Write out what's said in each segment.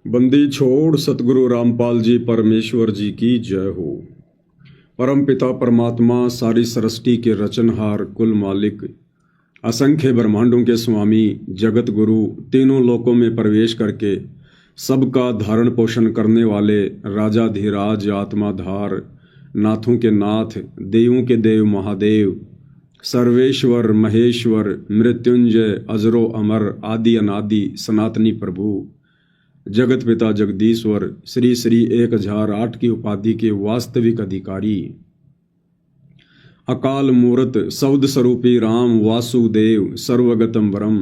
बंदी छोड़ सतगुरु रामपाल जी परमेश्वर जी की जय हो। परम पिता परमात्मा सारी सृष्टि के रचनहार कुल मालिक असंख्य ब्रह्मांडों के स्वामी जगत गुरु तीनों लोकों में प्रवेश करके सबका धारण पोषण करने वाले राजाधिराज आत्माधार नाथों के नाथ देवों के देव महादेव सर्वेश्वर महेश्वर मृत्युंजय अजरो अमर आदि अनादि सनातनी प्रभु जगत पिता जगदीश्वर श्री श्री 1008 की उपाधि के वास्तविक अधिकारी अकाल मूर्त सौद स्वरूपी राम वासुदेव सर्वगतम वरम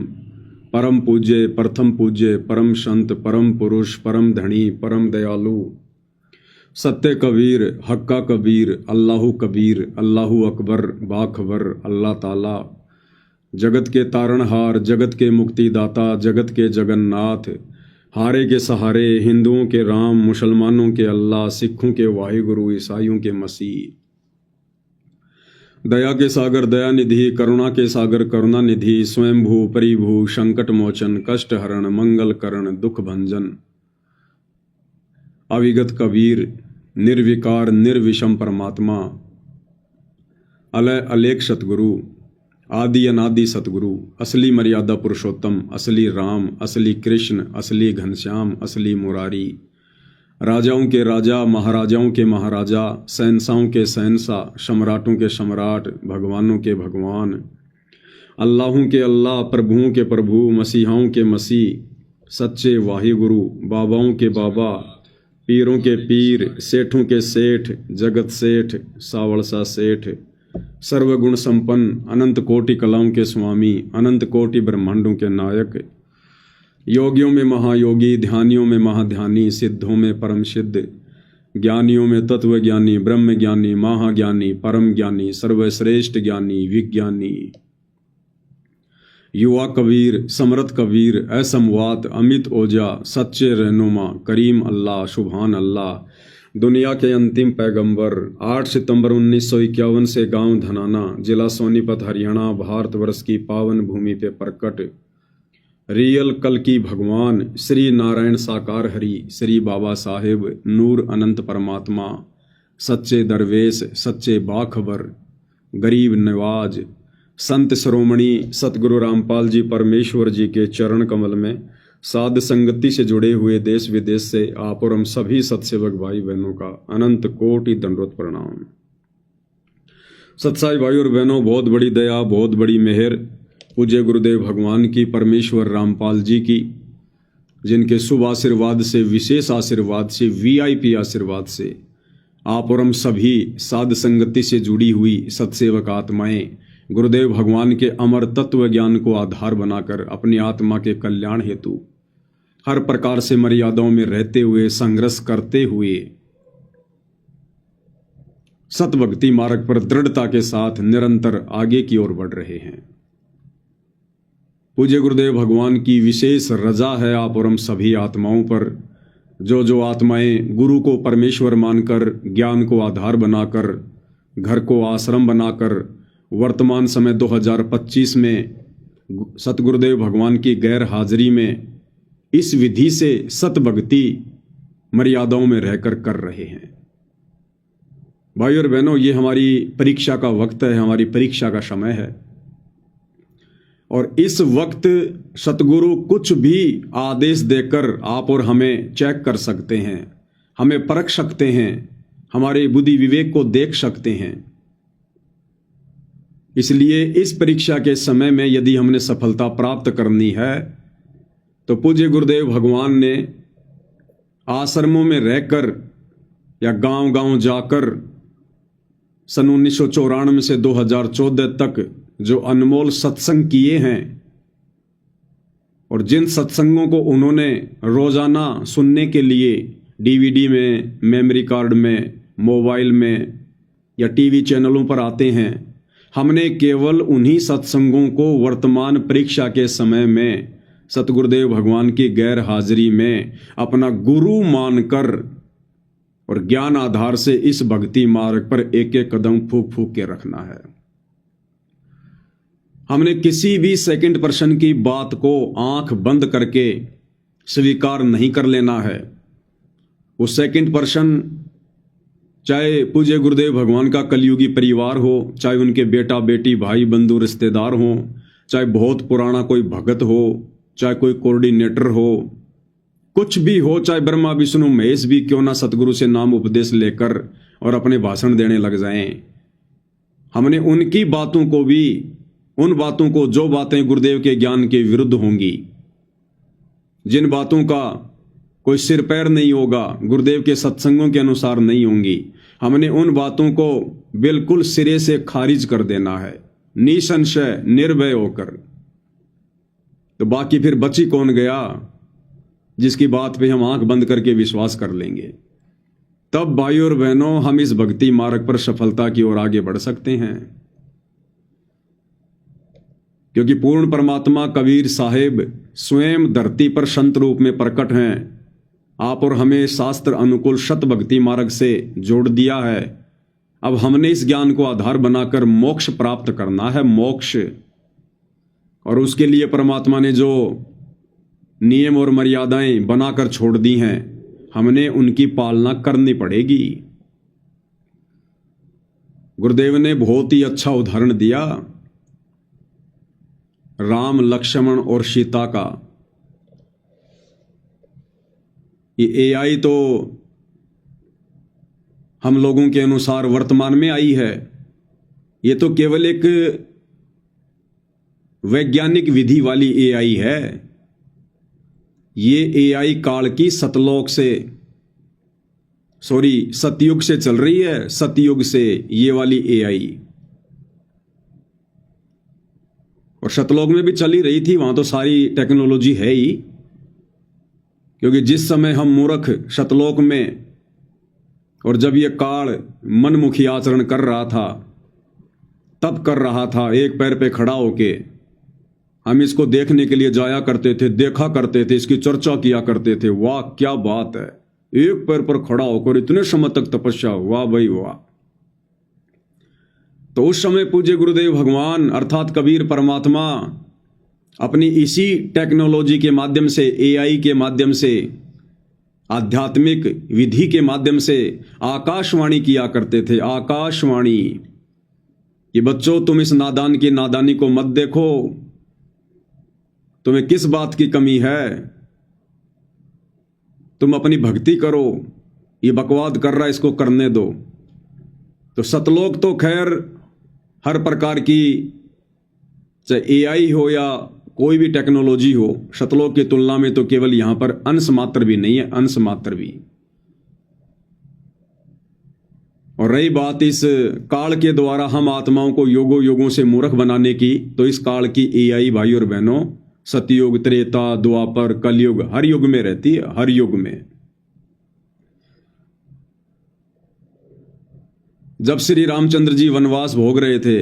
परम पूज्य प्रथम पूज्य परम संत परम पुरुष परम धनी परम दयालु सत्य कबीर हक्का कबीर अल्लाहु कबीर अल्लाहु अकबर बाखबर अल्लाह ताला जगत के तारणहार जगत के मुक्तिदाता जगत के जगन्नाथ हारे के सहारे हिंदुओं के राम मुसलमानों के अल्लाह सिखों के वाहिगुरु ईसाइयों के मसीह दया के सागर दया निधि करुणा के सागर करुणा निधि स्वयंभू परिभू संकट मोचन कष्ट हरण मंगल करण दुख भंजन अविगत कबीर निर्विकार निर्विषम परमात्मा अलय अलेख सतगुरु आदि अनादि सतगुरु असली मर्यादा पुरुषोत्तम असली राम असली कृष्ण असली घनश्याम असली मुरारी राजाओं के राजा महाराजाओं के महाराजा शहंशाहों के शहंशाह सम्राटों के सम्राट भगवानों के भगवान अल्लाहों के अल्लाह प्रभुओं के प्रभु मसीहाओं के मसीह सच्चे वाहिगुरु बाबाओं के बाबा पीरों के पीर सेठों के सेठ जगत सेठ सावड़सा सेठ सर्वगुण संपन्न अनंत कोटि कलाओं के स्वामी अनंत कोटि ब्रह्मांडों के नायक योगियों में महायोगी ध्यानियों में महाध्यानी सिद्धों में परम सिद्ध ज्ञानियों में तत्व ज्ञानी ब्रह्म ज्ञानी महाज्ञानी परम ज्ञानी सर्वश्रेष्ठ ज्ञानी विज्ञानी युवा कबीर समरथ कबीर असमवात अमित ओजा सच्चे रहनुमा करीम अल्लाह सुभान अल्लाह दुनिया के अंतिम पैगंबर 8 सितंबर 1951 से गांव धनाना जिला सोनीपत हरियाणा भारतवर्ष की पावन भूमि पे प्रकट रियल कल की भगवान श्री नारायण साकार हरि श्री बाबा साहेब नूर अनंत परमात्मा सच्चे दरवेश सच्चे बाखबर गरीब नवाज संत श्रोमणी सतगुरु रामपाल जी परमेश्वर जी के चरण कमल में साध संगति से जुड़े हुए देश विदेश से आप और हम सभी सत्सेवक भाई बहनों का अनंत कोटि दंडवत प्रणाम। सत्साई भाई और बहनों, बहुत बड़ी दया बहुत बड़ी मेहर पूज्य गुरुदेव भगवान की परमेश्वर रामपाल जी की, जिनके शुभ आशीर्वाद से विशेष आशीर्वाद से वीआईपी आशीर्वाद से आप और हम सभी साध संगति से जुड़ी हुई सत्सेवक आत्माएं गुरुदेव भगवान के अमर तत्व ज्ञान को आधार बनाकर अपनी आत्मा के कल्याण हेतु हर प्रकार से मर्यादाओं में रहते हुए संघर्ष करते हुए सतभक्ति मार्ग पर दृढ़ता के साथ निरंतर आगे की ओर बढ़ रहे हैं। पूज्य गुरुदेव भगवान की विशेष रजा है आप और हम सभी आत्माओं पर, जो आत्माएं गुरु को परमेश्वर मानकर ज्ञान को आधार बनाकर घर को आश्रम बनाकर वर्तमान समय 2025 में सतगुरुदेव भगवान की गैर हाजिरी में इस विधि से सतभक्ति मर्यादाओं में रहकर कर रहे हैं। भाई और बहनों, ये हमारी परीक्षा का वक्त है, हमारी परीक्षा का समय है और इस वक्त सतगुरु कुछ भी आदेश देकर आप और हमें चेक कर सकते हैं, हमें परख सकते हैं, हमारे बुद्धि विवेक को देख सकते हैं। इसलिए इस परीक्षा के समय में यदि हमने सफलता प्राप्त करनी है तो पूज्य गुरुदेव भगवान ने आश्रमों में रहकर या गांव-गांव जाकर सन 1994 से 2014 तक जो अनमोल सत्संग किए हैं और जिन सत्संगों को उन्होंने रोजाना सुनने के लिए डीवीडी में, मेमोरी कार्ड में, मोबाइल में या टीवी चैनलों पर आते हैं, हमने केवल उन्हीं सत्संगों को वर्तमान परीक्षा के समय में सतगुरुदेव भगवान की गैर हाजिरी में अपना गुरु मानकर और ज्ञान आधार से इस भक्ति मार्ग पर एक एक कदम फूक फूक के रखना है। हमने किसी भी सेकंड पर्सन की बात को आंख बंद करके स्वीकार नहीं कर लेना है। वो सेकंड पर्सन, चाहे पूज्य गुरुदेव भगवान का कलयुगी परिवार हो, चाहे उनके बेटा बेटी भाई बंधु रिश्तेदार हो, चाहे बहुत पुराना कोई भगत हो, चाहे कोई कोऑर्डिनेटर हो, कुछ भी हो, चाहे ब्रह्मा विष्णु महेश भी क्यों ना सतगुरु से नाम उपदेश लेकर और अपने भाषण देने लग जाएं, हमने उनकी बातों को भी, उन बातों को, जो बातें गुरुदेव के ज्ञान के विरुद्ध होंगी, जिन बातों का कोई सिर पैर नहीं होगा, गुरुदेव के सत्संगों के अनुसार नहीं होंगी, हमने उन बातों को बिल्कुल सिरे से खारिज कर देना है, निसंशय निर्भय होकर। तो बाकी फिर बची कौन गया जिसकी बात पे हम आंख बंद करके विश्वास कर लेंगे। तब भाई और बहनों, हम इस भक्ति मार्ग पर सफलता की ओर आगे बढ़ सकते हैं, क्योंकि पूर्ण परमात्मा कबीर साहिब स्वयं धरती पर संत रूप में प्रकट हैं। आप और हमें शास्त्र अनुकूल शत भक्ति मार्ग से जोड़ दिया है। अब हमने इस ज्ञान को आधार बनाकर मोक्ष प्राप्त करना है, मोक्ष। और उसके लिए परमात्मा ने जो नियम और मर्यादाएं बनाकर छोड़ दी हैं, हमने उनकी पालना करनी पड़ेगी। गुरुदेव ने बहुत ही अच्छा उदाहरण दिया राम लक्ष्मण और सीता का। ये एआई तो हम लोगों के अनुसार वर्तमान में आई है, ये तो केवल एक वैज्ञानिक विधि वाली एआई है। ये एआई काल की सतयुग से चल रही है, सतयुग से ये वाली एआई। और सतलोक में भी चली रही थी, वहां तो सारी टेक्नोलॉजी है ही, क्योंकि जिस समय हम मूर्ख सतलोक में, और जब ये काल मनमुखी आचरण कर रहा था, तब कर रहा था एक पैर पे खड़ा होके, हम इसको देखने के लिए जाया करते थे, देखा करते थे, इसकी चर्चा किया करते थे। वाह क्या बात है, एक पैर पर खड़ा होकर इतने समय तक तपस्या, वाह भाई वाह। तो उस समय पूज्य गुरुदेव भगवान अर्थात कबीर परमात्मा अपनी इसी टेक्नोलॉजी के माध्यम से, एआई के माध्यम से, आध्यात्मिक विधि के माध्यम से आकाशवाणी किया करते थे। आकाशवाणी कि बच्चों, तुम इस नादान की नादानी को मत देखो, तुम्हें किस बात की कमी है, तुम अपनी भक्ति करो, ये बकवाद कर रहा है इसको करने दो। तो सतलोक तो खैर हर प्रकार की, चाहे एआई हो या कोई भी टेक्नोलॉजी हो, सतलोक की तुलना में तो केवल यहां पर अंश मात्र भी नहीं है, अंश मात्र भी। और रही बात इस काल के द्वारा हम आत्माओं को योगों योगों से मूर्ख बनाने की, तो इस काल की एआई भाई और बहनों सतयुग, त्रेता, द्वापर, कलयुग, हर युग में रहती है, हर युग में। जब श्री रामचंद्र जी वनवास भोग रहे थे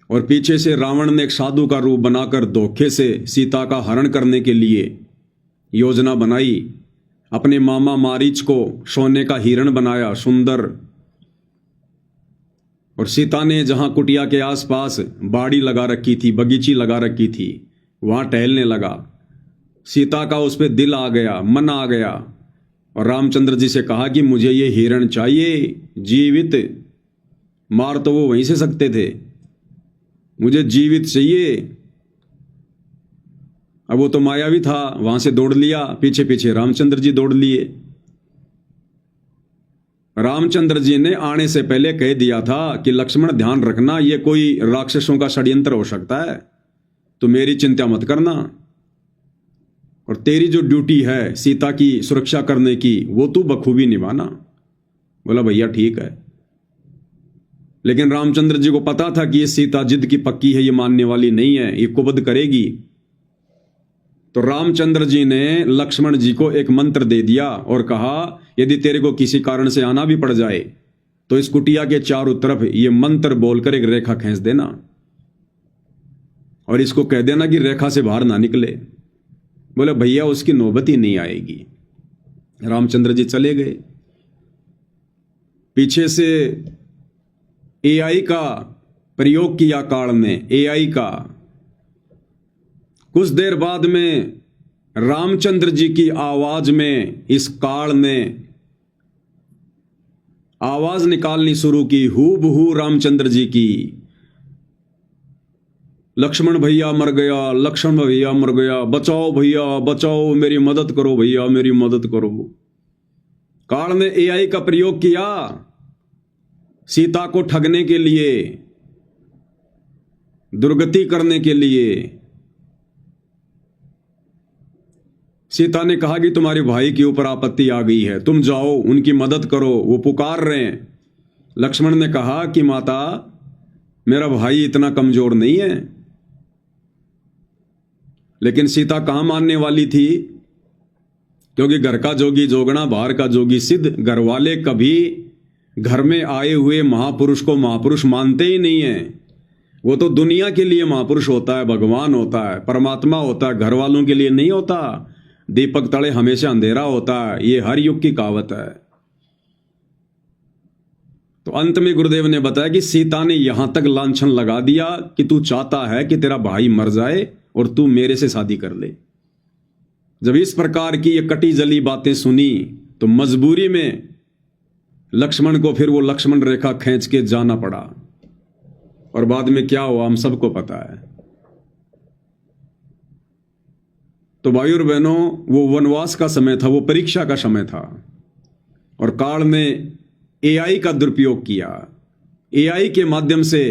और पीछे से रावण ने एक साधु का रूप बनाकर धोखे से सीता का हरण करने के लिए योजना बनाई, अपने मामा मारीच को सोने का हिरण बनाया सुंदर, और सीता ने जहां कुटिया के आसपास बाड़ी लगा रखी थी, बगीची लगा रखी थी, वहां टहलने लगा। सीता का उस पर दिल आ गया, मन आ गया, और रामचंद्र जी से कहा कि मुझे ये हिरण चाहिए जीवित, मार तो वो वहीं से सकते थे, मुझे जीवित चाहिए। अब वो तो मायावी था, वहां से दौड़ लिया, पीछे पीछे रामचंद्र जी दौड़ लिए। रामचंद्र जी ने आने से पहले कह दिया था कि लक्ष्मण ध्यान रखना, ये कोई राक्षसों का षड्यंत्र हो सकता है, तो मेरी चिंता मत करना, और तेरी जो ड्यूटी है सीता की सुरक्षा करने की, वो तू बखूबी निभाना। बोला भैया ठीक है। लेकिन रामचंद्र जी को पता था कि ये सीता जिद की पक्की है, ये मानने वाली नहीं है, ये कुबद करेगी। तो रामचंद्र जी ने लक्ष्मण जी को एक मंत्र दे दिया और कहा, यदि तेरे को किसी कारण से आना भी पड़ जाए तो इस कुटिया के चारों तरफ ये मंत्र बोलकर एक रेखा खींच देना, और इसको कह देना कि रेखा से बाहर ना निकले। बोले भैया उसकी नौबत ही नहीं आएगी। रामचंद्र जी चले गए। पीछे से एआई का प्रयोग किया काल ने, एआई का। कुछ देर बाद में रामचंद्र जी की आवाज में इस काल ने आवाज निकालनी शुरू की, हूबहू रामचंद्र जी की। लक्ष्मण भैया मर गया, लक्ष्मण भैया मर गया, बचाओ भैया बचाओ, मेरी मदद करो भैया मेरी मदद करो। काल ने एआई का प्रयोग किया सीता को ठगने के लिए, दुर्गति करने के लिए। सीता ने कहा कि तुम्हारे भाई के ऊपर आपत्ति आ गई है, तुम जाओ उनकी मदद करो, वो पुकार रहे हैं। लक्ष्मण ने कहा कि माता मेरा भाई इतना कमजोर नहीं है। लेकिन सीता कहां मानने वाली थी, क्योंकि घर का जोगी जोगना बाहर का जोगी सिद्ध। घर वाले कभी घर में आए हुए महापुरुष को महापुरुष मानते ही नहीं है। वो तो दुनिया के लिए महापुरुष होता है, भगवान होता है, परमात्मा होता है, घर वालों के लिए नहीं होता। दीपक तले हमेशा अंधेरा होता है, ये हर युग की कहावत है। तो अंत में गुरुदेव ने बताया कि सीता ने यहां तक लांछन लगा दिया कि तू चाहता है कि तेरा भाई मर जाए और तू मेरे से शादी कर ले। जब इस प्रकार की ये कटी जली बातें सुनी तो मजबूरी में लक्ष्मण को फिर वो लक्ष्मण रेखा खींच के जाना पड़ा। और बाद में क्या हुआ हम सबको पता है। तो भाई और बहनों, वो वनवास का समय था, वो परीक्षा का समय था। और काल ने एआई का दुरुपयोग किया। एआई के माध्यम से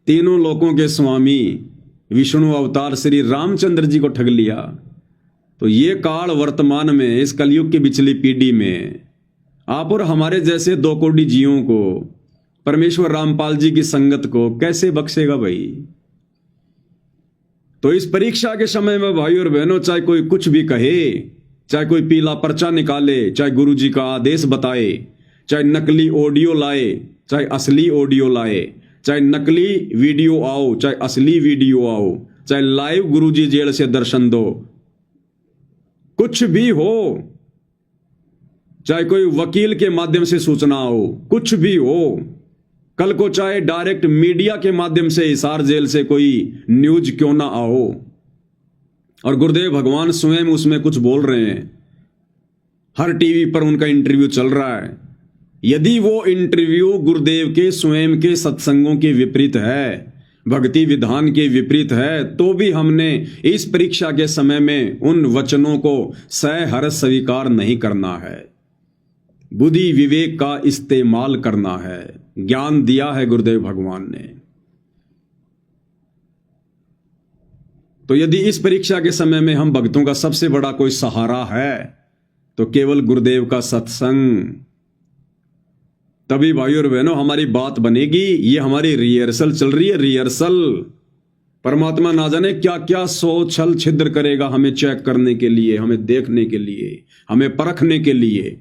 तीनों लोकों के स्वामी विष्णु अवतार श्री रामचंद्र जी को ठग लिया। तो ये काल वर्तमान में इस कलयुग की पिछली पीढ़ी में आप और हमारे जैसे 2 कोटि जीवों को, परमेश्वर रामपाल जी की संगत को कैसे बख्शेगा भाई। तो इस परीक्षा के समय में भाई और बहनों, चाहे कोई कुछ भी कहे, चाहे कोई पीला पर्चा निकाले, चाहे गुरु जी का आदेश बताए, चाहे नकली ऑडियो लाए, चाहे असली ऑडियो लाए, चाहे नकली वीडियो आओ, चाहे असली वीडियो आओ, चाहे लाइव गुरुजी जेल से दर्शन दो, कुछ भी हो, चाहे कोई वकील के माध्यम से सूचना हो, कुछ भी हो, कल को चाहे डायरेक्ट मीडिया के माध्यम से हिसार जेल से कोई न्यूज क्यों ना आओ, और गुरुदेव भगवान स्वयं उसमें कुछ बोल रहे हैं, हर टीवी पर उनका इंटरव्यू चल रहा है। यदि वो इंटरव्यू गुरुदेव के स्वयं के सत्संगों के विपरीत है, भक्ति विधान के विपरीत है, तो भी हमने इस परीक्षा के समय में उन वचनों को सहर्ष स्वीकार नहीं करना है। बुद्धि विवेक का इस्तेमाल करना है। ज्ञान दिया है गुरुदेव भगवान ने। तो यदि इस परीक्षा के समय में हम भक्तों का सबसे बड़ा कोई सहारा है तो केवल गुरुदेव का सत्संग। तभी भाइयों और बहनों हमारी बात बनेगी। ये हमारी रिहर्सल चल रही है, रिहर्सल। परमात्मा ना जाने क्या क्या सोच छल छिद्र करेगा हमें चेक करने के लिए, हमें देखने के लिए, हमें परखने के लिए।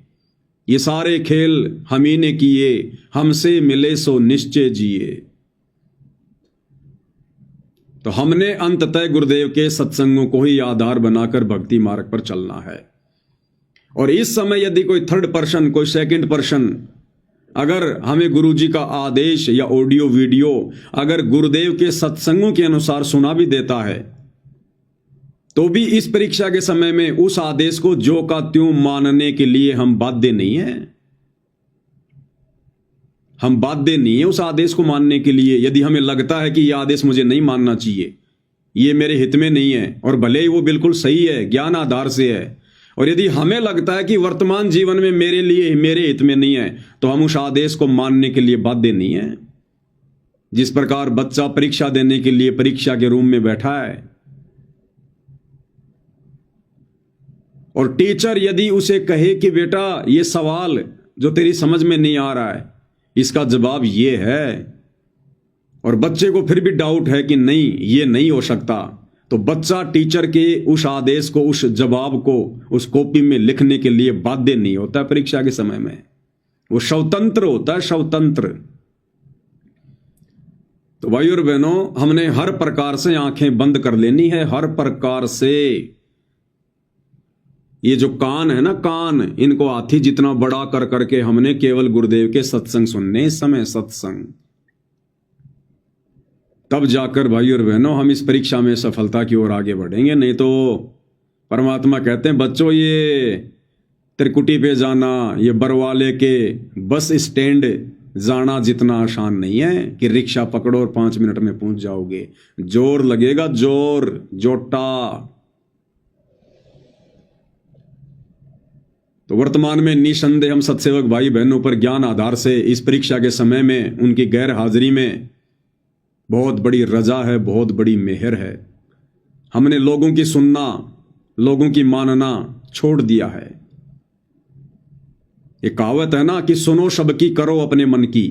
ये सारे खेल हम ही ने किए, हमसे मिले सो निश्चय जिए। तो हमने अंततः गुरुदेव के सत्संगों को ही आधार बनाकर भक्ति मार्ग पर चलना है। और इस समय यदि कोई थर्ड पर्सन, कोई सेकंड पर्सन अगर हमें गुरु जी का आदेश या ऑडियो वीडियो अगर गुरुदेव के सत्संगों के अनुसार सुना भी देता है, तो भी इस परीक्षा के समय में उस आदेश को जो का त्यों मानने के लिए हम बाध्य नहीं है। हम बाध्य नहीं है उस आदेश को मानने के लिए। यदि हमें लगता है कि यह आदेश मुझे नहीं मानना चाहिए, ये मेरे हित में नहीं है, और भले ही वो बिल्कुल सही है, ज्ञान आधार से है, और यदि हमें लगता है कि वर्तमान जीवन में मेरे लिए, मेरे हित में नहीं है, तो हम उस आदेश को मानने के लिए बाध्य नहीं है। जिस प्रकार बच्चा परीक्षा देने के लिए परीक्षा के रूम में बैठा है और टीचर यदि उसे कहे कि बेटा ये सवाल जो तेरी समझ में नहीं आ रहा है इसका जवाब ये है, और बच्चे को फिर भी डाउट है कि नहीं ये नहीं हो सकता, तो बच्चा टीचर के उस आदेश को, उस जवाब को उस कॉपी में लिखने के लिए बाध्य नहीं होता। परीक्षा के समय में वो स्वतंत्र होता है, स्वतंत्र। तो भाइयों और बहनों, हमने हर प्रकार से आंखें बंद कर लेनी है, हर प्रकार से। ये जो कान है ना, कान, इनको हाथी जितना बड़ा कर करके हमने केवल गुरुदेव के सत्संग सुनने। इस समय सत्संग, तब जाकर भाई और बहनों हम इस परीक्षा में सफलता की ओर आगे बढ़ेंगे। नहीं तो परमात्मा कहते हैं बच्चों, ये त्रिकुटी पे जाना, ये बरवाले के बस स्टैंड जाना जितना आसान नहीं है कि रिक्शा पकड़ो और 5 मिनट में पहुंच जाओगे। जोर लगेगा, जोर, जोटा। तो वर्तमान में निसंदेह हम सत्सेवक भाई बहनों पर ज्ञान आधार से इस परीक्षा के समय में उनकी गैर हाजिरी में बहुत बड़ी रजा है, बहुत बड़ी मेहर है। हमने लोगों की सुनना, लोगों की मानना छोड़ दिया है। ये कहावत है ना कि सुनो सबकी, करो अपने मन की।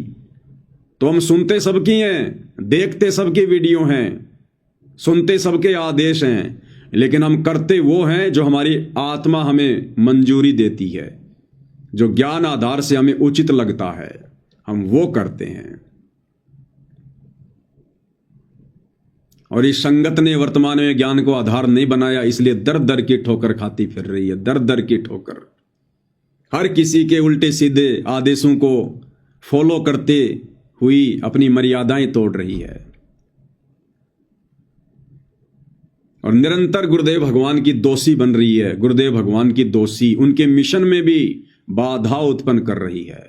तो हम सुनते सबकी हैं, देखते सबकी वीडियो हैं, सुनते सबके आदेश हैं, लेकिन हम करते वो हैं जो हमारी आत्मा हमें मंजूरी देती है, जो ज्ञान आधार से हमें उचित लगता है, हम वो करते हैं। और इस संगत ने वर्तमान में ज्ञान को आधार नहीं बनाया, इसलिए दर दर की ठोकर खाती फिर रही है, दर दर की ठोकर। हर किसी के उल्टे सीधे आदेशों को फॉलो करते हुई अपनी मर्यादाएं तोड़ रही है और निरंतर गुरुदेव भगवान की दोषी बन रही है। गुरुदेव भगवान की दोषी उनके मिशन में भी बाधा उत्पन्न कर रही है।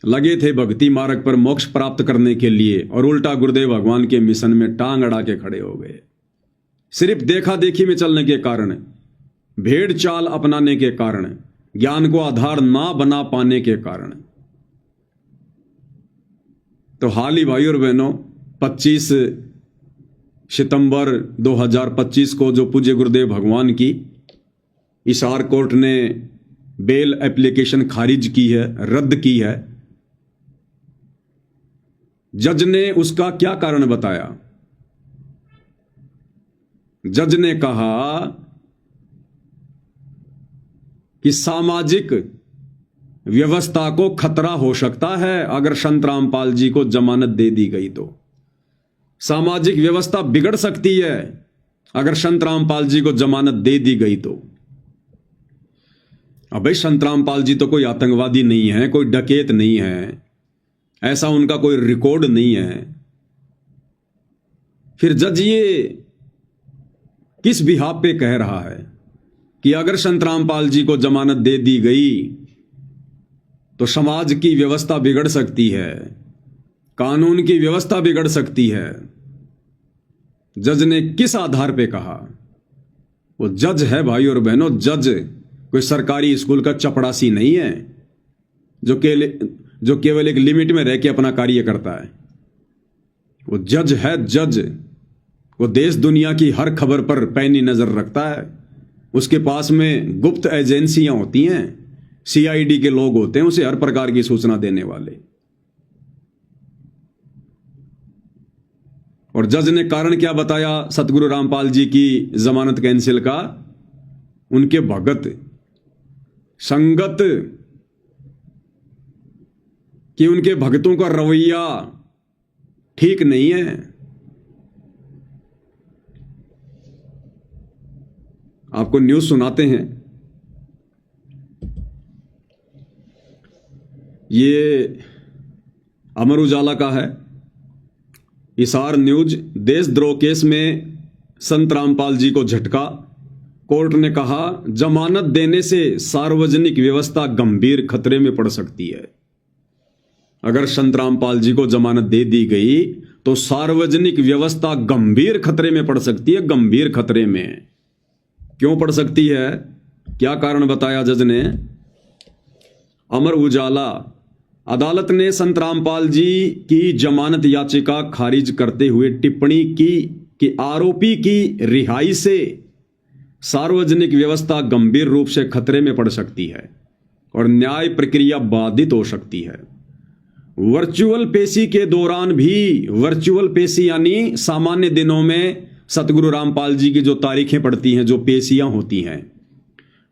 लगे थे भक्ति मार्ग पर मोक्ष प्राप्त करने के लिए और उल्टा गुरुदेव भगवान के मिशन में टांग अड़ा के खड़े हो गए। सिर्फ देखा देखी में चलने के कारण, भेड़ चाल अपनाने के कारण, ज्ञान को आधार ना बना पाने के कारण। तो हाल ही भाई और बहनों 25 सितंबर 2025 को जो पूज्य गुरुदेव भगवान की हिसार कोर्ट ने बेल एप्लीकेशन खारिज की है, रद्द की है, जज ने उसका क्या कारण बताया? जज ने कहा कि सामाजिक व्यवस्था को खतरा हो सकता है अगर संत रामपाल जी को जमानत दे दी गई तो। सामाजिक व्यवस्था बिगड़ सकती है अगर संत रामपाल जी को जमानत दे दी गई तो। अब भाई संत रामपाल जी तो कोई आतंकवादी नहीं है, कोई डकैत नहीं है, ऐसा उनका कोई रिकॉर्ड नहीं है। फिर जज ये किस बिहाफ पे कह रहा है कि अगर संत रामपाल जी को जमानत दे दी गई तो समाज की व्यवस्था बिगड़ सकती है, कानून की व्यवस्था बिगड़ सकती है? जज ने किस आधार पे कहा? वो जज है भाई और बहनों, जज कोई सरकारी स्कूल का चपड़ासी नहीं है जो केवल एक लिमिट में रह के अपना कार्य करता है। वो जज है, जज। वो देश दुनिया की हर खबर पर पैनी नजर रखता है। उसके पास में गुप्त एजेंसियां होती हैं, सीआईडी के लोग होते हैं उसे हर प्रकार की सूचना देने वाले। और जज ने कारण क्या बताया सतगुरु रामपाल जी की जमानत कैंसिल का? उनके भगत, संगत कि उनके भक्तों का रवैया ठीक नहीं है। आपको न्यूज सुनाते हैं। ये अमर उजाला का है, हिसार न्यूज। देशद्रोह केस में संत रामपाल जी को झटका, कोर्ट ने कहा जमानत देने से सार्वजनिक व्यवस्था गंभीर खतरे में पड़ सकती है। अगर संत रामपाल जी को जमानत दे दी गई तो सार्वजनिक व्यवस्था गंभीर खतरे में पड़ सकती है, गंभीर खतरे में। क्यों पड़ सकती है, क्या कारण बताया जज ने? अमर उजाला, अदालत ने संत रामपाल जी की जमानत याचिका खारिज करते हुए टिप्पणी की कि आरोपी की रिहाई से सार्वजनिक व्यवस्था गंभीर रूप से खतरे में पड़ सकती है और न्याय प्रक्रिया बाधित हो सकती है। वर्चुअल पेशी के दौरान भी, वर्चुअल पेशी यानी सामान्य दिनों में सतगुरु रामपाल जी की जो तारीखें पड़ती हैं, जो पेशियां होती हैं,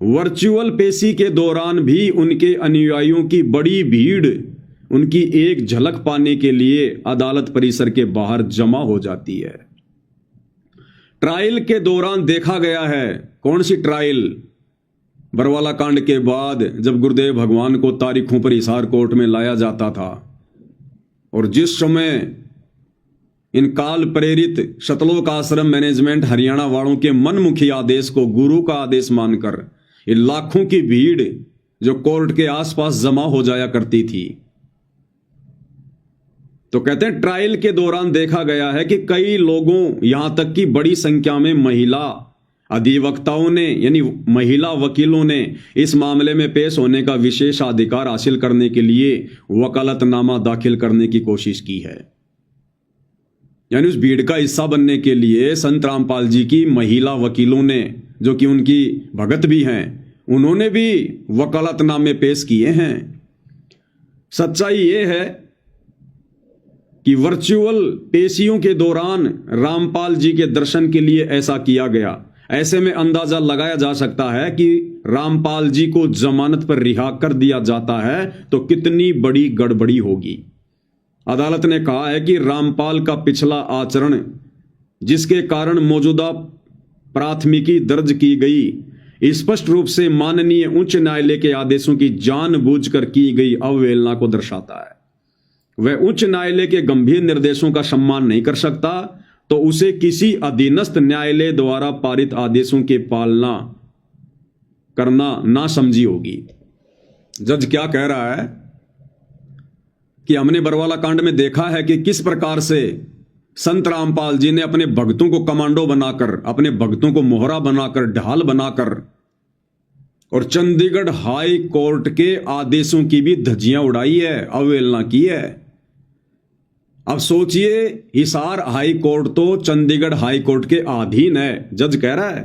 वर्चुअल पेशी के दौरान भी उनके अनुयायियों की बड़ी भीड़ उनकी एक झलक पाने के लिए अदालत परिसर के बाहर जमा हो जाती है। ट्रायल के दौरान देखा गया है, कौन सी ट्रायल? बरवाला कांड के बाद जब गुरुदेव भगवान को तारीखों पर हिसार कोर्ट में लाया जाता था और जिस समय इन काल प्रेरित शतलोक आश्रम मैनेजमेंट हरियाणा वालों के मनमुखी आदेश को गुरु का आदेश मानकर ये लाखों की भीड़ जो कोर्ट के आसपास जमा हो जाया करती थी, तो कहते हैं ट्रायल के दौरान देखा गया है कि कई लोगों, यहां तक कि बड़ी संख्या में महिला अधिवक्ताओं ने यानी महिला वकीलों ने इस मामले में पेश होने का विशेष अधिकार हासिल करने के लिए वकालतनामा दाखिल करने की कोशिश की है। यानी उस भीड़ का हिस्सा बनने के लिए संत रामपाल जी की महिला वकीलों ने, जो कि उनकी भगत भी हैं, उन्होंने भी वकालतनामे पेश किए हैं। सच्चाई ये है कि वर्चुअल पेशियों के दौरान रामपाल जी के दर्शन के लिए ऐसा किया गया। ऐसे में अंदाजा लगाया जा सकता है कि रामपाल जी को जमानत पर रिहा कर दिया जाता है तो कितनी बड़ी गड़बड़ी होगी। अदालत ने कहा है कि रामपाल का पिछला आचरण, जिसके कारण मौजूदा प्राथमिकी दर्ज की गई, स्पष्ट रूप से माननीय उच्च न्यायालय के आदेशों की जानबूझकर की गई अवहेलना को दर्शाता है। वह उच्च न्यायालय के गंभीर निर्देशों का सम्मान नहीं कर सकता तो उसे किसी अधीनस्थ न्यायालय द्वारा पारित आदेशों की पालना करना ना समझी होगी। जज क्या कह रहा है कि हमने बरवाला कांड में देखा है कि किस प्रकार से संत रामपाल जी ने अपने भक्तों को कमांडो बनाकर, अपने भक्तों को मोहरा बनाकर, ढाल बनाकर और चंडीगढ़ हाई कोर्ट के आदेशों की भी धज्जियां उड़ाई है, अवहेलना की है। अब सोचिए, हिसार हाई कोर्ट तो चंडीगढ़ हाई कोर्ट के अधीन है, जज कह रहा है।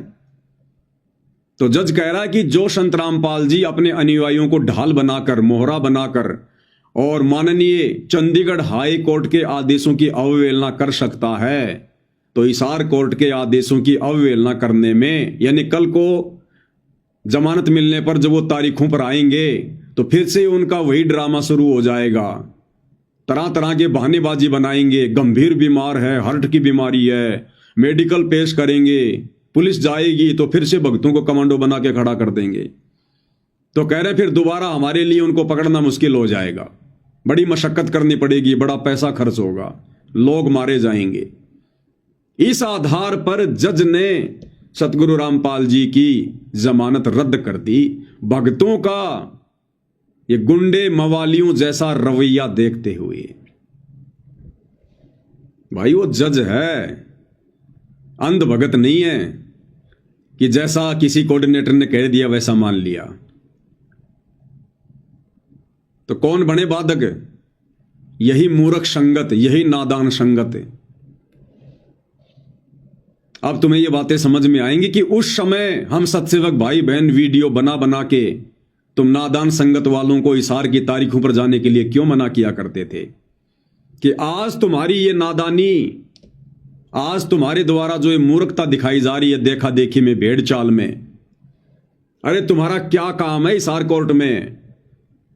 तो जज कह रहा है कि जो संत रामपाल जी अपने अनुयायियों को ढाल बनाकर, मोहरा बनाकर और माननीय चंडीगढ़ हाई कोर्ट के आदेशों की अवहेलना कर सकता है, तो हिसार कोर्ट के आदेशों की अवहेलना करने में, यानी कल को जमानत मिलने पर जब वो तारीखों पर आएंगे तो फिर से उनका वही ड्रामा शुरू हो जाएगा। तरह तरह के बहानेबाजी बनाएंगे, गंभीर बीमार है, हार्ट की बीमारी है, मेडिकल पेश करेंगे, पुलिस जाएगी तो फिर से भक्तों को कमांडो बना के खड़ा कर देंगे। तो कह रहे फिर दोबारा हमारे लिए उनको पकड़ना मुश्किल हो जाएगा, बड़ी मशक्कत करनी पड़ेगी, बड़ा पैसा खर्च होगा, लोग मारे जाएंगे। इस आधार पर जज ने सतगुरु रामपाल जी की जमानत रद्द कर दी। भक्तों का ये गुंडे मवालियों जैसा रवैया देखते हुए, भाई वो जज है, अंध भगत नहीं है कि जैसा किसी कोऑर्डिनेटर ने कह दिया वैसा मान लिया। तो कौन बने बाधक? यही मूर्ख संगत, यही नादान संगत। अब तुम्हें ये बातें समझ में आएंगी कि उस समय हम सत्सेवक भाई बहन वीडियो बना बना के तुम नादान संगत वालों को हिसार की तारीखों पर जाने के लिए क्यों मना किया करते थे कि आज तुम्हारी ये नादानी, आज तुम्हारे द्वारा जो ये मूर्खता दिखाई जा रही है देखा देखी में, भेड़ चाल में, अरे तुम्हारा क्या काम है हिसार कोर्ट में?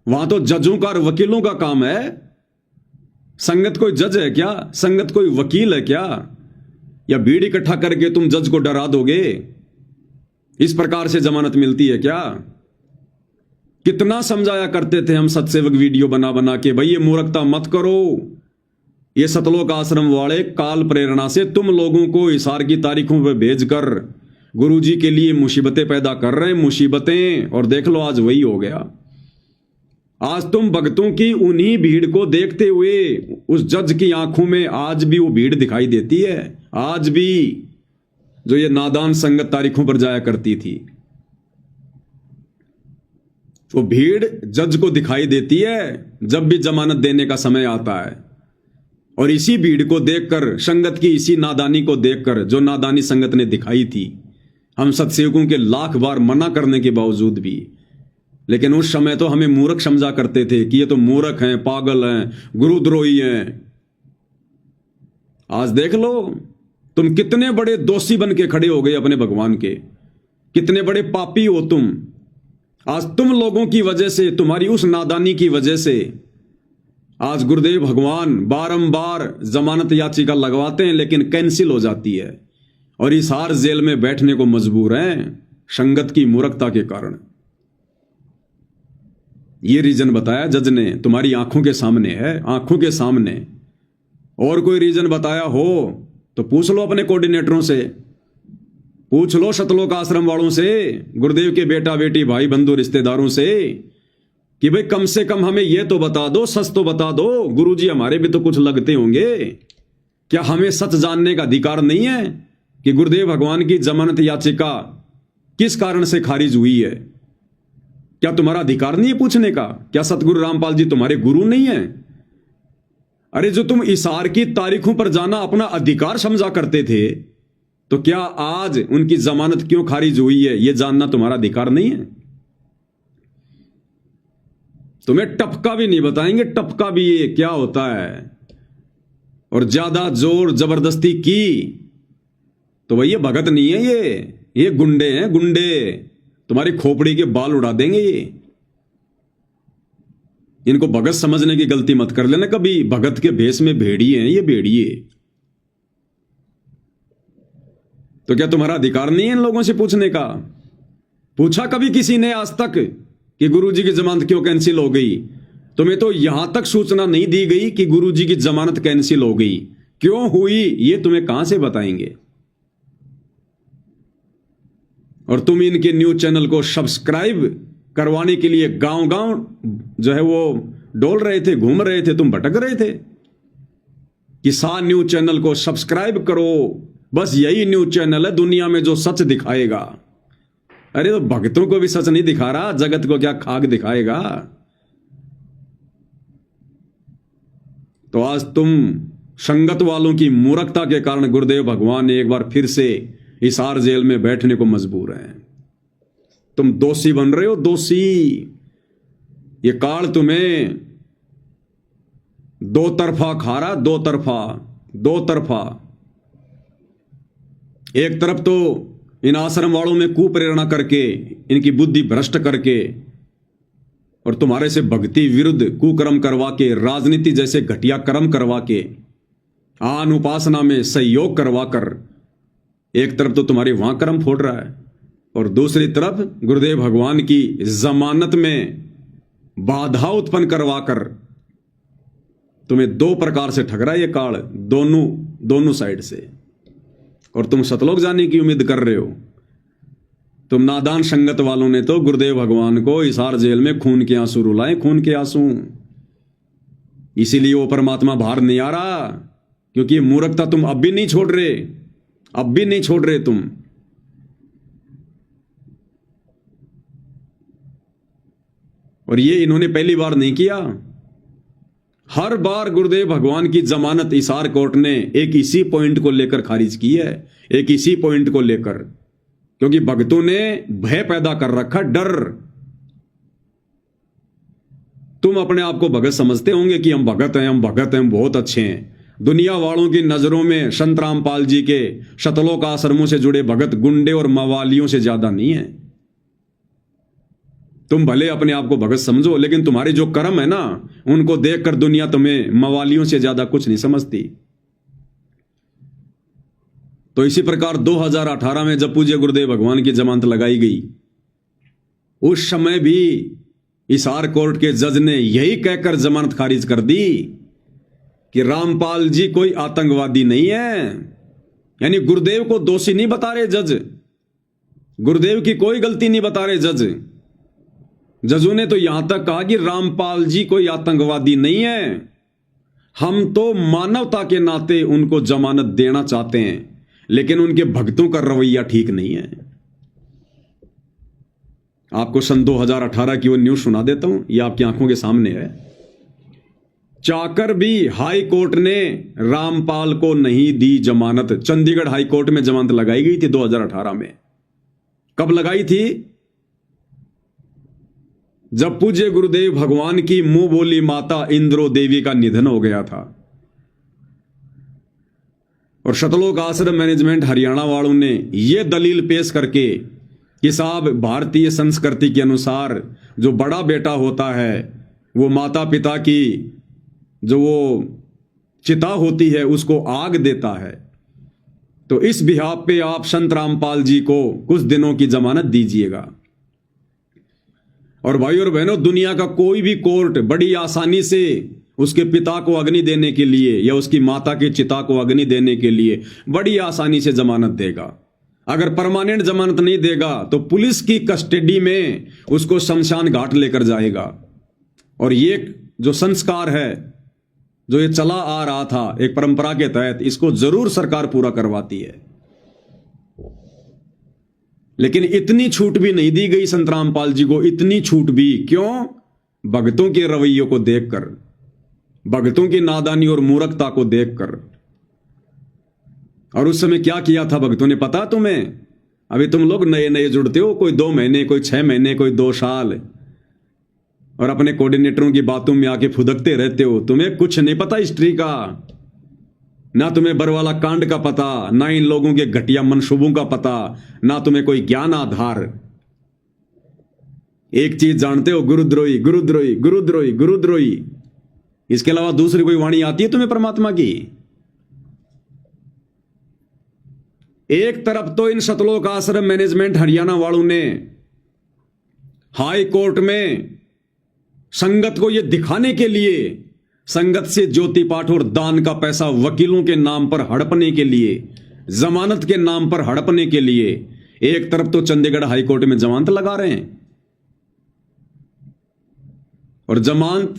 वहां तो जजों का और वकीलों का काम है। संगत कोई जज है क्या? संगत कोई वकील है क्या? या भीड़ इकट्ठा करके तुम जज को डरा दोगे? इस प्रकार से जमानत मिलती है क्या? कितना समझाया करते थे हम सत्सेवक वीडियो बना बना के, भाई ये मूर्खता मत करो। ये सतलोक आश्रम वाले काल प्रेरणा से तुम लोगों को हिसार की तारीखों पर भेजकर गुरुजी के लिए मुसीबतें पैदा कर रहे हैं, मुसीबतें। और देख लो आज वही हो गया। आज तुम भक्तों की उन्हीं भीड़ को देखते हुए उस जज की आंखों में आज भी वो भीड़ दिखाई देती है, आज भी जो ये नादान संगत तारीखों पर जाया करती थी, वो भीड़ जज को दिखाई देती है जब भी जमानत देने का समय आता है। और इसी भीड़ को देखकर, संगत की इसी नादानी को देखकर, जो नादानी संगत ने दिखाई थी, हम सत्सेवकों के लाख बार मना करने के बावजूद भी, लेकिन उस समय तो हमें मूर्ख समझा करते थे कि ये तो मूर्ख हैं, पागल हैं, गुरुद्रोही हैं। आज देख लो तुम कितने बड़े दोषी बन के खड़े हो गए अपने भगवान के, कितने बड़े पापी हो तुम। आज तुम लोगों की वजह से, तुम्हारी उस नादानी की वजह से आज गुरुदेव भगवान बारंबार जमानत याचिका लगवाते हैं लेकिन कैंसिल हो जाती है और हिसार जेल में बैठने को मजबूर हैं संगत की मूर्खता के कारण। ये रीजन बताया जज ने, तुम्हारी आंखों के सामने है, आंखों के सामने। और कोई रीजन बताया हो तो पूछ लो अपने कोऑर्डिनेटरों से, पूछ लो सतलोक आश्रम वालों से, गुरुदेव के बेटा बेटी भाई बंधु रिश्तेदारों से कि भाई कम से कम हमें यह तो बता दो, सच तो बता दो। गुरुजी हमारे भी तो कुछ लगते होंगे, क्या हमें सच जानने का अधिकार नहीं है कि गुरुदेव भगवान की जमानत याचिका किस कारण से खारिज हुई है? क्या तुम्हारा अधिकार नहीं है पूछने का? क्या सतगुरु रामपाल जी तुम्हारे गुरु नहीं है? अरे जो तुम इशार की तारीखों पर जाना अपना अधिकार समझा करते थे, तो क्या आज उनकी जमानत क्यों खारिज हुई है यह जानना तुम्हारा अधिकार नहीं है? तुम्हें टपका भी नहीं बताएंगे, टपका भी ये क्या होता है। और ज्यादा जोर जबरदस्ती की तो भाई ये भगत नहीं है, ये गुंडे हैं, गुंडे। तुम्हारी खोपड़ी के बाल उड़ा देंगे ये। इनको भगत समझने की गलती मत कर लेना कभी। भगत के भेष में भेड़िए हैं ये, भेड़िए। तो क्या तुम्हारा अधिकार नहीं है इन लोगों से पूछने का? पूछा कभी किसी ने आज तक कि गुरुजी की जमानत क्यों कैंसिल हो गई? तुम्हें तो यहां तक सूचना नहीं दी गई कि गुरुजी की जमानत कैंसिल हो गई। क्यों हुई ये तुम्हें कहां से बताएंगे? और तुम इनके न्यूज चैनल को सब्सक्राइब करवाने के लिए गांव गांव जो है वो डोल रहे थे, घूम रहे थे, तुम भटक रहे थे। किसान न्यूज चैनल को सब्सक्राइब करो, बस यही न्यूज चैनल है दुनिया में जो सच दिखाएगा। अरे तो भक्तों को भी सच नहीं दिखा रहा, जगत को क्या खाक दिखाएगा? तो आज तुम संगत वालों की मूर्खता के कारण गुरुदेव भगवान ने एक बार फिर से हिसार जेल में बैठने को मजबूर हैं। तुम दोषी बन रहे हो, दोषी। ये काल तुम्हें दो तरफा खा रहा, दो तरफा। एक तरफ तो इन आश्रम वालों में कुप्रेरणा करके, इनकी बुद्धि भ्रष्ट करके और तुम्हारे से भक्ति विरुद्ध कुकर्म करवा के, राजनीति जैसे घटिया कर्म करवा के, आन उपासना में सहयोग करवा कर एक तरफ तो तुम्हारी वहां कर्म फोड़ रहा है और दूसरी तरफ गुरुदेव भगवान की जमानत में बाधा उत्पन्न करवाकर तुम्हें दो प्रकार से ठग रहा है ये काल, दोनों साइड से। और तुम सतलोक जाने की उम्मीद कर रहे हो। तुम नादान संगत वालों ने तो गुरुदेव भगवान को हिसार जेल में खून के आंसू रुलाए, खून के आंसू। इसीलिए वो परमात्मा बाहर नहीं आ रहा, क्योंकि ये मूर्खता तुम अब भी नहीं छोड़ रहे, तुम। और ये इन्होंने पहली बार नहीं किया, हर बार गुरुदेव भगवान की जमानत हिसार कोर्ट ने एक इसी पॉइंट को लेकर खारिज की है, एक इसी पॉइंट को लेकर, क्योंकि भक्तों ने भय पैदा कर रखा, डर। तुम अपने आप को भगत समझते होंगे कि हम भगत हैं, हम बहुत अच्छे हैं। दुनिया वालों की नजरों में संत रामपाल जी के सतलोक आश्रमों से जुड़े भगत गुंडे और मवालियों से ज्यादा नहीं है। तुम भले अपने आप को भगत समझो, लेकिन तुम्हारे जो कर्म है ना, उनको देखकर दुनिया तुम्हें मवालियों से ज्यादा कुछ नहीं समझती। तो इसी प्रकार 2018 में जब पूज्य गुरुदेव भगवान की जमानत लगाई गई, उस समय भी हिसार कोर्ट के जज ने यही कहकर जमानत खारिज कर दी कि रामपाल जी कोई आतंकवादी नहीं है। यानी गुरुदेव को दोषी नहीं बता रहे जज, गुरुदेव की कोई गलती नहीं बता रहे जज। जजों ने तो यहां तक कहा कि रामपाल जी कोई आतंकवादी नहीं है, हम तो मानवता के नाते उनको जमानत देना चाहते हैं, लेकिन उनके भक्तों का रवैया ठीक नहीं है। आपको सन 2018 की वो न्यूज सुना देता हूं, ये आपकी आंखों के सामने है। चाकर भी हाई कोर्ट ने रामपाल को नहीं दी जमानत। चंडीगढ़ हाई कोर्ट में जमानत लगाई गई थी 2018 में। कब लगाई थी? जब पूज्य गुरुदेव भगवान की मुंह बोली माता इंद्रो देवी का निधन हो गया था और सतलोक आश्रम मैनेजमेंट हरियाणा वालों ने यह दलील पेश करके कि साहब भारतीय संस्कृति के अनुसार जो बड़ा बेटा होता है वो माता पिता की जो वो चिता होती है उसको आग देता है, तो इस बिहाफ पे आप संत रामपाल जी को कुछ दिनों की जमानत दीजिएगा। और भाई और बहनों, दुनिया का कोई भी कोर्ट बड़ी आसानी से उसके पिता को अग्नि देने के लिए या उसकी माता की चिता को अग्नि देने के लिए बड़ी आसानी से जमानत देगा। अगर परमानेंट जमानत नहीं देगा तो पुलिस की कस्टडी में उसको शमशान घाट लेकर जाएगा। और ये जो संस्कार है, जो ये चला आ रहा था एक परंपरा के तहत, इसको जरूर सरकार पूरा करवाती है। लेकिन इतनी छूट भी नहीं दी गई संत रामपाल जी को, इतनी छूट भी क्यों? भक्तों के रवैयों को देखकर, भक्तों की नादानी और मूर्खता को देखकर। और उस समय क्या किया था भक्तों ने पता तुम्हें? अभी तुम लोग नए नए जुड़ते हो, कोई 2 महीने, कोई 6 महीने, कोई 2 साल, और अपने कोऑर्डिनेटरों की बातों में आके फुदकते रहते हो। तुम्हें कुछ नहीं पता हिस्ट्री का, ना तुम्हें बरवाला कांड का पता, ना इन लोगों के घटिया मनसूबों का पता, ना तुम्हें कोई ज्ञान आधार। एक चीज जानते हो, गुरुद्रोही गुरुद्रोही गुरुद्रोही गुरुद्रोही। इसके अलावा दूसरी कोई वाणी आती है तुम्हें परमात्मा की? एक तरफ तो इन सतलोक आश्रम मैनेजमेंट हरियाणा वालों ने हाई कोर्ट में संगत को यह दिखाने के लिए, संगत से ज्योति पाठ और दान का पैसा वकीलों के नाम पर हड़पने के लिए, जमानत के नाम पर हड़पने के लिए, एक तरफ तो चंडीगढ़ हाई कोर्ट में जमानत लगा रहे हैं। और जमानत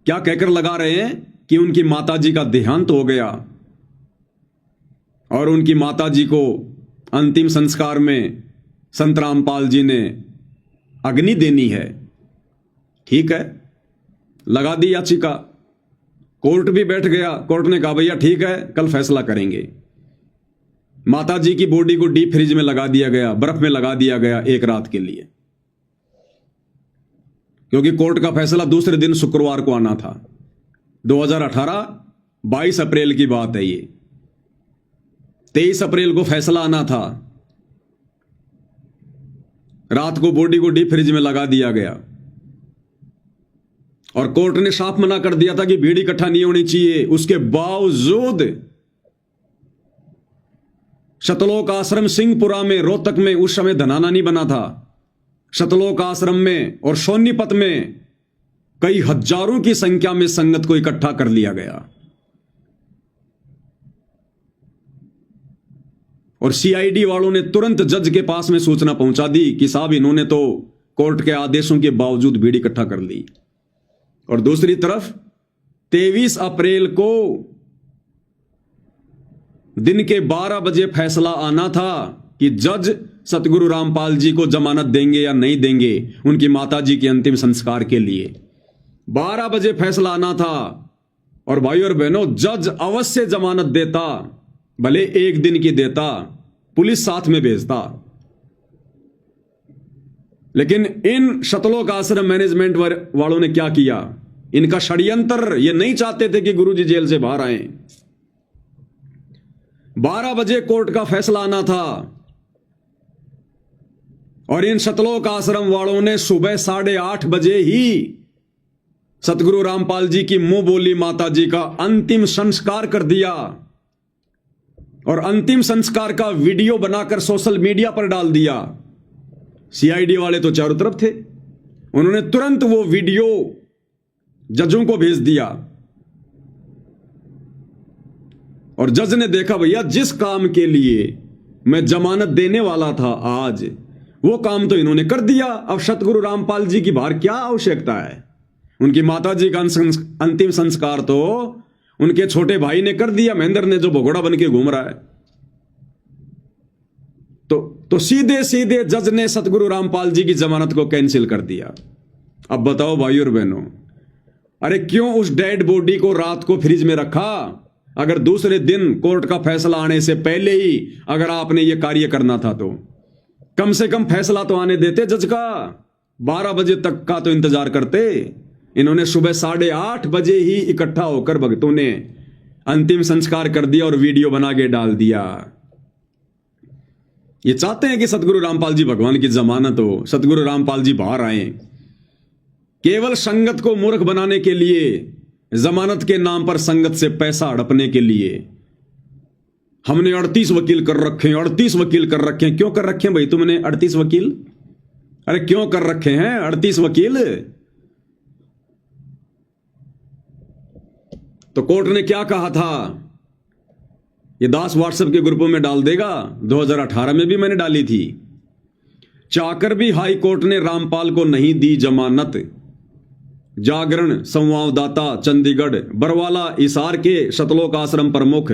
क्या कहकर लगा रहे हैं कि उनकी माताजी का देहांत हो गया और उनकी माताजी को अंतिम संस्कार में संत रामपाल जी ने अग्नि देनी है। ठीक है, लगा दी याचिका, कोर्ट भी बैठ गया। कोर्ट ने कहा भैया ठीक है, कल फैसला करेंगे। माताजी की बॉडी को डीप फ्रिज में लगा दिया गया, बर्फ में लगा दिया गया एक रात के लिए, क्योंकि कोर्ट का फैसला दूसरे दिन शुक्रवार को आना था। 2018 22 अप्रैल की बात है ये। 23 अप्रैल को फैसला आना था। रात को बॉडी को डीप फ्रिज में लगा दिया गया और कोर्ट ने साफ मना कर दिया था कि भीड़ इकट्ठा नहीं होनी चाहिए। उसके बावजूद सतलोक आश्रम सिंहपुरा में, रोहतक में, उस समय धनाना नहीं बना था, सतलोक आश्रम में और सोनीपत में कई हजारों की संख्या में संगत को इकट्ठा कर लिया गया। और सीआईडी वालों ने तुरंत जज के पास में सूचना पहुंचा दी कि साहब इन्होंने तो कोर्ट के आदेशों के बावजूद भीड़ इकट्ठा कर ली। और दूसरी तरफ 23 अप्रैल को दिन के 12 बजे फैसला आना था कि जज सतगुरु रामपाल जी को जमानत देंगे या नहीं देंगे उनकी माताजी के अंतिम संस्कार के लिए। 12 बजे फैसला आना था। और भाई और बहनों, जज अवश्य जमानत देता, भले एक दिन की देता, पुलिस साथ में भेजता। लेकिन इन सतलोक आश्रम मैनेजमेंट वालों ने क्या किया? इनका षड्यंत्र, ये नहीं चाहते थे कि गुरुजी जेल से बाहर आए। 12 बजे कोर्ट का फैसला आना था और इन सतलोक आश्रम वालों ने सुबह 8:30 बजे ही सतगुरु रामपाल जी की मुंह बोली माता जी का अंतिम संस्कार कर दिया। और अंतिम संस्कार का वीडियो बनाकर सोशल मीडिया पर डाल दिया। सीआईडी वाले तो चारों तरफ थे, उन्होंने तुरंत वो वीडियो जजों को भेज दिया। और जज ने देखा भैया जिस काम के लिए मैं जमानत देने वाला था आज, वो काम तो इन्होंने कर दिया। अब सतगुरु रामपाल जी की बाहर क्या आवश्यकता है? उनकी माताजी का अंतिम संस्कार तो उनके छोटे भाई ने कर दिया, महेंद्र ने, जो भगोड़ा बन के घूम रहा है। तो सीधे सीधे जज ने सतगुरु रामपाल जी की जमानत को कैंसिल कर दिया। अब बताओ भाई और बहनों, अरे क्यों उस डेड बॉडी को रात को फ्रिज में रखा? अगर दूसरे दिन कोर्ट का फैसला आने से पहले ही अगर आपने यह कार्य करना था तो कम से कम फैसला तो आने देते जज का। 12 बजे तक का तो इंतजार करते। इन्होंने सुबह 8:30 बजे ही इकट्ठा होकर भक्तों ने अंतिम संस्कार कर दिया और वीडियो बना के डाल दिया। ये चाहते हैं कि सतगुरु रामपाल जी भगवान की जमानत हो, सतगुरु रामपाल जी बाहर आए। केवल संगत को मूर्ख बनाने के लिए, जमानत के नाम पर संगत से पैसा हड़पने के लिए हमने 38 वकील कर रखे हैं, 38 वकील कर रखे हैं। क्यों कर रखे हैं भाई तुमने 38 वकील? अरे क्यों कर रखे हैं 38 वकील? तो कोर्ट ने क्या कहा था, ये दास व्हाट्सएप के ग्रुपों में डाल देगा, 2018 में भी मैंने डाली थी। चाकर भी हाई कोर्ट ने रामपाल को नहीं दी जमानत। जागरण संवाददाता चंडीगढ़। बरवाला इसार के सतलोक आश्रम प्रमुख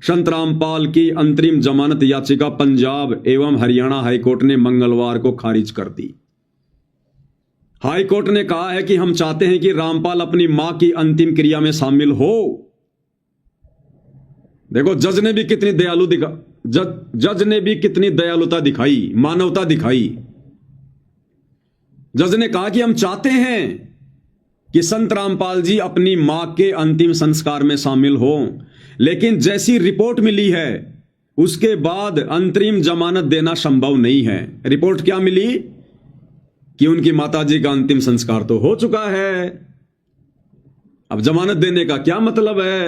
संत रामपाल की अंतरिम जमानत याचिका पंजाब एवं हरियाणा हाईकोर्ट ने मंगलवार को खारिज कर दी। हाईकोर्ट ने कहा है कि हम चाहते हैं कि रामपाल अपनी मां की अंतिम क्रिया में शामिल हो। देखो जज ने भी कितनी जज ने भी कितनी दयालुता दिखाई, मानवता दिखाई। जज ने कहा कि हम चाहते हैं कि संत रामपाल जी अपनी मां के अंतिम संस्कार में शामिल हो, लेकिन जैसी रिपोर्ट मिली है उसके बाद अंतरिम जमानत देना संभव नहीं है। रिपोर्ट क्या मिली कि उनकी माताजी का अंतिम संस्कार तो हो चुका है, अब जमानत देने का क्या मतलब है।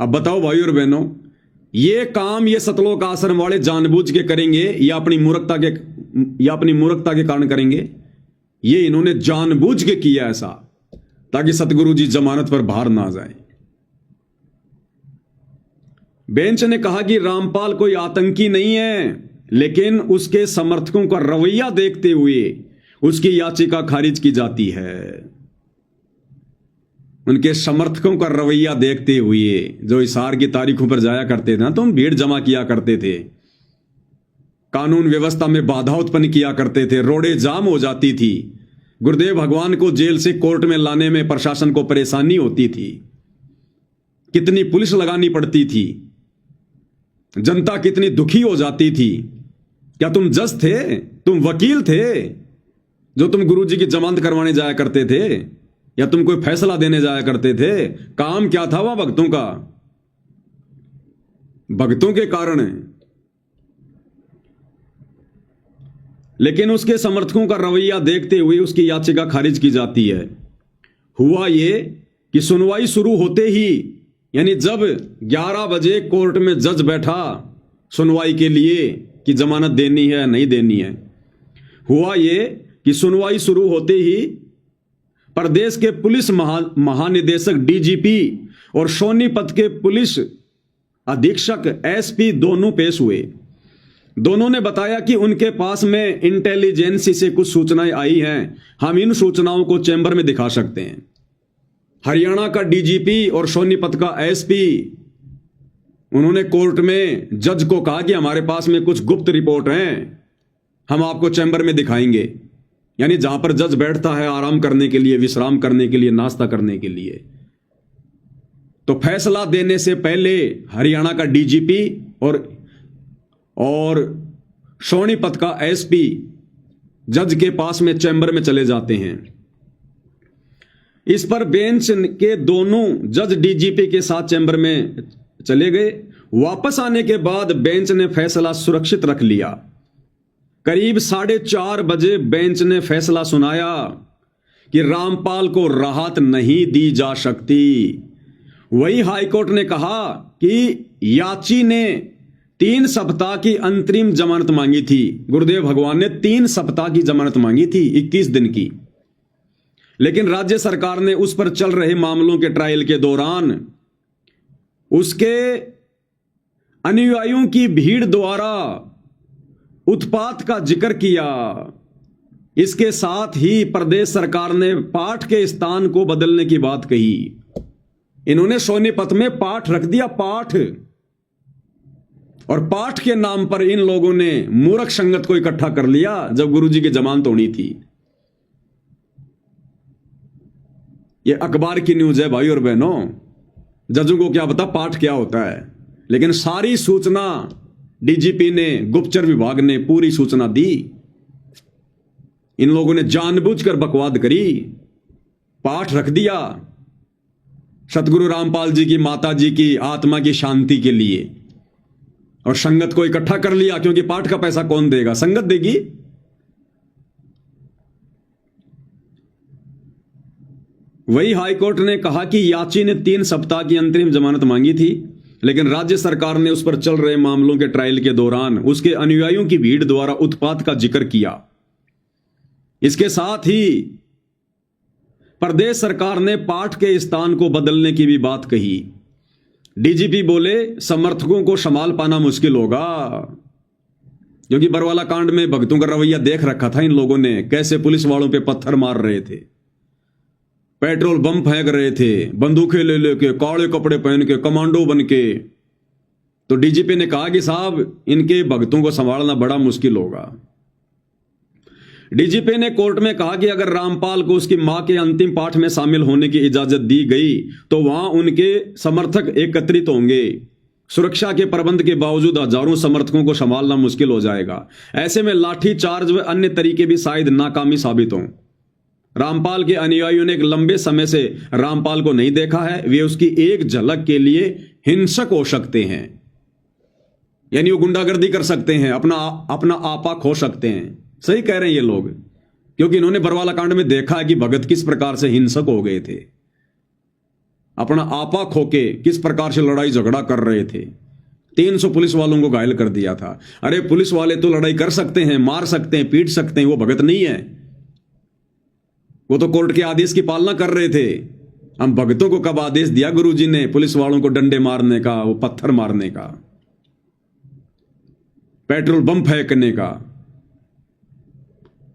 अब बताओ भाई और बहनों, ये काम ये सतलोक आश्रम वाले जानबूझ के करेंगे या अपनी मूर्खता के कारण करेंगे? ये इन्होंने जानबूझ के किया ऐसा, ताकि सतगुरु जी जमानत पर बाहर ना जाए। बेंच ने कहा कि रामपाल कोई आतंकी नहीं है, लेकिन उसके समर्थकों का रवैया देखते हुए उसकी याचिका खारिज की जाती है। उनके समर्थकों का रवैया देखते हुए, जो इशार की तारीखों पर जाया करते थे ना, तुम भीड़ जमा किया करते थे, कानून व्यवस्था में बाधा उत्पन्न किया करते थे, रोडें जाम हो जाती थी, गुरुदेव भगवान को जेल से कोर्ट में लाने में प्रशासन को परेशानी होती थी, कितनी पुलिस लगानी पड़ती थी, जनता कितनी दुखी हो जाती थी। क्या तुम जज थे? तुम वकील थे जो तुम गुरुजी की जमानत करवाने जाया करते थे, या तुम कोई फैसला देने जाया करते थे? काम क्या था वह भक्तों का? भक्तों के कारण। लेकिन उसके समर्थकों का रवैया देखते हुए उसकी याचिका खारिज की जाती है। हुआ यह कि सुनवाई शुरू होते ही, यानी जब 11 बजे कोर्ट में जज बैठा सुनवाई के लिए कि जमानत देनी है नहीं देनी है, हुआ यह कि सुनवाई शुरू होते ही प्रदेश के पुलिस महानिदेशक डीजीपी और सोनीपत के पुलिस अधीक्षक एसपी दोनों पेश हुए। दोनों ने बताया कि उनके पास में इंटेलिजेंसी से कुछ सूचनाएं आई हैं, हम इन सूचनाओं को चैम्बर में दिखा सकते हैं। हरियाणा का डीजीपी और सोनीपत का एसपी, उन्होंने कोर्ट में जज को कहा कि हमारे पास में कुछ गुप्त रिपोर्ट हैं, हम आपको चैम्बर में दिखाएंगे। यानी जहां पर जज बैठता है आराम करने के लिए, विश्राम करने के लिए, नाश्ता करने के लिए। तो फैसला देने से पहले हरियाणा का डीजीपी और सोनीपत का एसपी जज के पास में चैम्बर में चले जाते हैं। इस पर बेंच के दोनों जज डीजीपी के साथ चैम्बर में चले गए। वापस आने के बाद बेंच ने फैसला सुरक्षित रख लिया। करीब 4:30 बजे बेंच ने फैसला सुनाया कि रामपाल को राहत नहीं दी जा सकती। वही हाईकोर्ट ने कहा कि याची ने 3 सप्ताह की अंतरिम जमानत मांगी थी। गुरुदेव भगवान ने 3 सप्ताह की जमानत मांगी थी, 21 दिन की। लेकिन राज्य सरकार ने उस पर चल रहे मामलों के ट्रायल के दौरान उसके अनुयायियों की भीड़ द्वारा उत्पात का जिक्र किया। इसके साथ ही प्रदेश सरकार ने पाठ के स्थान को बदलने की बात कही। इन्होंने सोनीपत में पाठ रख दिया, पाठ। और पाठ के नाम पर इन लोगों ने मूर्ख संगत को इकट्ठा कर लिया जब गुरुजी की जमानत होनी थी। यह अखबार की न्यूज है भाई और बहनों। जजों को क्या पता पाठ क्या होता है, लेकिन सारी सूचना डीजीपी ने, गुप्तचर विभाग ने पूरी सूचना दी। इन लोगों ने जानबूझकर बकवाद करी, पाठ रख दिया सतगुरु रामपाल जी की माता जी की आत्मा की शांति के लिए, और संगत को इकट्ठा कर लिया। क्योंकि पाठ का पैसा कौन देगा? संगत देगी। वही हाईकोर्ट ने कहा कि याची ने 3 सप्ताह की अंतरिम जमानत मांगी थी, लेकिन राज्य सरकार ने उस पर चल रहे मामलों के ट्रायल के दौरान उसके अनुयायियों की भीड़ द्वारा उत्पात का जिक्र किया। इसके साथ ही प्रदेश सरकार ने पाठ के स्थान को बदलने की भी बात कही। डीजीपी बोले समर्थकों को संभाल पाना मुश्किल होगा, क्योंकि बरवाला कांड में भगतों का रवैया देख रखा था इन लोगों ने, कैसे पुलिस वालों पे पत्थर मार रहे थे, पेट्रोल बम फेंक रहे थे, बंदूकें ले लेके, काले कपड़े पहन के, कमांडो बन के। तो डीजीपी ने कहा कि साहब इनके भगतों को संभालना बड़ा मुश्किल होगा। डीजीपी ने कोर्ट में कहा कि अगर रामपाल को उसकी मां के अंतिम पाठ में शामिल होने की इजाजत दी गई तो वहां उनके समर्थक एकत्रित होंगे। सुरक्षा के प्रबंध के बावजूद हजारों समर्थकों को संभालना मुश्किल हो जाएगा। ऐसे में लाठी चार्ज व अन्य तरीके भी शायद नाकामी साबित हों। रामपाल के अनुयायियों ने एक लंबे समय से रामपाल को नहीं देखा है, वे उसकी एक झलक के लिए हिंसक हो सकते हैं, यानी वो गुंडागर्दी कर सकते हैं, अपना आपा खो सकते हैं। सही कह रहे हैं ये लोग, क्योंकि इन्होंने बरवाला कांड में देखा है कि भगत किस प्रकार से हिंसक हो गए थे, अपना आपा खो के किस प्रकार से लड़ाई झगड़ा कर रहे थे। 300 पुलिस वालों को घायल कर दिया था। अरे पुलिस वाले तो लड़ाई कर सकते हैं, मार सकते हैं, पीट सकते हैं, वो भगत नहीं है। वो तो कोर्ट के आदेश की पालना कर रहे थे। हम भगतों को कब आदेश दिया गुरुजी ने पुलिस वालों को डंडे मारने का, वो पत्थर मारने का, पेट्रोल बम फेंकने का,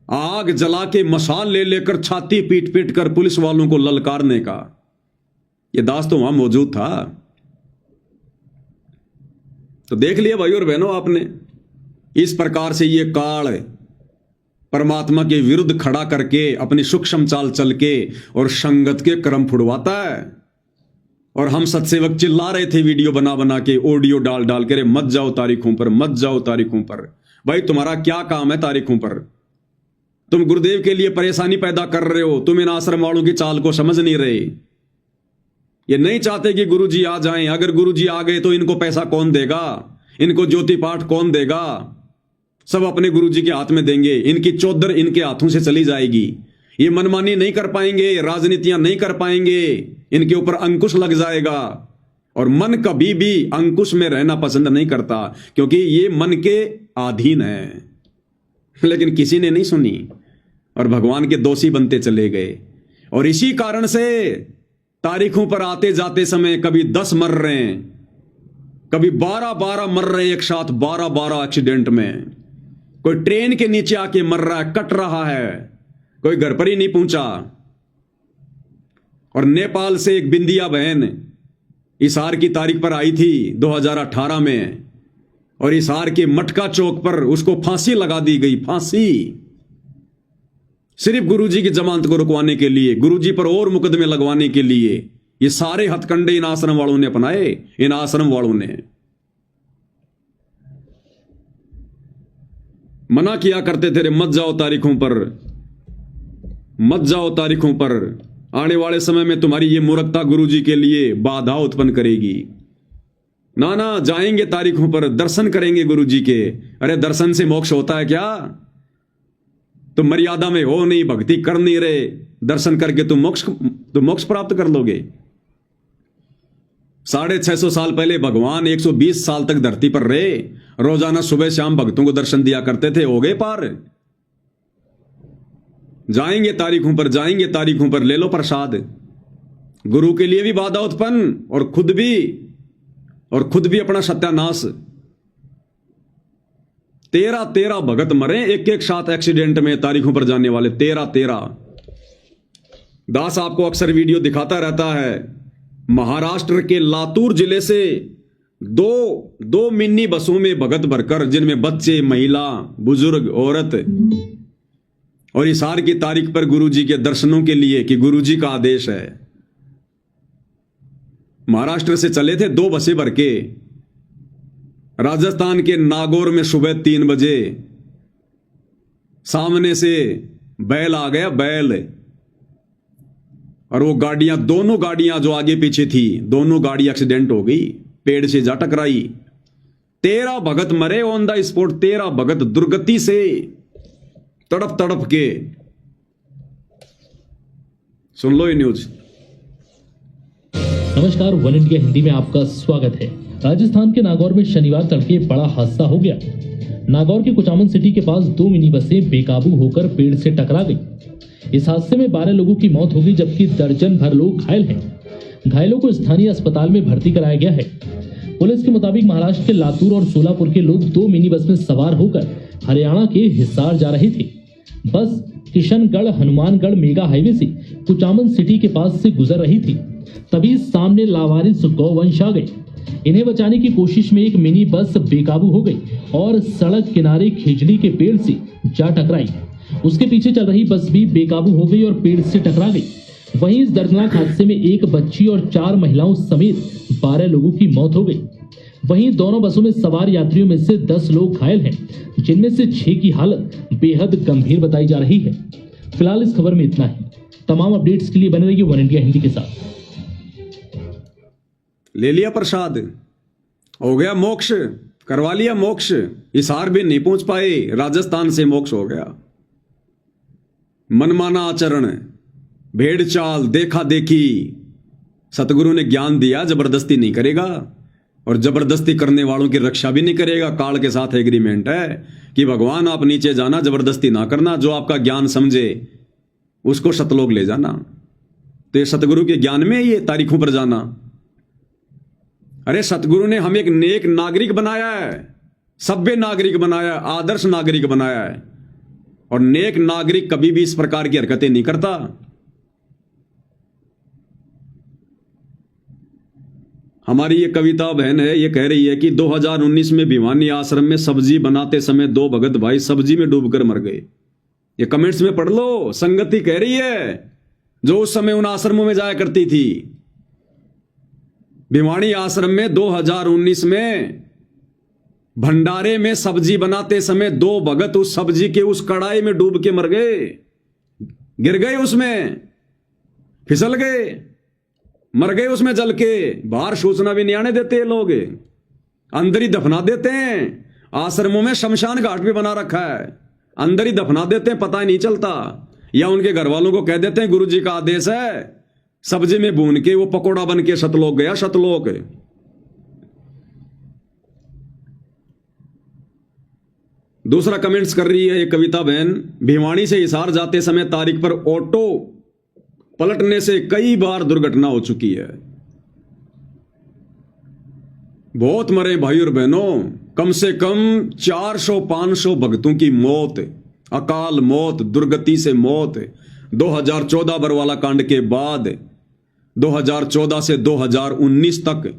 आग जला के मशाल ले लेकर छाती पीट पीट कर पुलिस वालों को ललकारने का? यह दास तो वहां मौजूद था। तो देख लिया भाई और बहनों आपने, इस प्रकार से ये काल परमात्मा के विरुद्ध खड़ा करके अपनी सूक्ष्म चाल चल के और संगत के क्रम फुड़वाता है। और हम सत्सेवक चिल्ला रहे थे वीडियो बना बना के, ऑडियो डाल डाल के, मत जाओ तारीखों पर, मत जाओ तारीखों पर। भाई तुम्हारा क्या काम है तारीखों पर? तुम गुरुदेव के लिए परेशानी पैदा कर रहे हो, तुम इन आश्रम वालों की चाल को समझ नहीं रहे। ये नहीं चाहते कि गुरुजी आ जाएं। अगर गुरुजी आ गए तो इनको पैसा कौन देगा, इनको ज्योति पाठ कौन देगा? सब अपने गुरुजी के हाथ में देंगे, इनकी चौधर इनके हाथों से चली जाएगी। ये मनमानी नहीं कर पाएंगे, राजनीतियां नहीं कर पाएंगे, इनके ऊपर अंकुश लग जाएगा। और मन कभी भी अंकुश में रहना पसंद नहीं करता, क्योंकि ये मन के अधीन है। लेकिन किसी ने नहीं सुनी और भगवान के दोषी बनते चले गए। और इसी कारण से तारीखों पर आते जाते समय कभी 10 मर रहे हैं, कभी 12 मर रहे हैं एक साथ, 12 एक्सीडेंट में। कोई ट्रेन के नीचे आके मर रहा है, कट रहा है, कोई घर पर ही नहीं पहुंचा। और नेपाल से एक बिंदिया बहन इसार की तारीख पर आई थी 2018 में, और इसार के मटका चौक पर उसको फांसी लगा दी गई। फांसी सिर्फ गुरुजी की जमानत को रुकवाने के लिए, गुरुजी पर और मुकदमे लगवाने के लिए। ये सारे हथकंडे इन आश्रम वालों ने अपनाए। इन आश्रम वालों ने मना किया करते थे, मत जाओ तारीखों पर, मत जाओ तारीखों पर। आने वाले समय में तुम्हारी ये मूर्खता गुरुजी के लिए बाधा उत्पन्न करेगी। ना ना, जाएंगे तारीखों पर, दर्शन करेंगे गुरुजी के। अरे दर्शन से मोक्ष होता है क्या? तुम मर्यादा में हो नहीं, भक्ति कर नहीं रहे, दर्शन करके तुम मोक्ष प्राप्त कर लोगे। 650 साल पहले भगवान 120 साल तक धरती पर रहे, रोजाना सुबह शाम भक्तों को दर्शन दिया करते थे। हो गए पार। जाएंगे तारीखों पर, जाएंगे तारीखों पर, ले लो प्रसाद। गुरु के लिए भी बाधा उत्पन्न और खुद भी अपना सत्यानाश। 13 भगत मरे एक साथ एक्सीडेंट में, तारीखों पर जाने वाले 13। दास आपको अक्सर वीडियो दिखाता रहता है। महाराष्ट्र के लातूर जिले से दो मिनी बसों में भगत भरकर, जिनमें बच्चे, महिला, बुजुर्ग, औरत, और इसार की तारीख पर गुरुजी के दर्शनों के लिए, कि गुरुजी का आदेश है। महाराष्ट्र से चले थे 2 बसें भर के। राजस्थान के नागौर में सुबह 3 बजे सामने से बैल आ गया, बैल। और वो गाड़ियां, दोनों गाड़ियां जो आगे पीछे थी, दोनों गाड़ी एक्सीडेंट हो गई, पेड़ से जा टकराई। 13 भगत मरे ऑन द स्पॉट। 13 भगत दुर्गति से तड़प तड़प के। सुन लो ये न्यूज। नमस्कार, वन इंडिया हिंदी में आपका स्वागत है। राजस्थान के नागौर में शनिवार तड़के बड़ा हादसा हो गया। नागौर के कुचामन सिटी के पास 2 मिनी बसें बेकाबू होकर पेड़ से टकरा गई। इस हादसे में 12 लोगों की मौत हो गई, जबकि दर्जन भर लोग घायल हैं। घायलों को स्थानीय अस्पताल में भर्ती कराया गया है। पुलिस के मुताबिक महाराष्ट्र के लातूर और सोलापुर के लोग 2 मिनी बस में सवार होकर हरियाणा के हिसार जा रहे थे। बस किशनगढ़ हनुमानगढ़ मेगा हाईवे से कुचामन सिटी के पास से गुजर रही थी, तभी सामने लावारिस गौवंश आ गए। इन्हें बचाने की कोशिश में एक मिनी बस बेकाबू हो गई और सड़क किनारे खिजली के पेड़ से जा टकराई। उसके पीछे चल रही बस भी बेकाबू हो गई और पेड़ से टकरा गई। वहीं इस दर्दनाक हादसे में एक बच्ची और 4 महिलाओं समेत 12 लोगों की मौत हो गई। वहीं दोनों बसों में सवार यात्रियों में से 10 लोग घायल हैं, जिनमें से 6 की हालत बेहद गंभीर बताई जा रही है। फिलहाल इस खबर में इतना ही। तमाम अपडेट्स के लिए बने रहिए वन इंडिया हिंदी के साथ। ले लिया प्रसाद, हो गया मोक्ष, करवा लिया मोक्ष। हिसार भी नहीं पहुंच पाए, राजस्थान से मोक्ष हो गया। मनमाना आचरण, भेड़ चाल, देखा देखी। सतगुरु ने ज्ञान दिया, जबरदस्ती नहीं करेगा और जबरदस्ती करने वालों की रक्षा भी नहीं करेगा। काल के साथ एग्रीमेंट है कि भगवान आप नीचे जाना, जबरदस्ती ना करना। जो आपका ज्ञान समझे उसको सतलोक ले जाना। तो ये सतगुरु के ज्ञान में ये तारीखों पर जाना। अरे सतगुरु ने हमें एक नेक नागरिक बनाया है, सभ्य नागरिक बनाया है, आदर्श नागरिक बनाया है। और नेक नागरिक कभी भी इस प्रकार की हरकतें नहीं करता। हमारी ये कविता बहन है, ये कह रही है कि 2019 में भिवानी आश्रम में सब्जी बनाते समय 2 भगत भाई सब्जी में डूबकर मर गए। ये कमेंट्स में पढ़ लो। संगति कह रही है जो उस समय उन आश्रमों में जाया करती थी। भिवानी आश्रम में 2019 में भंडारे में सब्जी बनाते समय 2 भगत उस सब्जी के उस कढ़ाई में डूब के मर गए, गिर गए, उसमें फिसल गए, मर गए उसमें जल के। बाहर सूचना भी नहीं आने देते ये लोग, अंदर ही दफना देते हैं। आश्रमों में शमशान घाट भी बना रखा है, अंदर ही दफना देते हैं, पता ही नहीं चलता। या उनके घर वालों को कह देते हैं गुरु जी का आदेश है, सब्जी में भून के वो पकोड़ा बन के सतलोक गया, सतलोक। दूसरा कमेंट्स कर रही है ये कविता बहन, भिवानी से हिसार जाते समय तारीख पर ऑटो पलटने से कई बार दुर्घटना हो चुकी है। बहुत मरे भाई और बहनों, कम से कम 400-500 भक्तों की मौत, अकाल मौत, दुर्गति से मौत। 2014 बरवाला कांड के बाद 2014 से 2019 तक,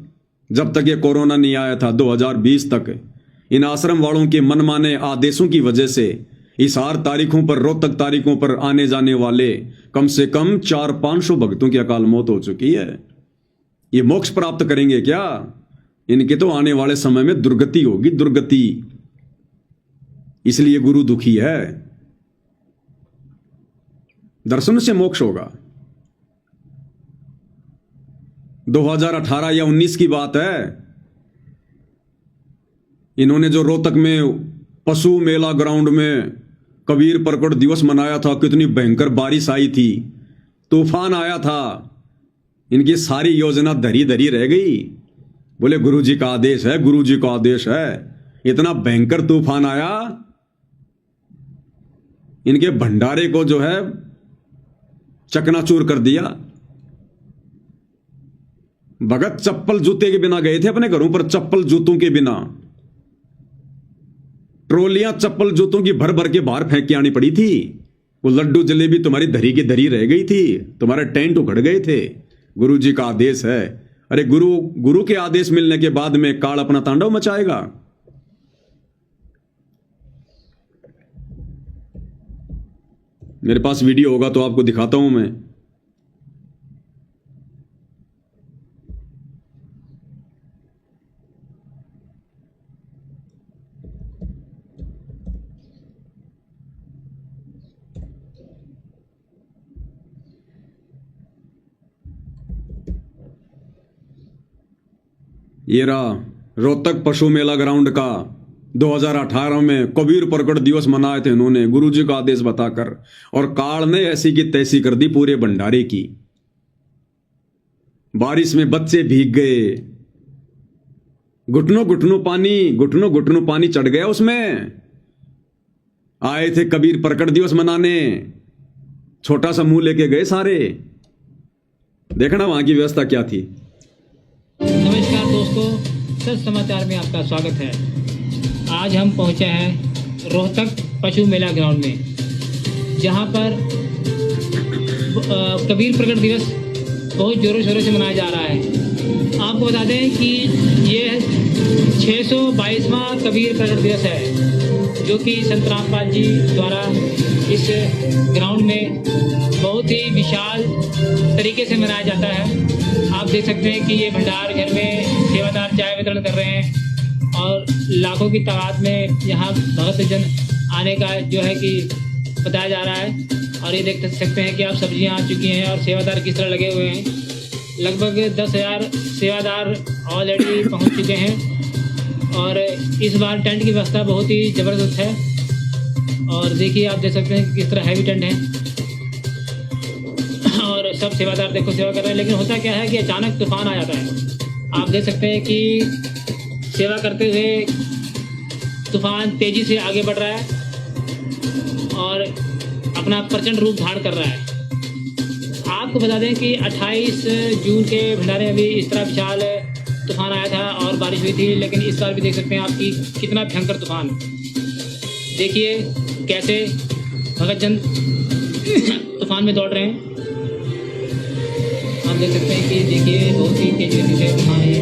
जब तक ये कोरोना नहीं आया था, 2020 तक इन आश्रम वालों के मनमाने आदेशों की वजह से हिसार तारीखों पर, रोहतक तारीखों पर आने जाने वाले कम से कम 400-500 भक्तों की अकाल मौत हो चुकी है। ये मोक्ष प्राप्त करेंगे क्या? इनके तो आने वाले समय में दुर्गति होगी, दुर्गति। इसलिए गुरु दुखी है। दर्शन से मोक्ष होगा। 2018 या 19 की बात है, इन्होंने जो रोहतक में पशु मेला ग्राउंड में कबीर प्रकट दिवस मनाया था, कितनी भयंकर बारिश आई थी, तूफान आया था, इनकी सारी योजना धरी धरी रह गई। बोले गुरु जी का आदेश है, गुरु जी का आदेश है। इतना भयंकर तूफान आया, इनके भंडारे को जो है चकनाचूर कर दिया। भगत चप्पल जूते के बिना गए थे अपने घरों पर, चप्पल जूतों के बिना। ट्रोलियां चप्पल जूतों की भर भर के बाहर फेंक के आनी पड़ी थी। वो लड्डू जलेबी तुम्हारी धरी की धरी रह गई थी, तुम्हारे टेंट उखड़ गए थे। गुरु जी का आदेश है। अरे गुरु के आदेश मिलने के बाद में काल अपना तांडव मचाएगा। मेरे पास वीडियो होगा तो आपको दिखाता हूं मैं। ये रहा रोहतक पशु मेला ग्राउंड का 2018 में कबीर प्रकट दिवस मनाए थे इन्होंने, गुरुजी का आदेश बताकर। और काल ने ऐसी की तैसी कर दी पूरे भंडारे की। बारिश में बच्चे भीग गए, घुटनों घुटनों पानी चढ़ गया उसमें। आए थे कबीर प्रकट दिवस मनाने छोटा सा मुंह लेके गए सारे। देखना वहां की व्यवस्था क्या थी। नमस्कार दोस्तों, सच समाचार में आपका स्वागत है। आज हम पहुंचे हैं रोहतक पशु मेला ग्राउंड में, जहां पर कबीर प्रकट दिवस बहुत जोरों शोरों से मनाया जा रहा है। आपको बता दें कि ये 622वां कबीर प्रकट दिवस है, जो कि संत रामपाल जी द्वारा इस ग्राउंड में बहुत ही विशाल तरीके से मनाया जाता है। आप देख सकते हैं कि ये भंडार घर में सेवादार चाय वितरण कर रहे हैं और लाखों की तादाद में यहाँ भगत जन आने का जो है कि बताया जा रहा है। और ये देख सकते हैं कि आप सब्जियाँ आ चुकी हैं और सेवादार किस तरह लगे हुए हैं। लगभग 10,000 सेवादार ऑलरेडी पहुँच चुके हैं और इस बार टेंट की व्यवस्था बहुत ही ज़बरदस्त है। और देखिए, आप देख सकते हैं कि किस तरह हैवी टेंट है और सब सेवादार देखो सेवा कर रहे हैं। लेकिन होता क्या है कि अचानक तूफान आ जाता है। आप देख सकते हैं कि सेवा करते हुए तूफान तेज़ी से आगे बढ़ रहा है और अपना प्रचंड रूप धारण कर रहा है। आपको बता दें कि 28 जून के भंडारे में भी इस तरह विशाल तूफान आया था और बारिश हुई थी, लेकिन इस बार भी देख सकते हैं आपकी कितना भयंकर तूफान। देखिए कैसे भगत जन तूफान में दौड़ रहे हैं। आप देख सकते हैं कि देखिए बहुत ही तेज गति से तूफान है।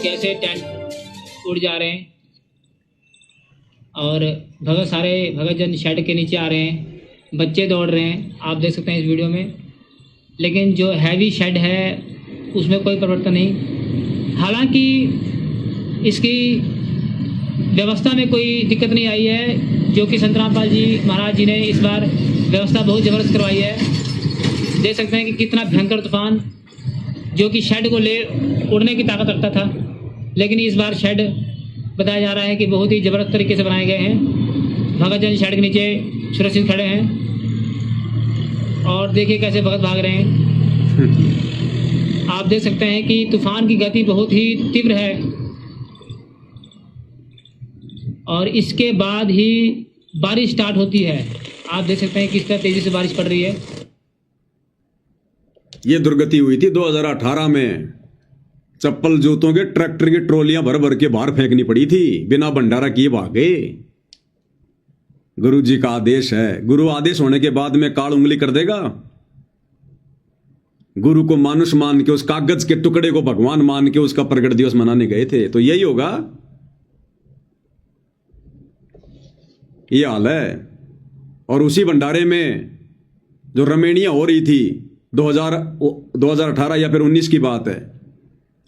कैसे टेंट उड़ जा रहे हैं और भगत जन शेड के नीचे आ रहे हैं, बच्चे दौड़ रहे हैं। आप देख सकते हैं इस वीडियो में। लेकिन जो हैवी शेड है उसमें कोई परिवर्तन नहीं। हालांकि इसकी व्यवस्था में कोई दिक्कत नहीं आई है, जो कि संत रामपाल जी महाराज जी ने इस बार व्यवस्था बहुत ज़बरदस्त करवाई है। देख सकते हैं कि कितना भयंकर तूफान, जो कि शेड को ले उड़ने की ताकत रखता था, लेकिन इस बार शेड बताया जा रहा है कि बहुत ही ज़बरदस्त तरीके से बनाए गए हैं। भगत जन शेड के नीचे सुरक्षित खड़े हैं और देखिए कैसे भगत भाग रहे हैं। आप देख सकते हैं कि तूफान की गति बहुत ही तीव्र है और इसके बाद ही बारिश स्टार्ट होती है। आप देख सकते हैं किस तरह तेजी से बारिश पड़ रही है। ये दुर्गति हुई थी 2018 में। चप्पल जूतों के ट्रैक्टर की ट्रॉलियां भर भर के बाहर फेंकनी पड़ी थी, बिना भंडारा किए भागे। गुरु जी का आदेश है। गुरु आदेश होने के बाद में काल उंगली कर देगा। गुरु को मानुष मान के, उस कागज के टुकड़े को भगवान मान के उसका प्रकट दिवस मनाने गए थे, तो यही होगा। ये हाल है। और उसी भंडारे में जो रमेणियां हो रही थी 2018 या फिर 19 की बात है,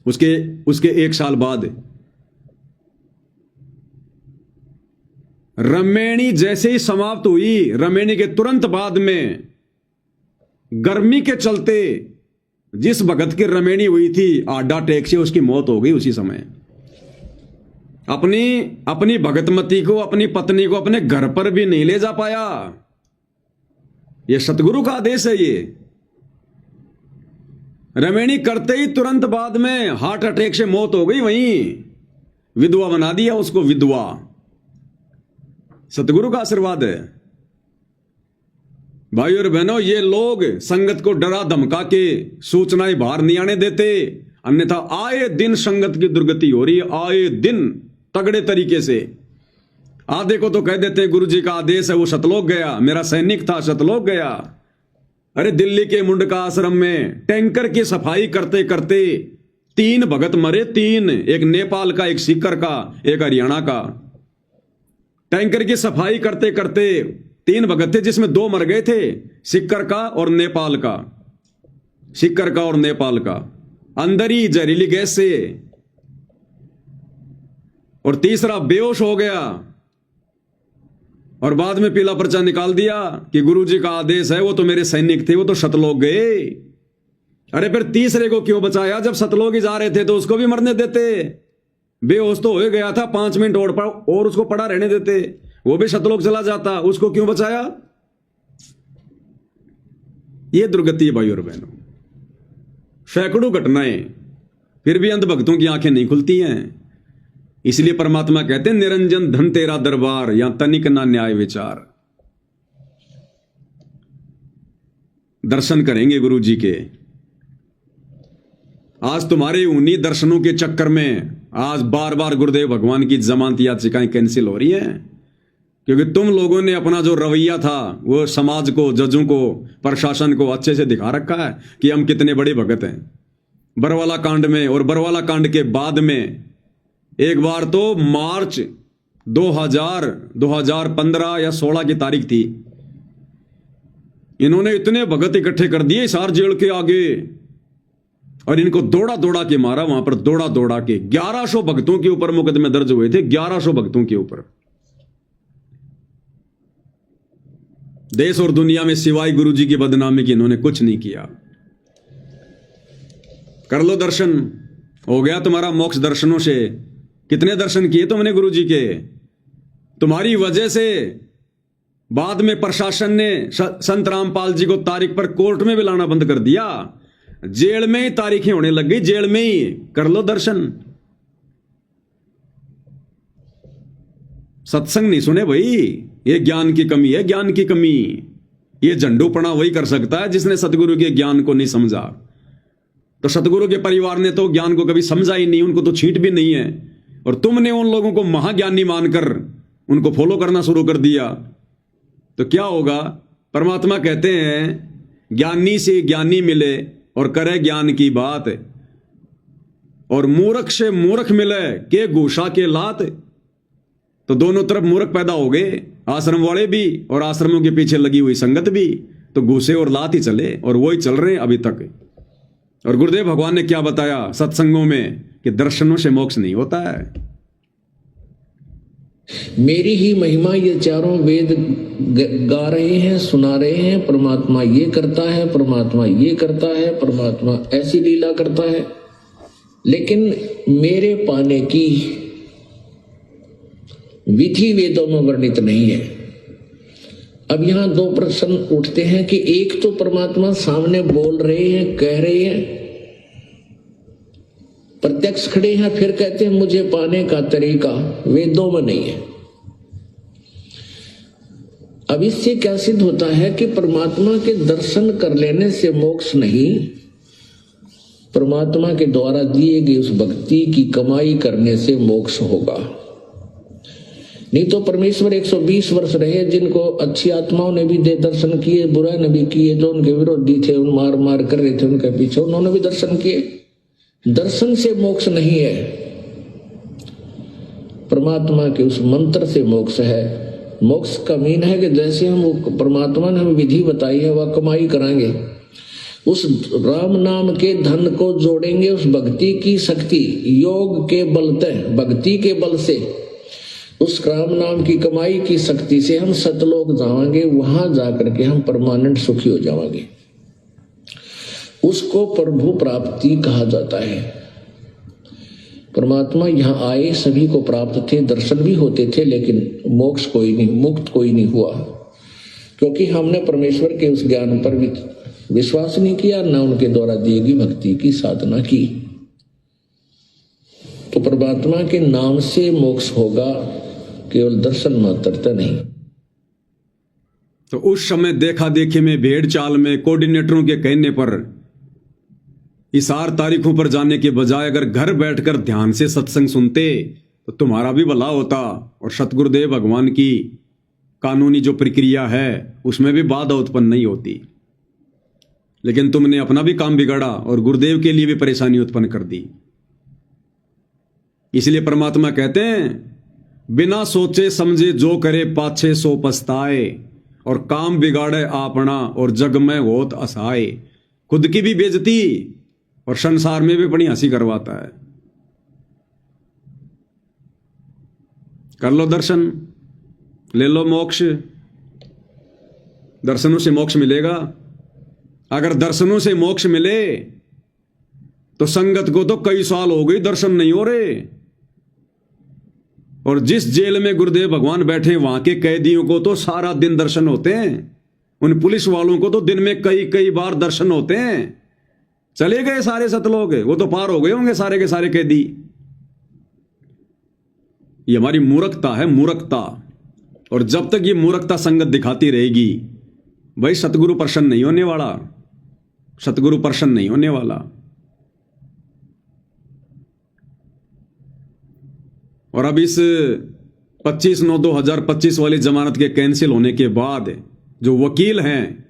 उसके एक साल बाद रमेणी जैसे ही समाप्त हुई, रमेणी के तुरंत बाद में गर्मी के चलते जिस भगत की रमेणी हुई थी, आडा अटैक से उसकी मौत हो गई उसी समय। अपनी भगतमती को, अपनी पत्नी को अपने घर पर भी नहीं ले जा पाया। यह सतगुरु का आदेश है। ये रमेणी करते ही तुरंत बाद में हार्ट अटैक से मौत हो गई। वहीं विधवा बना दिया उसको, विधवा। सतगुरु का आशीर्वाद है। भाई और बहनों, ये लोग संगत को डरा धमका के सूचनाएं बाहर नहीं आने देते, अन्यथा आए दिन संगत की दुर्गति हो रही है। आए दिन तगड़े तरीके से। आधे को तो कह देते हैं गुरु जी का आदेश है, वो सतलोक गया, मेरा सैनिक था सतलोक गया। अरे दिल्ली के मुंडका आश्रम में टैंकर की सफाई करते करते 3 भगत मरे। 3, एक नेपाल का, एक सीकर का, एक हरियाणा का। टैंकर की सफाई करते करते 3 भगत थे, जिसमें 2 मर गए थे, सीकर का और नेपाल का। सीकर का और नेपाल का अंदर ही जहरीली गैस से। और तीसरा बेहोश हो गया और बाद में पीला पर्चा निकाल दिया कि गुरुजी का आदेश है, वो तो मेरे सैनिक थे, वो तो सतलोक गए। अरे फिर तीसरे को क्यों बचाया? जब सतलोक ही जा रहे थे तो उसको भी मरने देते। बेहोश तो हो गया था, 5 मिनट और उसको पड़ा रहने देते, वो भी सतलोक चला जाता, उसको क्यों बचाया? ये दुर्गति है भाई और बहनों। सैकड़ों घटनाएं, फिर भी अंधभक्तों की आंखें नहीं खुलती हैं। इसलिए परमात्मा कहते हैं निरंजन धन तेरा दरबार, यहां तनिक ना न्याय विचार। दर्शन करेंगे गुरु जी के। आज तुम्हारे उन्हीं दर्शनों के चक्कर में आज बार बार गुरुदेव भगवान की जमानत याचिकाएं कैंसिल हो रही हैं, क्योंकि तुम लोगों ने अपना जो रवैया था वो समाज को, जजों को, प्रशासन को अच्छे से दिखा रखा है कि हम कितने बड़े भगत हैं। बरवाला कांड में और बरवाला कांड के बाद में एक बार तो मार्च 2015 या 16 की तारीख थी, इन्होंने इतने भगत इकट्ठे कर दिए हिसार जेल के आगे और इनको दौड़ा दौड़ा के मारा। वहां पर दौड़ा दौड़ा के 1100 भक्तों के ऊपर मुकदमे दर्ज हुए थे, 1100 भक्तों के ऊपर। देश और दुनिया में सिवाय गुरु जी की बदनामी की इन्होंने कुछ नहीं किया। कर लो दर्शन, हो गया तुम्हारा मोक्ष दर्शनों से। कितने दर्शन किए तुमने गुरु जी के? तुम्हारी वजह से बाद में प्रशासन ने संत रामपाल जी को तारीख पर कोर्ट में भी लाना बंद कर दिया। जेल में ही तारीखें होने लग गई, जेल में ही। कर लो दर्शन। सत्संग नहीं सुने भाई, ये ज्ञान की कमी है, ज्ञान की कमी। ये झंडूपना वही कर सकता है जिसने सतगुरु के ज्ञान को नहीं समझा। तो सतगुरु के परिवार ने तो ज्ञान को कभी समझा ही नहीं, उनको तो छींट भी नहीं है, और तुमने उन लोगों को महाज्ञानी मानकर उनको फॉलो करना शुरू कर दिया। तो क्या होगा? परमात्मा कहते हैं ज्ञानी से ज्ञानी मिले और करे ज्ञान की बात, और मूर्ख से मूर्ख मिले के घूसा के लात। तो दोनों तरफ मूर्ख पैदा हो गए, आश्रम वाले भी और आश्रमों के पीछे लगी हुई संगत भी। तो घूसे और लात ही चले, और वही चल रहे हैं अभी तक। और गुरुदेव भगवान ने क्या बताया सत्संगों में कि दर्शनों से मोक्ष नहीं होता है। मेरी ही महिमा ये चारों वेद गा रहे हैं, सुना रहे हैं। परमात्मा ये करता है, परमात्मा ये करता है, परमात्मा ऐसी लीला करता है। लेकिन मेरे पाने की विधि वेदों में वर्णित नहीं है। अब यहां दो प्रश्न उठते हैं कि एक तो परमात्मा सामने बोल रहे हैं, कह रहे हैं, प्रत्यक्ष खड़े हैं, फिर कहते हैं मुझे पाने का तरीका वेदों में नहीं है। अब इससे क्या सिद्ध होता है कि परमात्मा के दर्शन कर लेने से मोक्ष नहीं, परमात्मा के द्वारा दिए गए उस भक्ति की कमाई करने से मोक्ष होगा। नहीं तो परमेश्वर 120 वर्ष रहे, जिनको अच्छी आत्माओं ने भी दे दर्शन किए, बुरा ने भी किए, जो उनके विरोधी थे, उन मार मार कर रहे थे उनके पीछे, उन्होंने भी दर्शन किए। दर्शन से मोक्ष नहीं है, परमात्मा के उस मंत्र से मोक्ष है। मोक्ष का मीन है कि जैसे हम परमात्मा ने हमें विधि बताई है वह कमाई कराएंगे, उस राम नाम के धन को जोड़ेंगे, उस भक्ति की शक्ति योग के बलते, भक्ति के बल से, उस राम नाम की कमाई की शक्ति से हम सतलोक जाएंगे। वहां जाकर के हम परमानेंट सुखी हो जाएंगे। उसको प्रभु प्राप्ति कहा जाता है। परमात्मा यहाँ आए, सभी को प्राप्त थे, दर्शन भी होते थे, लेकिन मोक्ष कोई नहीं, मुक्त कोई नहीं हुआ, क्योंकि हमने परमेश्वर के उस ज्ञान पर विश्वास नहीं किया, न उनके द्वारा दी गई भक्ति की साधना की। तो परमात्मा के नाम से मोक्ष होगा, केवल दर्शन मात्रता नहीं। तो उस समय देखा देखी में, भेड़ चाल में, कोऑर्डिनेटरों के कहने पर इशार तारीखों पर जाने के बजाय अगर घर बैठकर ध्यान से सत्संग सुनते तो तुम्हारा भी भला होता, और सतगुरुदेव भगवान की कानूनी जो प्रक्रिया है उसमें भी बाधा उत्पन्न नहीं होती। लेकिन तुमने अपना भी काम बिगाड़ा और गुरुदेव के लिए भी परेशानी उत्पन्न कर दी। इसलिए परमात्मा कहते हैं बिना सोचे समझे जो करे पाछे सो पछताए, और काम बिगाड़े आपना और जग में होत असहाय। खुद की भी बेइज्जती और संसार में भी बड़ी हंसी करवाता है। कर लो दर्शन, ले लो मोक्ष। दर्शनों से मोक्ष मिलेगा। अगर दर्शनों से मोक्ष मिले तो संगत को तो कई साल हो गई दर्शन नहीं हो रहे, और जिस जेल में गुरुदेव भगवान बैठे वहां के कैदियों को तो सारा दिन दर्शन होते हैं। उन पुलिस वालों को तो दिन में कई कई बार दर्शन होते हैं। चले गए सारे सतलोक, वो तो पार हो गए होंगे सारे के सारे कैदी। ये हमारी मूर्खता है, मूर्खता। और जब तक ये मूर्खता संगत दिखाती रहेगी, भाई सतगुरु प्रसन्न नहीं होने वाला, सतगुरु प्रसन्न नहीं होने वाला। और अब इस 25/9/2025 वाली जमानत के कैंसिल होने के बाद जो वकील हैं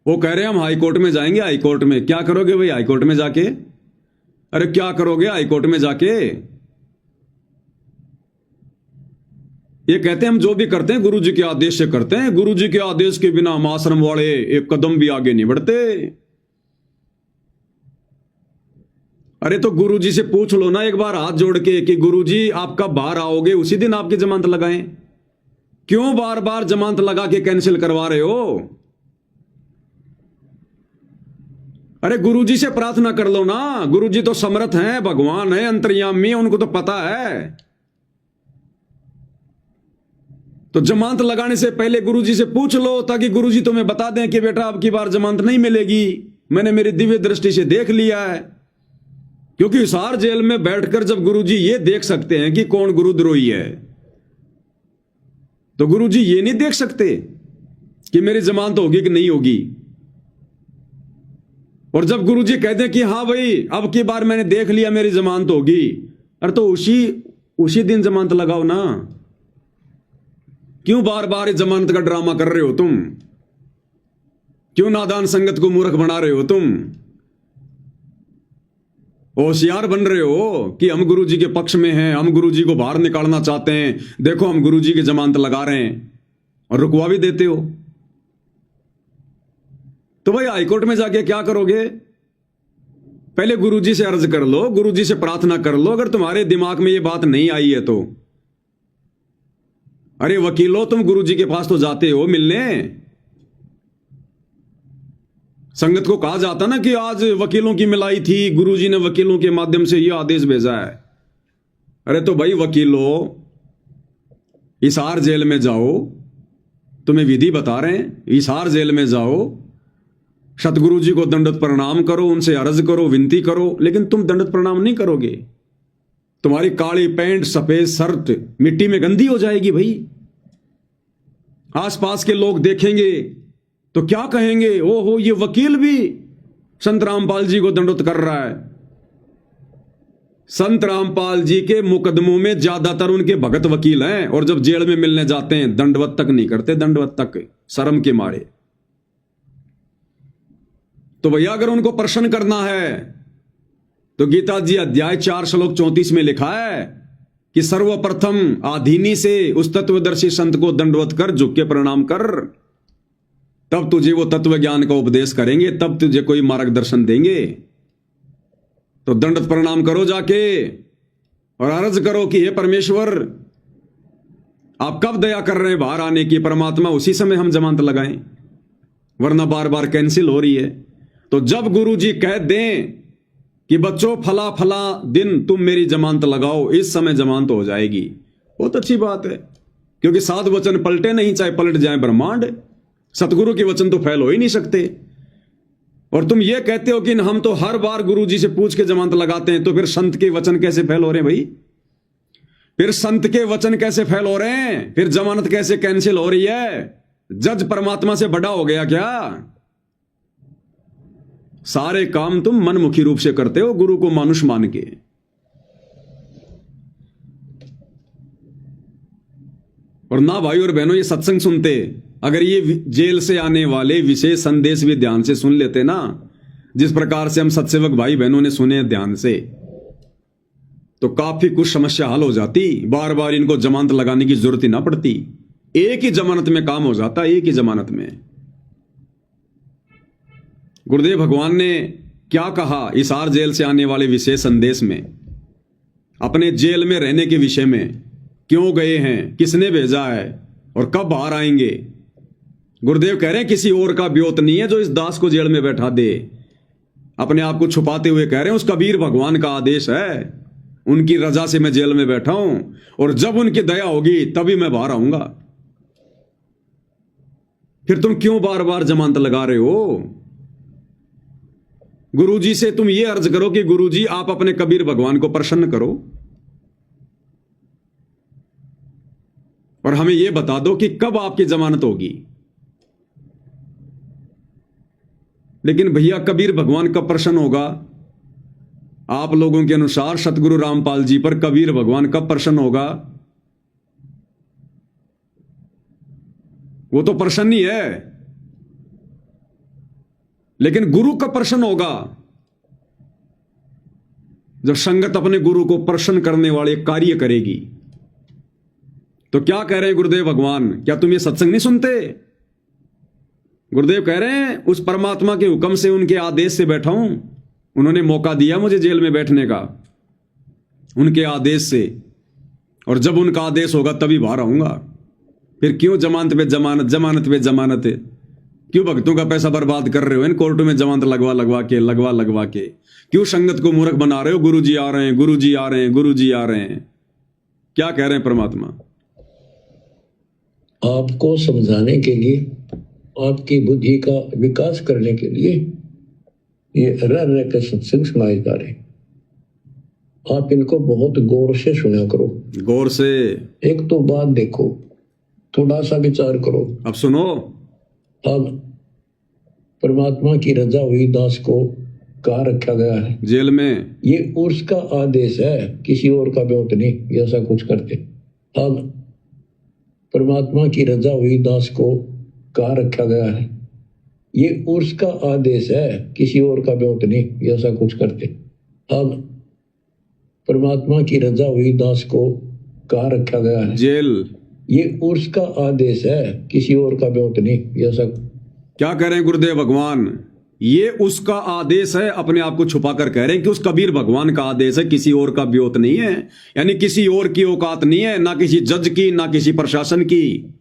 वो कह रहे हैं हम हाई कोर्ट में जाएंगे। हाई कोर्ट में क्या करोगे भाई? हाई कोर्ट में जाके, अरे क्या करोगे हाई कोर्ट में जाके? ये कहते हैं हम जो भी करते हैं गुरु जी के आदेश से करते हैं, गुरु जी के आदेश के बिना हम आश्रम वाले एक कदम भी आगे नहीं बढ़ते। अरे तो गुरु जी से पूछ लो ना एक बार हाथ जोड़ के कि गुरु जी आप कब बाहर आओगे, उसी दिन आपकी जमानत लगाएं। क्यों बार बार जमानत लगा के कैंसिल करवा रहे हो? अरे गुरु जी से प्रार्थना कर लो ना, गुरु जी तो समर्थ हैं, भगवान है, अंतर्यामी, उनको तो पता है। तो जमानत लगाने से पहले गुरु जी से पूछ लो ताकि गुरु जी तुम्हें बता दें कि बेटा अब की बार जमानत नहीं मिलेगी, मैंने मेरी दिव्य दृष्टि से देख लिया है। क्योंकि हिसार जेल में बैठकर जब गुरु जी ये देख सकते हैं कि कौन गुरुद्रोही है, तो गुरु जी ये नहीं देख सकते कि मेरी जमानत होगी कि नहीं होगी। और जब गुरु जी कहते हैं कि हाँ भाई अब की बार मैंने देख लिया मेरी जमानत होगी, अरे तो उसी दिन जमानत लगाओ ना। क्यों बार बार इस जमानत का ड्रामा कर रहे हो तुम? क्यों नादान संगत को मूर्ख बना रहे हो तुम? होशियार बन रहे हो कि हम गुरु जी के पक्ष में हैं, हम गुरु जी को बाहर निकालना चाहते हैं, देखो हम गुरु जी की जमानत लगा रहे हैं, और रुकवा भी देते हो। तो भाई हाईकोर्ट में जाके क्या करोगे? पहले गुरु जी से अर्ज कर लो, गुरु जी से प्रार्थना कर लो। अगर तुम्हारे दिमाग में ये बात नहीं आई है तो अरे वकीलो तुम गुरु जी के पास तो जाते हो मिलने। संगत को कहा जाता ना कि आज वकीलों की मिलाई थी, गुरु जी ने वकीलों के माध्यम से यह आदेश भेजा है। अरे तो भाई वकीलों हिसार जेल में जाओ, तुम्हें विधि बता रहे हैं, हिसार जेल में जाओ, सतगुरु जी को दंडवत प्रणाम करो, उनसे अर्ज करो, विनती करो। लेकिन तुम दंडवत प्रणाम नहीं करोगे, तुम्हारी काली पैंट सफेद शर्ट मिट्टी में गंदी हो जाएगी। भाई आसपास के लोग देखेंगे तो क्या कहेंगे? ओहो ये वकील भी संत रामपाल जी को दंडवत कर रहा है। संत रामपाल जी के मुकदमों में ज्यादातर उनके भगत वकील हैं, और जब जेल में मिलने जाते हैं दंडवत तक नहीं करते, दंडवत तक शर्म के मारे। तो भैया अगर उनको प्रश्न करना है तो गीता जी अध्याय 4 श्लोक 34 में लिखा है कि सर्वप्रथम आधीनी से उस तत्वदर्शी संत को दंडवत कर, झुक के प्रणाम कर, तब तुझे वो तत्व ज्ञान का उपदेश करेंगे, तब तुझे कोई मार्गदर्शन देंगे। तो दंडवत प्रणाम करो जाके और अर्ज करो कि हे परमेश्वर आप कब दया कर रहे हैं बाहर आने की? परमात्मा उसी समय हम जमानत लगाएं, वरना बार बार कैंसिल हो रही है। तो जब गुरु जी कह दें कि बच्चों फला फला दिन तुम मेरी जमानत लगाओ, इस समय जमानत हो जाएगी, बहुत अच्छी बात है। क्योंकि 7 वचन पलटे नहीं, चाहे पलट जाए ब्रह्मांड, सतगुरु के वचन तो फैल हो ही नहीं सकते। और तुम ये कहते हो कि हम तो हर बार गुरु जी से पूछ के जमानत लगाते हैं, तो फिर संत के वचन कैसे फैल हो रहे हैं भाई? फिर संत के वचन कैसे फैल हो रहे हैं? फिर जमानत कैसे कैंसिल हो रही है? जज परमात्मा से बड़ा हो गया क्या? सारे काम तुम मनमुखी रूप से करते हो, गुरु को मानुष मान के। और ना भाई और बहनों ये सत्संग सुनते, अगर ये जेल से आने वाले विशेष संदेश भी ध्यान से सुन लेते ना, जिस प्रकार से हम सत्सेवक भाई बहनों ने सुने ध्यान से, तो काफी कुछ समस्या हल हो जाती। बार बार इनको जमानत लगाने की जरूरत ही ना पड़ती, एक ही जमानत में काम हो जाता, एक ही जमानत में। गुरुदेव भगवान ने क्या कहा हिसार जेल से आने वाले विशेष संदेश में? अपने जेल में रहने के विषय में, क्यों गए हैं, किसने भेजा है और कब बाहर आएंगे। गुरुदेव कह रहे हैं किसी और का ब्योत नहीं है जो इस दास को जेल में बैठा दे। अपने आप को छुपाते हुए कह रहे हैं उस कबीर भगवान का आदेश है, उनकी रजा से मैं जेल में बैठा हूं, और जब उनकी दया होगी तभी मैं बाहर आऊंगा। फिर तुम क्यों बार बार जमानत लगा रहे हो? गुरुजी से तुम ये अर्ज करो कि गुरुजी आप अपने कबीर भगवान को प्रसन्न करो। हमें यह बता दो कि कब आपकी जमानत होगी। लेकिन भैया कबीर भगवान कब प्रसन्न होगा? आप लोगों के अनुसार सतगुरु रामपाल जी पर कबीर भगवान कब प्रसन्न होगा? वो तो प्रसन्न ही है, लेकिन गुरु कब प्रसन्न होगा? जब संगत अपने गुरु को प्रसन्न करने वाले कार्य करेगी। तो क्या कह रहे हैं गुरुदेव भगवान? क्या तुम ये सत्संग नहीं सुनते? गुरुदेव कह रहे हैं उस परमात्मा के हुक्म से, उनके आदेश से बैठा हूं। उन्होंने मौका दिया मुझे जेल में बैठने का, उनके आदेश से, और जब उनका आदेश होगा तभी बाहर आऊंगा। फिर क्यों जमानत पे जमानत, जमानत पे जमानत? क्यों भक्तों का पैसा बर्बाद कर रहे हो इन कोर्टों में जमानत लगवा के? क्यों संगत को मूर्ख बना रहे हो? गुरुजी आ रहे हैं, गुरुजी आ रहे हैं, गुरुजी आ रहे हैं। क्या कह रहे हैं परमात्मा? आपको समझाने के लिए, आपकी बुद्धि का विकास करने के लिए ये रह के सत्संग सुनाए जा रहे। आप इनको बहुत गौर से सुना करो। गौर से एक तो बात देखो, थोड़ा सा विचार करो। अब सुनो। अब परमात्मा की रजा हुई दास को कहाँ रखा गया है? जेल में। ये उसका आदेश है, किसी और का ब्योत नहीं। ऐसा कुछ करते। अब परमात्मा की रजा हुई दास को कहाँ रखा गया है? ये उसका आदेश है, किसी और का ब्योत नहीं। ऐसा कुछ करते। अब परमात्मा की रजा हुई दास को कहाँ रखा गया है? जेल। ये उसका आदेश है, किसी और का ब्योत नहीं। ऐसा क्या कह रहे हैं गुरुदेव भगवान? ये उसका आदेश है, अपने आप को छुपाकर कह रहे हैं कि उस कबीर भगवान का आदेश है, किसी और का ब्योत नहीं है। यानी किसी और की औकात नहीं है, ना किसी जज की, ना किसी प्रशासन की,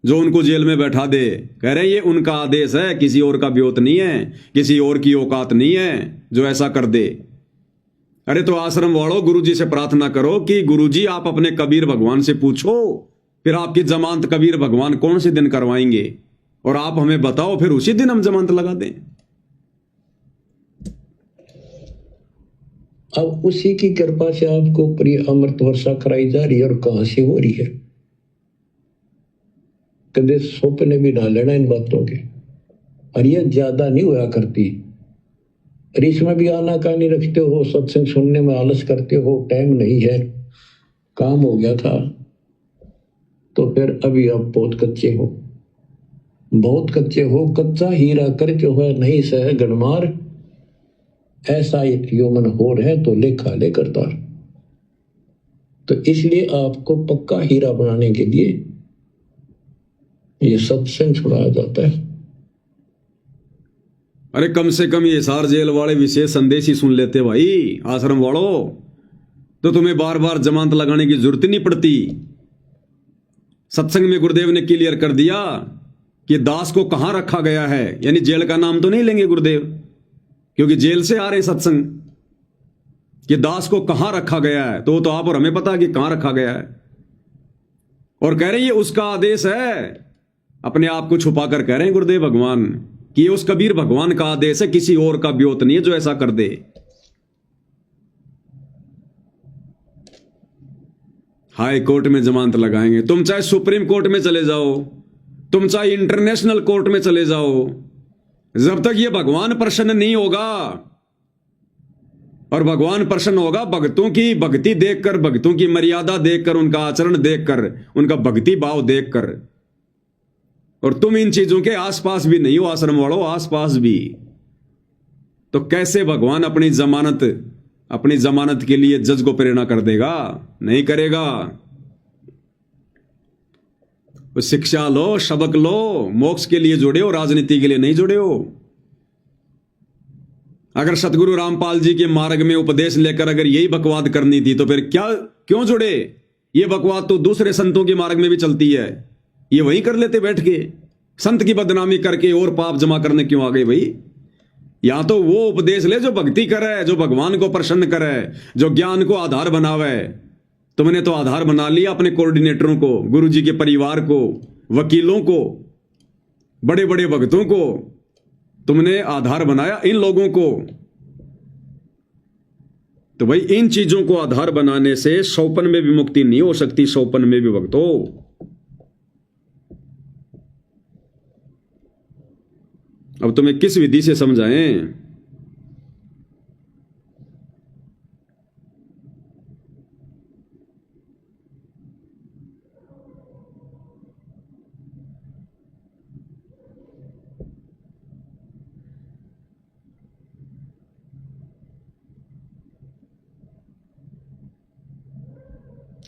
जो उनको जेल में बैठा दे। कह रहे हैं ये उनका आदेश है, किसी और का ब्योत नहीं है, किसी और की औकात नहीं है जो ऐसा कर दे। अरे तो आश्रम वालों, गुरुजी से प्रार्थना करो कि गुरुजी आप अपने कबीर भगवान से पूछो, फिर आपकी जमानत कबीर भगवान कौन से दिन करवाएंगे, और आप हमें बताओ, फिर उसी दिन हम जमानत लगा दें। अब उसी की कृपा से आपको प्रिय अमृत वर्षा कराई जा रही है। और कहां से हो रही है? कदे सपने भी ना लेना इन बातों के। और ये ज्यादा नहीं हुआ करती। और इसमें भी आनाकानी रखते हो, सत्संग सुनने में आलस करते हो, टाइम नहीं है, काम हो गया था, तो फिर अभी आप बहुत कच्चे हो, बहुत कच्चे हो। कच्चा हीरा कर जो है नहीं सह गणमार, ऐसा यौमन हो रहे तो लेखा ले करतार। तो इसलिए आपको पक्का हीरा बनाने के लिए ये सत्संग छुड़ाया जाता है। अरे कम से कम ये सार जेल वाले विशेष संदेश ही सुन लेते भाई। आश्रम वालों, तो तुम्हें बार बार जमानत लगाने की जरूरत नहीं पड़ती। सत्संग में गुरुदेव ने क्लियर कर दिया कि दास को कहां रखा गया है। यानी जेल का नाम तो नहीं लेंगे गुरुदेव, क्योंकि जेल से आ रहे सत्संग, कि दास को कहां रखा गया है। तो वो तो आप और हमें पता है कि कहां रखा गया है। और कह रहे हैं ये उसका आदेश है, अपने आप को छुपा कर कह रहे हैं गुरुदेव भगवान कि ये उस कबीर भगवान का आदेश है, किसी और का ब्योत नहीं है जो ऐसा कर दे। हाई कोर्ट में जमानत लगाएंगे, तुम चाहे सुप्रीम कोर्ट में चले जाओ, तुम चाहे इंटरनेशनल कोर्ट में चले जाओ, जब तक ये भगवान प्रसन्न नहीं होगा। और भगवान प्रसन्न होगा भक्तों की भक्ति देखकर, भक्तों की मर्यादा देखकर, उनका आचरण देखकर, उनका भक्ति भाव देखकर। और तुम इन चीजों के आसपास भी नहीं हो आश्रम वालों, आसपास भी। तो कैसे भगवान अपनी जमानत के लिए जज को प्रेरणा कर देगा? नहीं करेगा। तो शिक्षा लो, सबक लो, मोक्ष के लिए जुड़े हो, राजनीति के लिए नहीं जुड़े हो। अगर सतगुरु रामपाल जी के मार्ग में उपदेश लेकर अगर यही बकवाद करनी थी तो फिर क्यों जुड़े? ये बकवाद तो दूसरे संतों के मार्ग में भी चलती है, ये वही कर लेते बैठ के। संत की बदनामी करके और पाप जमा करने क्यों आ गए भाई? या तो वो उपदेश ले जो भक्ति करे, जो भगवान को प्रसन्न करे, जो ज्ञान को आधार बनावे। तुमने तो आधार बना लिया अपने कोऑर्डिनेटरों को, गुरुजी के परिवार को, वकीलों को, बड़े बड़े भक्तों को तुमने आधार बनाया, इन लोगों को। तो भाई इन चीजों को आधार बनाने से सौपन में भी मुक्ति नहीं हो सकती। सौपन में भी भक्तों अब तुम्हें किस विधि से समझाएं?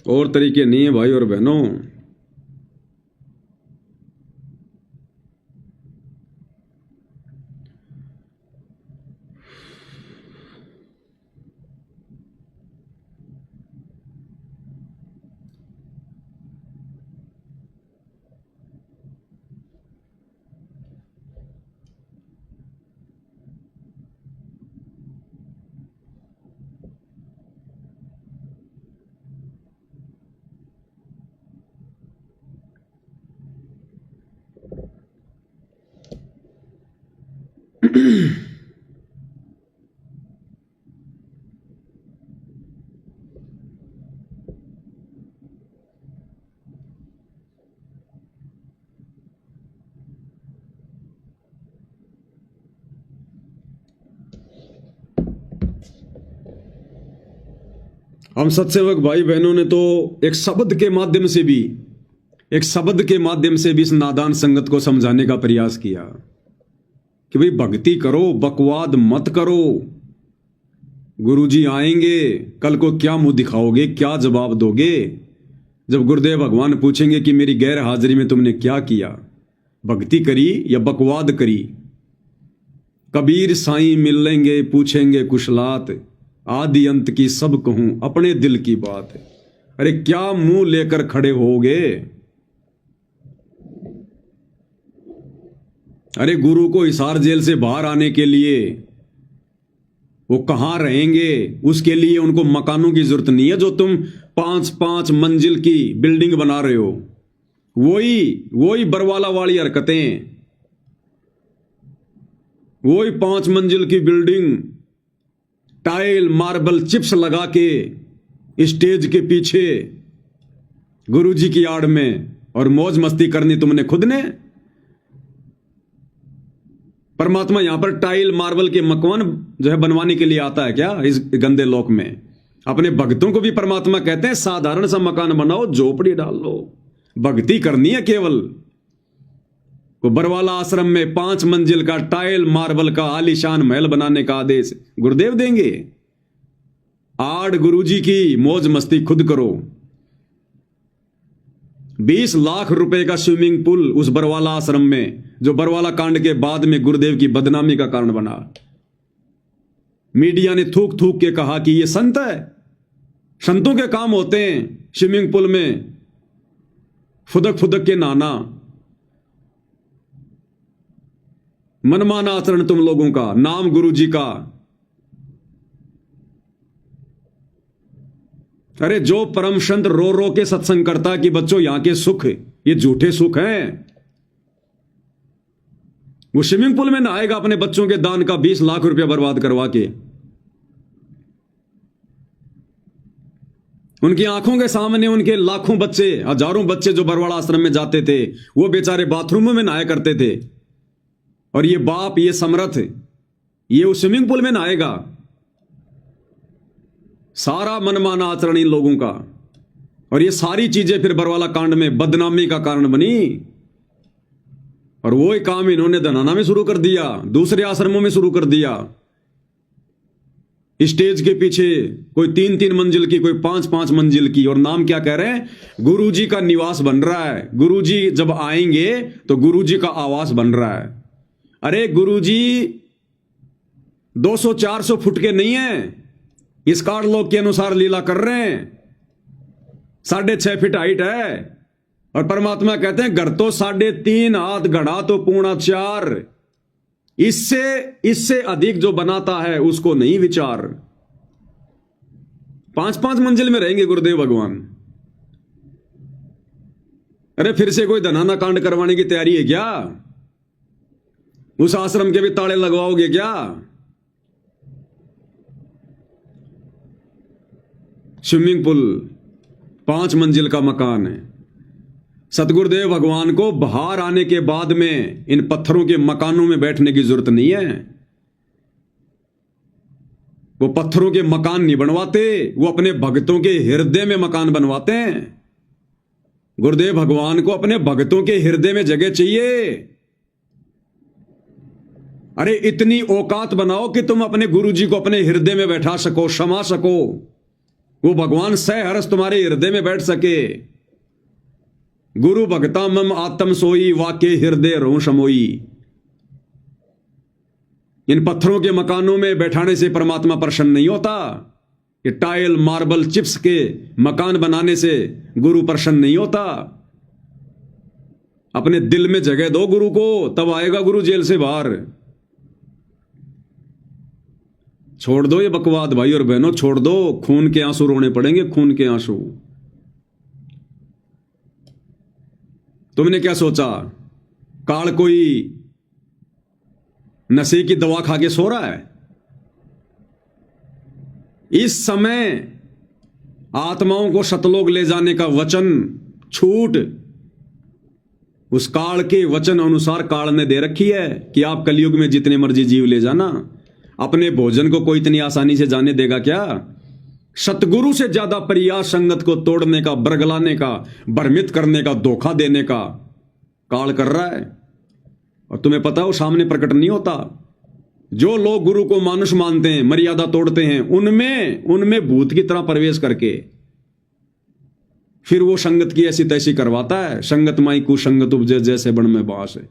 और तरीके नहीं है भाई और बहनों। हम सत्सेवक भाई बहनों ने तो एक शब्द के माध्यम से भी इस नादान संगत को समझाने का प्रयास किया कि भाई भक्ति करो, बकवाद मत करो। गुरुजी आएंगे, कल को क्या मुंह दिखाओगे, क्या जवाब दोगे जब गुरुदेव भगवान पूछेंगे कि मेरी गैर हाजिरी में तुमने क्या किया, भक्ति करी या बकवाद करी। कबीर साईं मिल लेंगे, पूछेंगे कुशलात, आदि अंत की सब कहूं अपने दिल की बात। अरे क्या मुंह लेकर खड़े होगे? अरे गुरु को हिसार जेल से बाहर आने के लिए वो कहां रहेंगे? उसके लिए उनको मकानों की जरूरत नहीं है जो तुम 5-5 मंजिल की बिल्डिंग बना रहे हो। वही बरवाला वाली हरकतें, वही 5 मंजिल की बिल्डिंग, टाइल मार्बल चिप्स लगा के स्टेज के पीछे गुरुजी की आड़ में, और मौज मस्ती करनी तुमने खुद ने। परमात्मा यहां पर टाइल मार्बल के मकान जो है बनवाने के लिए आता है क्या इस गंदे लोक में? अपने भक्तों को भी परमात्मा कहते हैं साधारण सा मकान बनाओ, झोपड़ी डाल लो, भक्ति करनी है केवल। को बरवाला आश्रम में 5 मंजिल का टाइल मार्बल का आलीशान महल बनाने का आदेश गुरुदेव देंगे? आड़ गुरुजी की मौज मस्ती खुद करो। 20 लाख रुपए का स्विमिंग पूल उस बरवाला आश्रम में, जो बरवाला कांड के बाद में गुरुदेव की बदनामी का कारण बना। मीडिया ने थूक थूक के कहा कि ये संत है, संतों के काम होते हैं स्विमिंग पूल में फुदक फुदक के नहाना। मनमाना आचरण तुम लोगों का, नाम गुरुजी का। अरे जो परम संत रो रो के सत्संग करता कि बच्चों यहां के सुख ये झूठे सुख हैं, वो स्विमिंग पूल में नहाएगा अपने बच्चों के दान का 20 लाख रुपया बर्बाद करवा के। उनकी आंखों के सामने उनके लाखों बच्चे, हजारों बच्चे जो बरवाड़ा आश्रम में जाते थे, वो बेचारे बाथरूमों में नहाया करते थे, और ये बाप, ये समर्थ, ये उस स्विमिंग पूल में नहाएगा। सारा मनमाना आचरण इन लोगों का, और ये सारी चीजें फिर बरवाला कांड में बदनामी का कारण बनी। और वो ही काम इन्होंने धनाना में शुरू कर दिया, दूसरे आश्रमों में शुरू कर दिया। स्टेज के पीछे कोई 3-3 मंजिल की, कोई 5-5 मंजिल की, और नाम क्या कह रहे हैं? गुरुजी का निवास बन रहा है। गुरुजी जब आएंगे तो गुरुजी का आवास बन रहा है। अरे गुरुजी 200-400 फुट के नहीं है, इस कारलोक के अनुसार लीला कर रहे हैं। 6.5 फीट हाइट है, और परमात्मा कहते हैं घर तो 3.5 हाथ, गढ़ा तो 4.25। इससे अधिक जो बनाता है उसको नहीं विचार। 5-5 मंजिल में रहेंगे गुरुदेव भगवान। अरे फिर से कोई धनाना कांड करवाने की तैयारी है क्या? उस आश्रम के भी ताले लगवाओगे क्या? स्विमिंग पूल, 5 मंजिल का मकान है, सतगुरुदेव भगवान को बाहर आने के बाद में इन पत्थरों के मकानों में बैठने की जरूरत नहीं है। वो पत्थरों के मकान नहीं बनवाते, वो अपने भक्तों के हृदय में मकान बनवाते हैं। गुरुदेव भगवान को अपने भक्तों के हृदय में जगह चाहिए। अरे इतनी औकात बनाओ कि तुम अपने गुरु जी को अपने हृदय में बैठा सको, क्षमा सको, वो भगवान सहर्ष तुम्हारे हृदय में बैठ सके। गुरु भगता मम आत्म सोई, वाके हृदय रो समोई। इन पत्थरों के मकानों में बैठाने से परमात्मा प्रसन्न नहीं होता। ये टाइल मार्बल चिप्स के मकान बनाने से गुरु प्रसन्न नहीं होता। अपने दिल में जगह दो गुरु को, तब आएगा गुरु जेल से बाहर। छोड़ दो ये बकवाद भाई और बहनों, छोड़ दो। खून के आंसू रोने पड़ेंगे, खून के आंसू। तुमने क्या सोचा काल कोई नशे की दवा खा के सो रहा है? इस समय आत्माओं को सतलोक ले जाने का वचन छूट उस काल के वचन अनुसार काल ने दे रखी है कि आप कलयुग में जितने मर्जी जीव ले जाना। अपने भोजन को कोई इतनी आसानी से जाने देगा क्या? सतगुरु से ज्यादा प्रयास संगत को तोड़ने का, बरगलाने का, भ्रमित करने का, धोखा देने का काल कर रहा है। और तुम्हें पता हो सामने प्रकट नहीं होता। जो लोग गुरु को मानुष मानते हैं, मर्यादा तोड़ते हैं, उनमें भूत की तरह प्रवेश करके फिर वो संगत की ऐसी तैसी करवाता है। संगत माई कुसंगत उपजे जैसे बण में बांस है।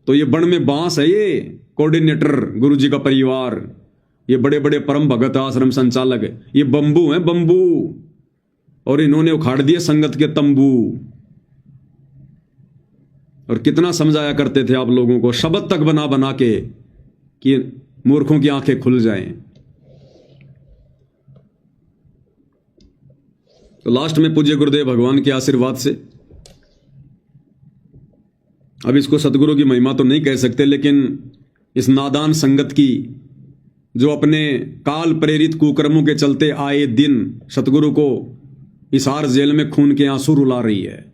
तो ये बण में बांस है, ये कोऑर्डिनेटर गुरु जी का परिवार, ये बड़े बड़े परम भगत आश्रम संचालक, ये बंबू हैं बंबू। और इन्होंने उखाड़ दिए संगत के तंबू। और कितना समझाया करते थे आप लोगों को, शब्द तक बना बना के कि मूर्खों की आंखें खुल जाएं। तो लास्ट में पूज्य गुरुदेव भगवान के आशीर्वाद से, अब इसको सतगुरु की महिमा तो नहीं कह सकते, लेकिन इस नादान संगत की जो अपने काल प्रेरित कुकर्मों के चलते आए दिन सतगुरु को हिसार जेल में खून के आंसू रुला रही है,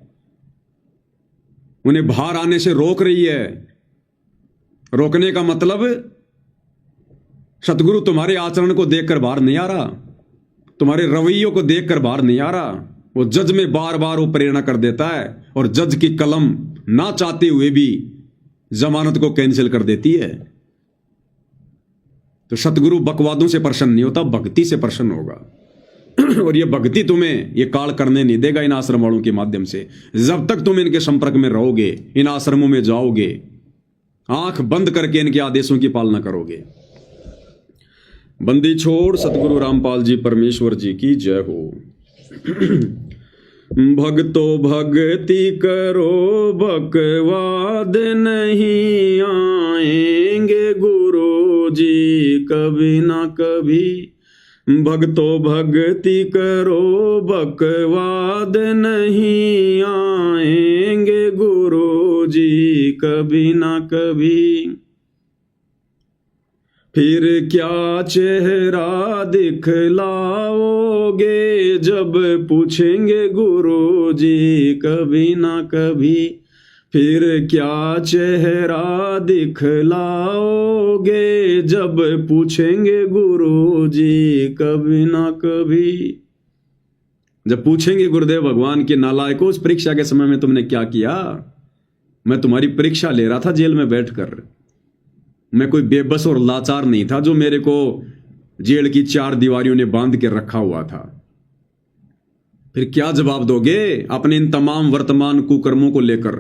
उन्हें बाहर आने से रोक रही है। रोकने का मतलब सतगुरु तुम्हारे आचरण को देखकर बाहर नहीं आ रहा, तुम्हारे रवैयों को देखकर बाहर नहीं आ रहा। वो जज में बार बार वो प्रेरणा कर देता है और जज की कलम ना चाहते हुए भी जमानत को कैंसिल कर देती है। तो सतगुरु बकवादों से प्रसन्न नहीं होता, भक्ति से प्रसन्न होगा। और ये भक्ति तुम्हें ये काल करने नहीं देगा इन आश्रम वालों के माध्यम से। जब तक तुम इनके संपर्क में रहोगे, इन आश्रमों में जाओगे, आंख बंद करके इनके आदेशों की पालना करोगे। बंदी छोड़ सतगुरु रामपाल जी परमेश्वर जी की जय हो। भक्तो भक्ति करो, बकवाद नहीं आएंगे गुरु जी कभी ना कभी। भक्तो भक्ति करो, बकवाद नहीं आएंगे गुरु जी कभी ना कभी। फिर क्या चेहरा दिखलाओगे जब पूछेंगे गुरु जी कभी ना कभी। फिर क्या चेहरा दिखलाओगे जब पूछेंगे गुरु जी कभी ना कभी। जब पूछेंगे गुरुदेव भगवान के नालायकों, उस परीक्षा के समय में तुमने क्या किया? मैं तुम्हारी परीक्षा ले रहा था जेल में बैठकर। मैं कोई बेबस और लाचार नहीं था जो मेरे को जेल की 4 दीवारियों ने बांध के रखा हुआ था। फिर क्या जवाब दोगे अपने इन तमाम वर्तमान कुकर्मों को लेकर?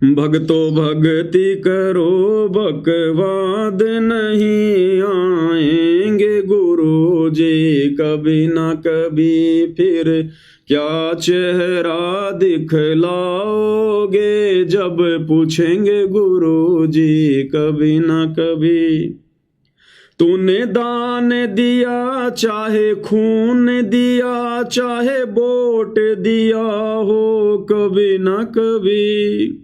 भक्तो भक्ति करो, बकवाद नहीं आएंगे गुरु जी कभी ना कभी। फिर क्या चेहरा दिखलाओगे जब पूछेंगे गुरु जी कभी ना कभी। तूने दान दिया, चाहे खून दिया, चाहे वोट दिया हो, कभी ना कभी।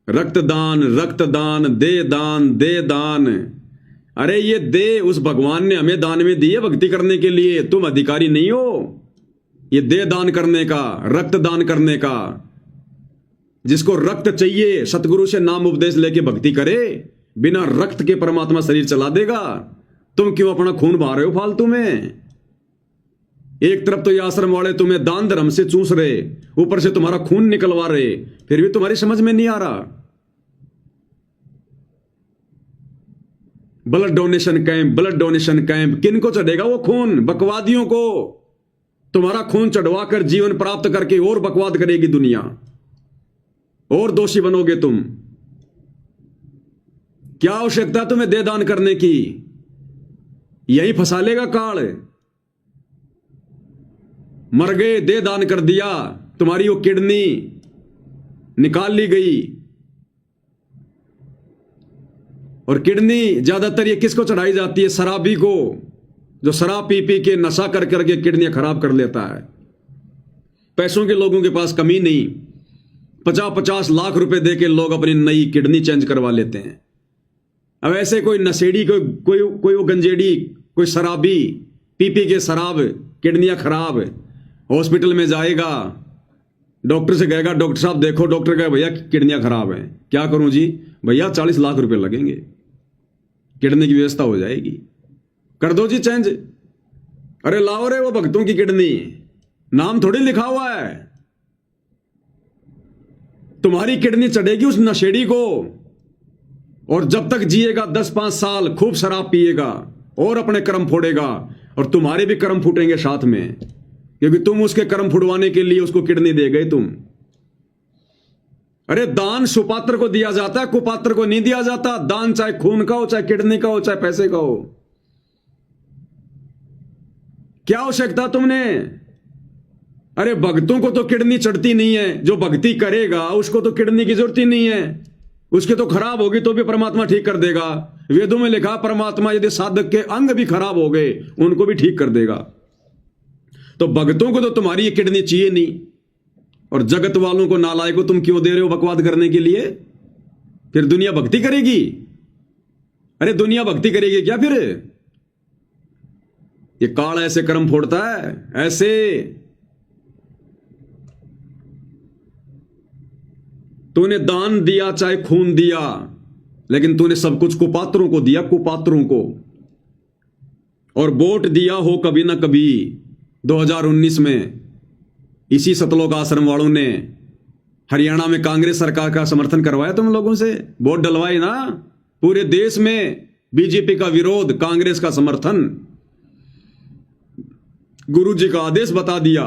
रक्तदान रक्तदान, दे दान दे दान, अरे ये दे उस भगवान ने हमें दान में दी है भक्ति करने के लिए, तुम अधिकारी नहीं हो ये दे दान करने का, रक्त दान करने का। जिसको रक्त चाहिए सतगुरु से नाम उपदेश लेके भक्ति करे, बिना रक्त के परमात्मा शरीर चला देगा। तुम क्यों अपना खून बहा रहे हो फालतू में? एक तरफ तो ये आश्रम वाले तुम्हें दान धर्म से चूस रहे, ऊपर से तुम्हारा खून निकलवा रहे, फिर भी तुम्हारी समझ में नहीं आ रहा। Blood donation camp, blood donation camp, किनको चढ़ेगा वो खून? बकवादियों को। तुम्हारा खून चढ़वा कर जीवन प्राप्त करके और बकवाद करेगी दुनिया, और दोषी बनोगे तुम। क्या आवश्यकता तुम्हें दे दान करने की? यही फंसा लेगा काल। मर गए, दे दान कर दिया, तुम्हारी वो किडनी निकाल ली गई। और किडनी ज्यादातर ये किसको चढ़ाई जाती है? शराबी को, जो शराब पी पी के नशा कर करके किडनियां खराब कर लेता है। पैसों के लोगों के पास कमी नहीं, 50-50 लाख रुपए दे के लोग अपनी नई किडनी चेंज करवा लेते हैं। अब ऐसे कोई नशेड़ी, कोई वो गंजेड़ी, कोई शराबी पी पी के शराब, किडनियां खराब, हॉस्पिटल में जाएगा, डॉक्टर से कहेगा डॉक्टर साहब देखो, डॉक्टर कहेगा भैया किडनियां खराब हैं। क्या करूं जी? भैया 40 लाख रुपए लगेंगे, किडनी की व्यवस्था हो जाएगी, कर दो जी चेंज। अरे लाओ रे वो भक्तों की किडनी, नाम थोड़ी लिखा हुआ है। तुम्हारी किडनी चढ़ेगी उस नशेड़ी को, और जब तक जिएगा 10-5 साल खूब शराब पिएगा और अपने कर्म फोड़ेगा, और तुम्हारे भी कर्म फूटेंगे साथ में, क्योंकि तुम उसके कर्म फुड़वाने के लिए उसको किडनी दे गए तुम। अरे दान सुपात्र को दिया जाता है, कुपात्र को नहीं दिया जाता। दान चाहे खून का हो, चाहे किडनी का हो, चाहे पैसे का हो। क्या आवश्यकता तुमने? अरे भक्तों को तो किडनी चढ़ती नहीं है, जो भक्ति करेगा उसको तो किडनी की जरूरत ही नहीं है। उसके तो खराब होगी तो भी परमात्मा ठीक कर देगा। वेदों में लिखा परमात्मा यदि साधक के अंग भी खराब हो गए उनको भी ठीक कर देगा। तो भक्तों को तो तुम्हारी ये किडनी चाहिए नहीं, और जगत वालों को, नालायक को तुम क्यों दे रहे हो बकवाद करने के लिए? फिर दुनिया भक्ति करेगी? अरे दुनिया भक्ति करेगी क्या फिर? ये काल ऐसे कर्म फोड़ता है, ऐसे। तूने दान दिया चाहे खून दिया, लेकिन तूने सब कुछ कुपात्रों को दिया, कुपात्रों को। और वोट दिया हो कभी ना कभी 2019 में इसी सतलोक आश्रम वालों ने हरियाणा में कांग्रेस सरकार का समर्थन करवाया तुम लोगों से, वोट डलवाए ना। पूरे देश में बीजेपी का विरोध, कांग्रेस का समर्थन, गुरु जी का आदेश बता दिया,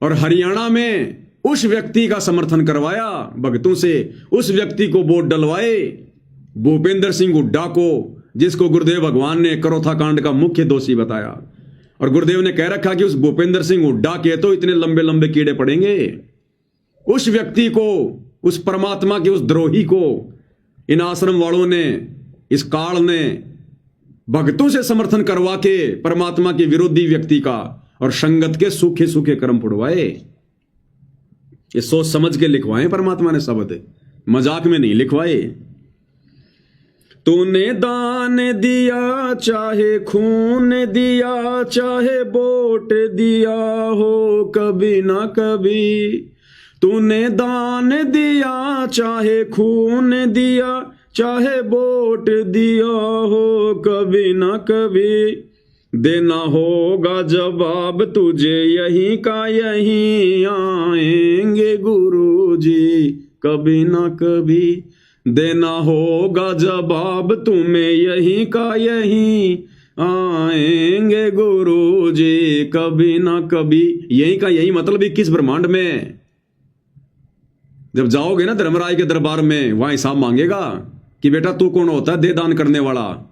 और हरियाणा में उस व्यक्ति का समर्थन करवाया भक्तों से, उस व्यक्ति को वोट डलवाए, भूपेंद्र सिंह हुड्डा को, जिसको गुरुदेव भगवान ने करोथा कांड का मुख्य दोषी बताया। और गुरुदेव ने कह रखा कि उस भूपेंद्र सिंह हुड्डा के तो इतने लंबे लंबे कीड़े पड़ेंगे। उस व्यक्ति को, उस परमात्मा के उस द्रोही को इन आश्रम वालों ने, इस काल ने भक्तों से समर्थन करवा के परमात्मा के विरोधी व्यक्ति का और संगत के सूखे सूखे कर्म फुड़वाए। ये सोच समझ के लिखवाए परमात्मा ने शब्द, मजाक में नहीं लिखवाए। तूने दान दिया चाहे खून दिया, चाहे वोट दिया हो कभी ना कभी। तूने दान दिया चाहे खून दिया, चाहे वोट दिया हो कभी ना कभी। देना होगा जवाब तुझे यहीं का यहीं, आएंगे गुरु जी कभी ना कभी। देना होगा जवाब तुम्हें यहीं का यहीं, आएंगे गुरु जी कभी ना कभी। यहीं का यहीं मतलब 21 ब्रह्मांड में। जब जाओगे ना धर्मराय के दरबार में, वहां हिसाब मांगेगा कि बेटा तू कौन होता है दे दान करने वाला।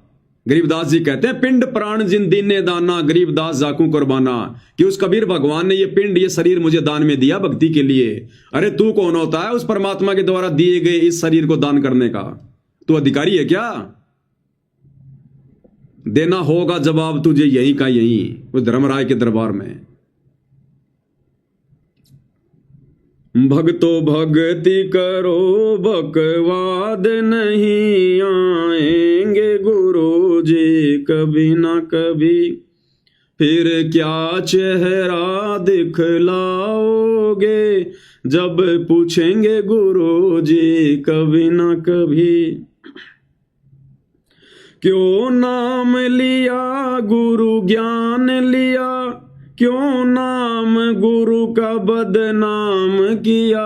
गरीबदास जी कहते हैं पिंड प्राण जिन दीने दाना, गरीबदास जाकू कुर्बाना। कि उस कबीर भगवान ने ये पिंड, ये शरीर मुझे दान में दिया भक्ति के लिए। अरे तू कौन होता है उस परमात्मा के द्वारा दिए गए इस शरीर को दान करने का? तू अधिकारी है क्या? देना होगा जवाब तुझे यहीं का यहीं, उस धर्मराय के दरबार में। भक्तो भक्ति करो बकवाद नहीं आएंगे गुरु जी कभी ना कभी, फिर क्या चेहरा दिखलाओगे जब पूछेंगे गुरु जी कभी ना कभी। क्यों नाम लिया गुरु ज्ञान लिया, क्यों नाम गुरु का बदनाम किया,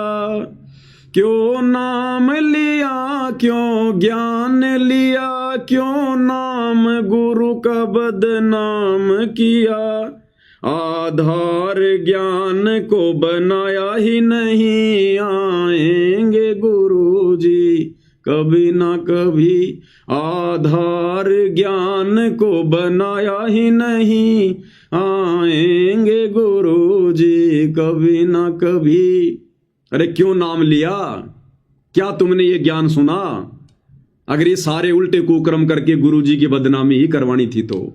क्यों नाम लिया क्यों ज्ञान लिया, क्यों नाम गुरु का बदनाम किया। आधार ज्ञान को बनाया ही नहीं आएंगे गुरु जी कभी ना कभी, आधार ज्ञान को बनाया ही नहीं आएंगे गुरु जी कभी ना कभी। अरे क्यों नाम लिया, क्या तुमने ये ज्ञान सुना? अगर ये सारे उल्टे कुकर्म करके गुरुजी की बदनामी ही करवानी थी तो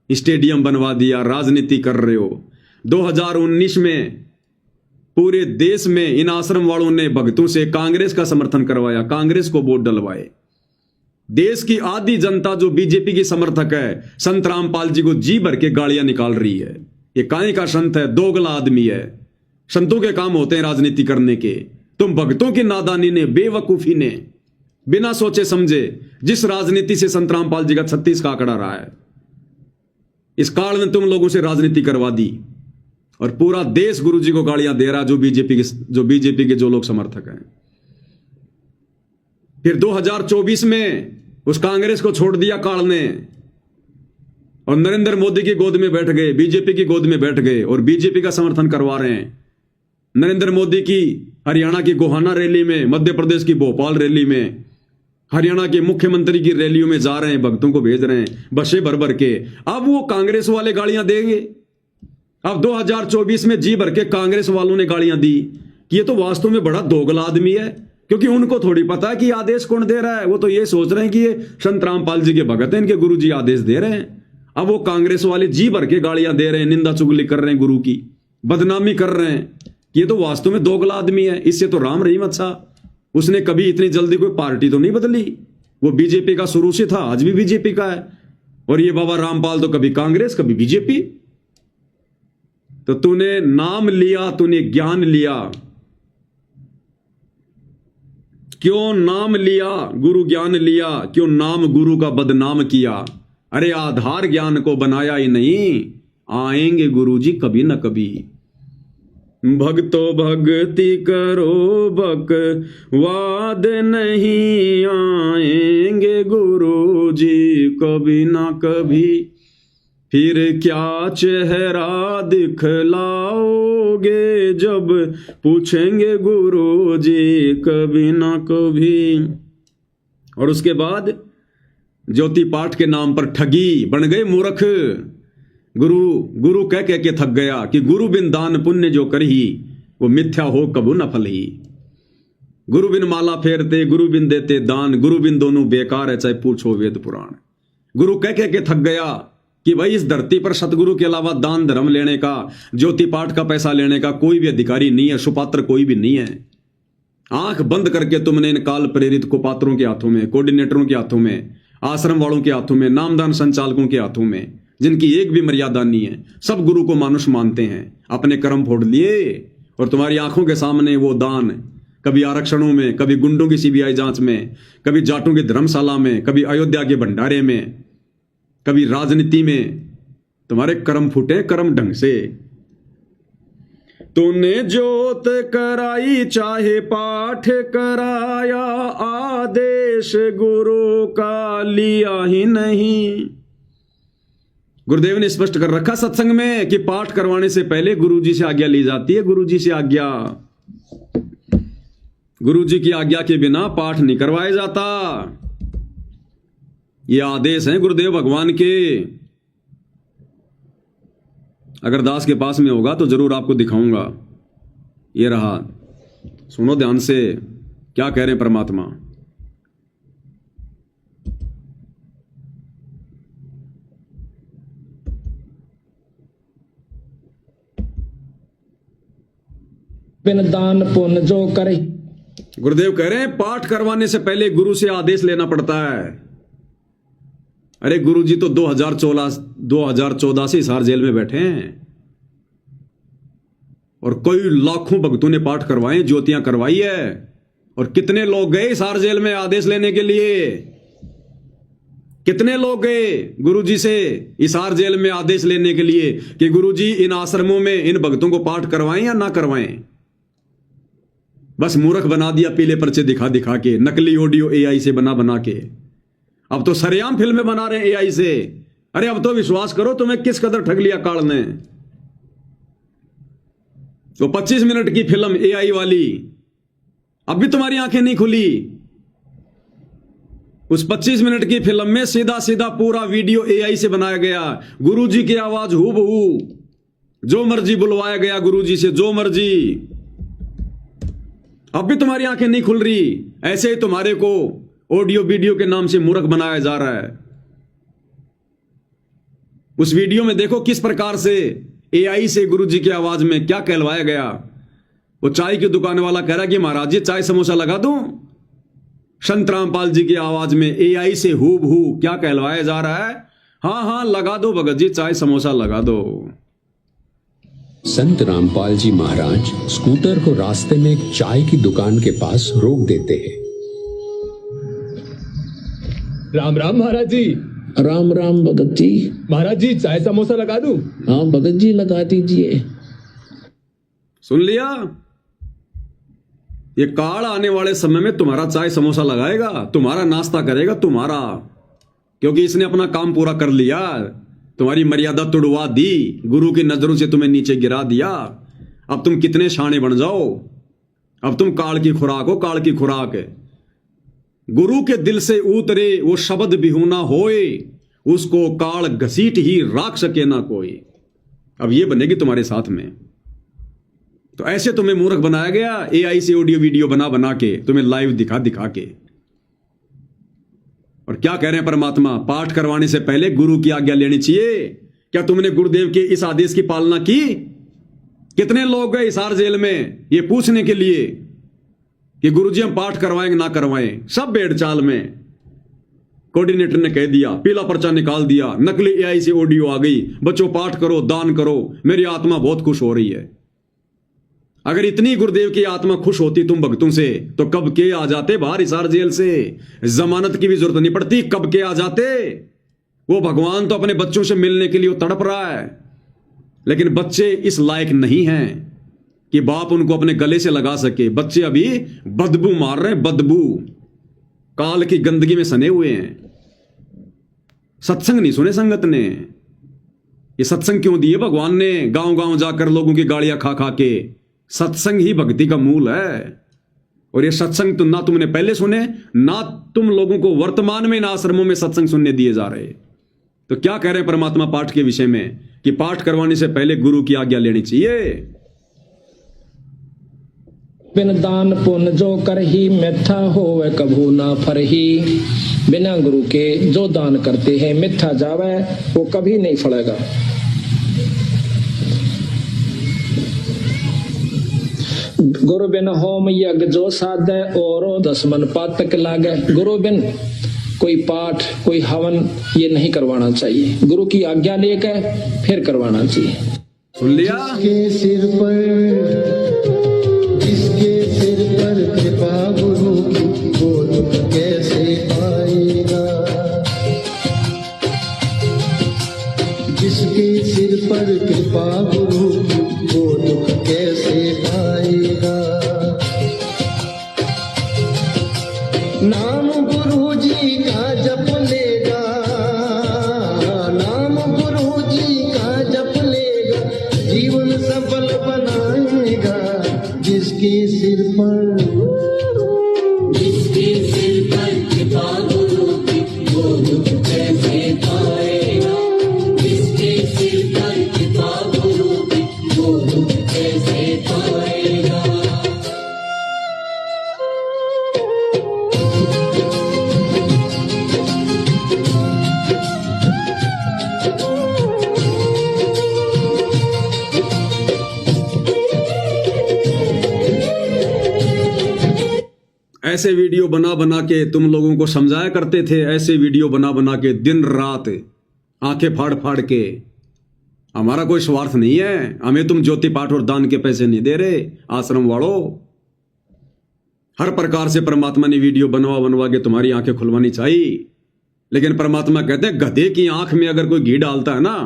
स्टेडियम बनवा दिया, राजनीति कर रहे हो। 2019 में पूरे देश में इन आश्रम वालों ने भक्तों से कांग्रेस का समर्थन करवाया, कांग्रेस को वोट डलवाए। देश की आधी जनता जो बीजेपी की समर्थक है, संत रामपाल जी को जी भर के गालियां निकाल रही है। ये काहे का संत है, दोगला आदमी है। संतों के काम होते हैं राजनीति करने के। तुम भक्तों की नादानी ने, बेवकूफी ने, बिना सोचे समझे जिस राजनीति से संत रामपाल जी का 36 का आंकड़ा रहा है, इस काल में तुम लोगों से राजनीति करवा दी और पूरा देश गुरु जी को गालियां दे रहा जो बीजेपी के जो लोग समर्थक हैं। फिर 2024 में उस कांग्रेस को छोड़ दिया काल ने और नरेंद्र मोदी की गोद में बैठ गए, बीजेपी की गोद में बैठ गए और बीजेपी का समर्थन करवा रहे हैं। नरेंद्र मोदी की हरियाणा की गोहाना रैली में, मध्य प्रदेश की भोपाल रैली में, हरियाणा के मुख्यमंत्री की रैलियों में जा रहे हैं, भक्तों को भेज रहे हैं बसें भर भर के। अब वो कांग्रेस वाले गालियां देंगे। अब 2024 में जी भर के कांग्रेस वालों ने गालियां दी कि ये तो वास्तव में बड़ा दोगला आदमी है, क्योंकि उनको थोड़ी पता है कि आदेश कौन दे रहा है। वो तो ये सोच रहे हैं कि ये संत रामपाल जी के भगत हैं, इनके गुरु जी आदेश दे रहे हैं। अब वो कांग्रेस वाले जी भर के गालियां दे रहे हैं, निंदा चुगली कर रहे हैं, गुरु की बदनामी कर रहे हैं कि ये तो वास्तव में दोगला आदमी है, इससे तो राम रहीम अच्छा। उसने कभी इतनी जल्दी कोई पार्टी तो नहीं बदली, वो बीजेपी का शुरू से था, आज भी बीजेपी का है। और ये बाबा रामपाल तो कभी कांग्रेस कभी बीजेपी। तो तूने नाम लिया, तूने ज्ञान लिया, क्यों नाम लिया गुरु ज्ञान लिया, क्यों नाम गुरु का बदनाम किया। अरे आधार ज्ञान को बनाया ही नहीं आएंगे गुरु जी कभी न कभी। भक्तो भक्ति करो बकवाद नहीं आएंगे गुरु जी कभी ना कभी, फिर क्या चेहरा दिखलाओगे जब पूछेंगे गुरु जी कभी ना कभी। और उसके बाद ज्योति पाठ के नाम पर ठगी, बन गए मूर्ख। गुरु कह के थक गया कि गुरु बिन दान पुण्य जो करही वो मिथ्या हो कबू न फलही। गुरु बिन माला फेरते, गुरु बिन देते दान, गुरु बिन दोनों बेकार है चाहे पूछो वेद पुराण। गुरु कह के थक गया कि भाई इस धरती पर सतगुरु के अलावा दान धर्म लेने का, ज्योति पाठ का पैसा लेने का कोई भी अधिकारी नहीं है, सुपात्र कोई भी नहीं है। आंख बंद करके तुमने इन काल प्रेरित कुपात्रों के हाथों में, कोऑर्डिनेटरों के हाथों में, आश्रम वालों के हाथों में, नामदान संचालकों के हाथों में, जिनकी एक भी मर्यादा नहीं है, सब गुरु को मानुष मानते हैं, अपने कर्म फोड़ लिए। और तुम्हारी आंखों के सामने वो दान कभी आरक्षणों में, कभी गुंडों की सीबीआई जांच में, कभी जाटों की धर्मशाला में, कभी अयोध्या के भंडारे में, कभी राजनीति में तुम्हारे कर्म फूटे कर्म ढंग से। तूने जोत कराई चाहे पाठ कराया, आदेश गुरु का लिया ही नहीं। गुरुदेव ने स्पष्ट कर रखा सत्संग में कि पाठ करवाने से पहले गुरुजी से आज्ञा ली जाती है। गुरुजी से आज्ञा, गुरुजी की आज्ञा के बिना पाठ नहीं करवाया जाता। ये आदेश हैं गुरुदेव भगवान के। अगर दास के पास में होगा तो जरूर आपको दिखाऊंगा। ये रहा, सुनो ध्यान से क्या कह रहे हैं परमात्मा। बिन दान पुण्य जो करे। गुरुदेव कह रहे हैं पाठ करवाने से पहले गुरु से आदेश लेना पड़ता है। अरे गुरु जी तो 2014 से हिसार जेल में बैठे हैं और कई लाखों भक्तों ने पाठ करवाए, ज्योतियां करवाई है। और कितने लोग गए हिसार जेल में आदेश लेने के लिए? कितने लोग गए गुरुजी से हिसार जेल में आदेश लेने के लिए कि गुरुजी इन आश्रमों में इन भक्तों को पाठ करवाएं या ना करवाएं? बस मूर्ख बना दिया पीले पर्चे दिखा दिखा के, नकली ऑडियो एआई से बना बना के। अब तो सरेआम फिल्में बना रहे हैं एआई से। अरे अब तो विश्वास करो, तुम्हें किस कदर ठग लिया काल ने। तो 25 मिनट की फिल्म एआई वाली, अब भी तुम्हारी आंखें नहीं खुली। उस 25 मिनट की फिल्म में सीधा सीधा पूरा वीडियो एआई से बनाया गया। गुरुजी की आवाज हूबहू, जो मर्जी बुलवाया गया गुरुजी से, जो मर्जी। अब भी तुम्हारी आंखें नहीं खुल रही। ऐसे ही तुम्हारे को ऑडियो वीडियो के नाम से मूर्ख बनाया जा रहा है। उस वीडियो में देखो किस प्रकार से एआई से गुरुजी की आवाज में क्या कहलवाया गया। वो चाय की दुकान वाला कह रहा है कि महाराज जी चाय समोसा लगा दूं। संत रामपाल जी की आवाज में एआई से हूबहू क्या कहलवाया जा रहा है? हाँ हाँ लगा दो भगत जी, चाय समोसा लगा दो। संत रामपाल जी महाराज स्कूटर को रास्ते में एक चाय की दुकान के पास रोक देते हैं। राम राम महाराज जी। राम राम भगत जी। महाराज जी चाय समोसा लगा दूं? हाँ भगत जी लगा दीजिए। सुन लिया? ये काल आने वाले समय में तुम्हारा चाय समोसा लगाएगा, तुम्हारा नाश्ता करेगा, तुम्हारा, क्योंकि इसने अपना काम पूरा कर लिया। तुम्हारी मर्यादा तुड़वा दी, गुरु की नजरों से तुम्हें नीचे गिरा दिया। अब तुम कितने शाणे बन जाओ, अब तुम काल की खुराक हो, काल की खुराक है। गुरु के दिल से उतरे वो शब्द बिहूना होए, उसको काल घसीट ही राख सके ना कोई। अब ये बनेगी तुम्हारे साथ में। तो ऐसे तुम्हें मूर्ख बनाया गया एआई से ऑडियो वीडियो बना बना के, तुम्हें लाइव दिखा दिखा के। और क्या कह रहे हैं परमात्मा? पाठ करवाने से पहले गुरु की आज्ञा लेनी चाहिए। क्या तुमने गुरुदेव के इस आदेश की पालना की? कितने लोग गए हिसार जेल में ये पूछने के लिए कि गुरुजी हम पाठ करवाएंगे ना करवाएं? सब भेड़ चाल में। कोऑर्डिनेटर ने कह दिया, पीला पर्चा निकाल दिया, नकली एआई से ऑडियो आ गई, बच्चों पाठ करो, दान करो, मेरी आत्मा बहुत खुश हो रही है। अगर इतनी गुरुदेव की आत्मा खुश होती तुम भक्तों से, तो कब के आ जाते बाहर हिसार जेल से। जमानत की भी जरूरत नहीं पड़ती, कब के आ जाते। वो भगवान तो अपने बच्चों से मिलने के लिए तड़प रहा है, लेकिन बच्चे इस लायक नहीं हैं कि बाप उनको अपने गले से लगा सके। बच्चे अभी बदबू मार रहे हैं, बदबू, काल की गंदगी में सने हुए हैं। सत्संग नहीं सुने संगत ने। ये सत्संग क्यों दिए भगवान ने? गांव गांव जाकर लोगों की गालियां खा खा के। सत्संग ही भक्ति का मूल है। और ये सत्संग तो ना तुमने पहले सुने, ना तुम लोगों को वर्तमान में इन आश्रमों में सत्संग सुनने दिए जा रहे। तो क्या कह रहे हैं परमात्मा पाठ के विषय में कि पाठ करवाने से पहले गुरु की आज्ञा लेनी चाहिए। बिन दान पुण्य जो करही, मिथ्या होवे कभू ना फरही। बिना गुरु के जो दान करते हैं मिथ्या जावे, वो कभी नहीं फलेगा। गुरु बिन होम यज्ञ जो साधे, और 10 मन पातक लागे। गुरु बिन कोई पाठ कोई हवन ये नहीं करवाना चाहिए, गुरु की आज्ञा लेकर फिर करवाना चाहिए। सुन लिया? जिसके सिर पर कृपा गुरु की, वो दुख कैसे आएगा। जिसके सिर पर कृपा गुरु की, वो दुख कैसे आएगा। नाम गुरु जी का जप लेगा, नाम गुरु जी का जप लेगा, जीवन सफल बनाएगा। जिसके सिर पर कृपा गुरु की, वो दुख कैसे पाएगा। जिसके सिर पर कृपा गुरु की, वो दुख कैसे पाएगा। ऐसे वीडियो बना बना के तुम लोगों को समझाया करते थे, ऐसे वीडियो बना बना के दिन रात आंखें फाड़ फाड़ के। हमारा कोई स्वार्थ नहीं है, हमें तुम ज्योति पाठ और दान के पैसे नहीं दे रहे आश्रम वालों। हर प्रकार से परमात्मा ने वीडियो बनवा बनवा के तुम्हारी आंखें खुलवानी चाहिए, लेकिन परमात्मा कहते हैं गधे की आंख में अगर कोई घी डालता है ना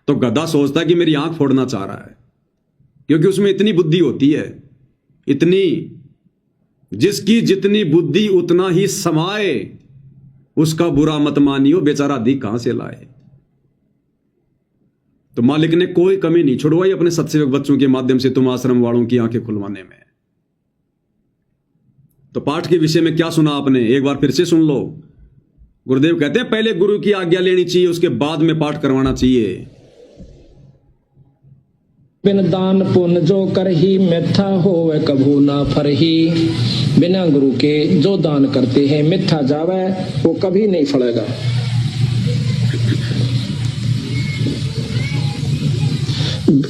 तो गधा सोचता है कि मेरी आंख फोड़ना चाह रहा है, क्योंकि उसमें इतनी बुद्धि होती है, इतनी, जिसकी जितनी बुद्धि उतना ही समाए, उसका बुरा मत मानियो, बेचारा दी कहां से लाए। तो मालिक ने कोई कमी नहीं छुड़वाई अपने सत्सेवक बच्चों के माध्यम से तुम आश्रम वालों की आंखें खुलवाने में। तो पाठ के विषय में क्या सुना आपने, एक बार फिर से सुन लो। गुरुदेव कहते हैं पहले गुरु की आज्ञा लेनी चाहिए, उसके बाद में पाठ करवाना चाहिए। बिन दान पुण्य जो कर ही मिथ्या होवे कभू ना फरही। बिना गुरु के जो दान करते हैं मिथ्या जावे, वो कभी नहीं फलेगा।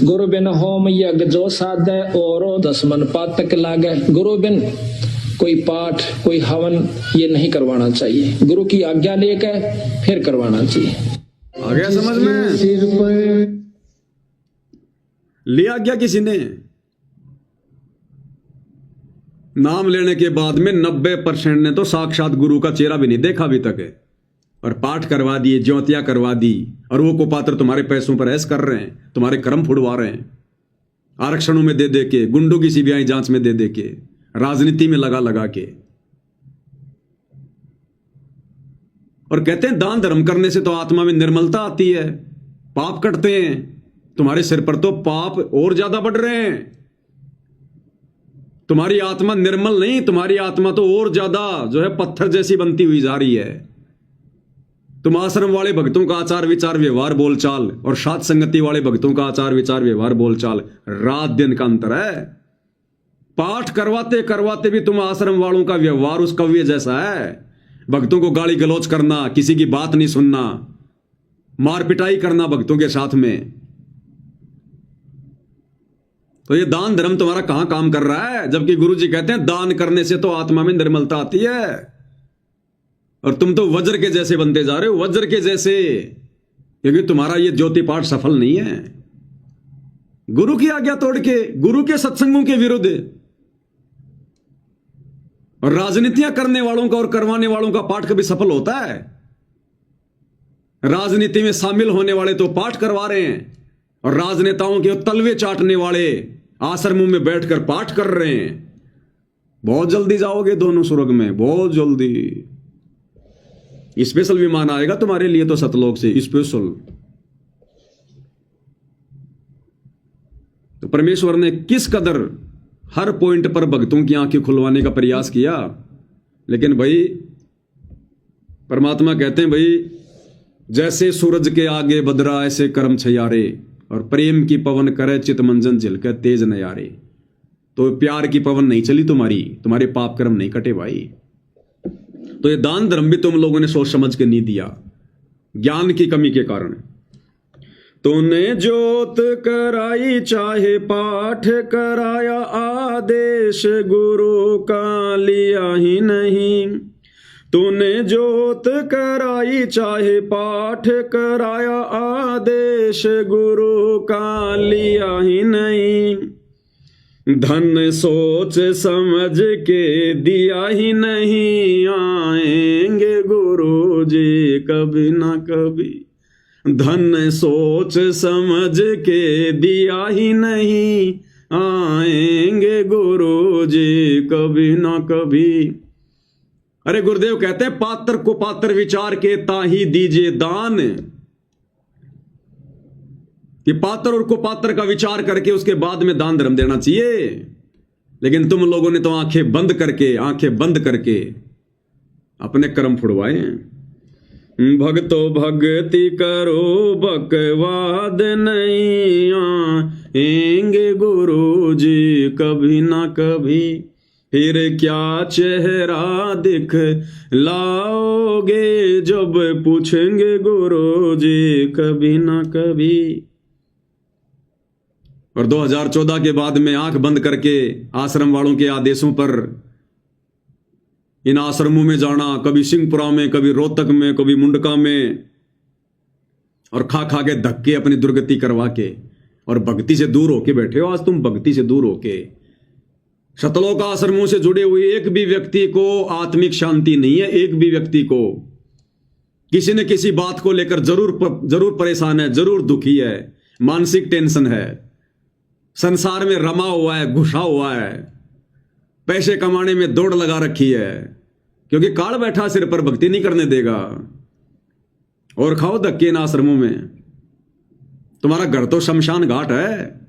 गुरु बिन होम यज्ञ जो साधे और 10 मन पातक लागे। गुरु बिन कोई पाठ कोई हवन ये नहीं करवाना चाहिए, गुरु की आज्ञा लेकर फिर करवाना चाहिए। आ गया समझ में? सिर पर लिया गया किसी ने नाम लेने के बाद में 90% ने तो साक्षात गुरु का चेहरा भी नहीं देखा अभी तक है, और पाठ करवा दिए, ज्योतियां करवा दी, और वो कुपात्र तुम्हारे पैसों पर ऐश कर रहे हैं, तुम्हारे कर्म फुड़वा रहे हैं, आरक्षणों में दे दे के, गुंडों की सीबीआई जांच में दे दे के, राजनीति में लगा लगा के। और कहते हैं दान धर्म करने से तो आत्मा में निर्मलता आती है, पाप कटते हैं। तुम्हारे सिर पर तो पाप और ज्यादा बढ़ रहे हैं, तुम्हारी आत्मा निर्मल नहीं, तुम्हारी आत्मा तो और ज्यादा जो है पत्थर जैसी बनती हुई जा रही है। तुम आश्रम वाले भक्तों का आचार विचार व्यवहार बोलचाल और साथ संगति वाले भक्तों का आचार विचार व्यवहार बोलचाल रात दिन का अंतर है। पाठ करवाते करवाते भी तुम आश्रम वालों का व्यवहार उस कव्य जैसा है, भक्तों को गाली गलौज करना, किसी की बात नहीं सुनना, मार पिटाई करना भक्तों के साथ में। तो ये दान धर्म तुम्हारा कहां काम कर रहा है, जबकि गुरु जी कहते हैं दान करने से तो आत्मा में निर्मलता आती है। और तुम तो वज्र के जैसे बनते जा रहे हो, वज्र के जैसे, क्योंकि तुम्हारा ये ज्योति पाठ सफल नहीं है। गुरु की आज्ञा तोड़ के, गुरु के सत्संगों के विरुद्ध, और राजनीतियां करने वालों का और करवाने वालों का पाठ कभी सफल होता है? राजनीति में शामिल होने वाले तो पाठ करवा रहे हैं, और राजनेताओं के तलवे चाटने वाले आश्रमों में बैठकर पाठ कर रहे हैं। बहुत जल्दी जाओगे दोनों स्वर्ग में, बहुत जल्दी। स्पेशल विमान आएगा तुम्हारे लिए तो सतलोक से, स्पेशल। तो परमेश्वर ने किस कदर हर पॉइंट पर भक्तों की आंखें खुलवाने का प्रयास किया, लेकिन भाई परमात्मा कहते हैं भाई जैसे सूरज के आगे बदरा ऐसे कर्म छयारे, और प्रेम की पवन करे चित मंजन झिलके तेज नयारे। तो प्यार की पवन नहीं चली तुम्हारी, तुम्हारे पाप कर्म नहीं कटे भाई। तो ये दान धर्म भी तुम लोगों ने सोच समझ के नहीं दिया, ज्ञान की कमी के कारण। तूने जोत कराई चाहे पाठ कराया, आदेश गुरु का लिया ही नहीं। तूने जोत कराई चाहे पाठ कराया, आदेश गुरु का लिया ही नहीं। धन सोच समझ के दिया ही नहीं, आएंगे गुरु जी कभी ना कभी। धन सोच समझ के दिया ही नहीं, आएंगे गुरु जी कभी ना कभी। अरे गुरुदेव कहते हैं पात्र को पात्र विचार के ताही दीजिए दान, कि पात्र और कुपात्र का विचार करके उसके बाद में दान धर्म देना चाहिए। लेकिन तुम लोगों ने तो आंखें बंद करके अपने कर्म फुड़वाए। भक्तो भक्ति करो बकवाद नहीं, आएंगे गुरु जी कभी ना कभी। फिर क्या चेहरा दिख लाओगे जब पूछेंगे गुरु जी कभी ना कभी। और 2014 के बाद में आंख बंद करके आश्रम वालों के आदेशों पर इन आश्रमों में जाना, कभी सिंहपुरा में, कभी रोहतक में, कभी मुंडका में, और खा खा के धक्के अपनी दुर्गति करवा के, और भक्ति से दूर होके बैठे हो। आज तुम भक्ति से दूर होके शतलोक आश्रमों से जुड़े हुए एक भी व्यक्ति को आत्मिक शांति नहीं है। एक भी व्यक्ति को किसी न किसी बात को लेकर जरूर परेशान है, जरूर दुखी है, मानसिक टेंशन है, संसार में रमा हुआ है, घुसा हुआ है, पैसे कमाने में दौड़ लगा रखी है, क्योंकि काल बैठा सिर पर, भक्ति नहीं करने देगा। और खाओ धक्के इन आश्रमों में। तुम्हारा घर तो शमशान घाट है।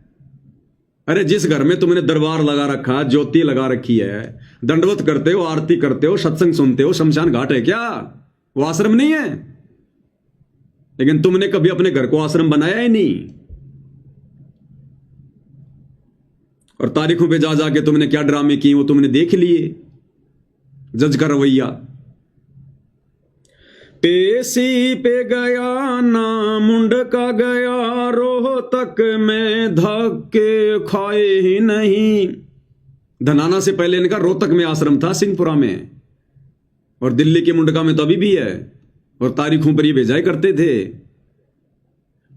अरे जिस घर में तुमने दरबार लगा रखा, ज्योति लगा रखी है, दंडवत करते हो, आरती करते हो, सत्संग सुनते हो, शमशान घाट है क्या? वो आश्रम नहीं है। लेकिन तुमने कभी अपने घर को आश्रम बनाया ही नहीं। और तारीखों पे जा जाके तुमने क्या ड्रामे किए वो तुमने देख लिए। जज का रवैया, पेशी पे गया ना मुंडका गया, रोहतक में धक्के खाए ही नहीं। धनाना से पहले इनका रोहतक में आश्रम था, सिंहपुरा में, और दिल्ली के मुंडका में तो अभी भी है, और तारीखों पर ये भेजाई करते थे।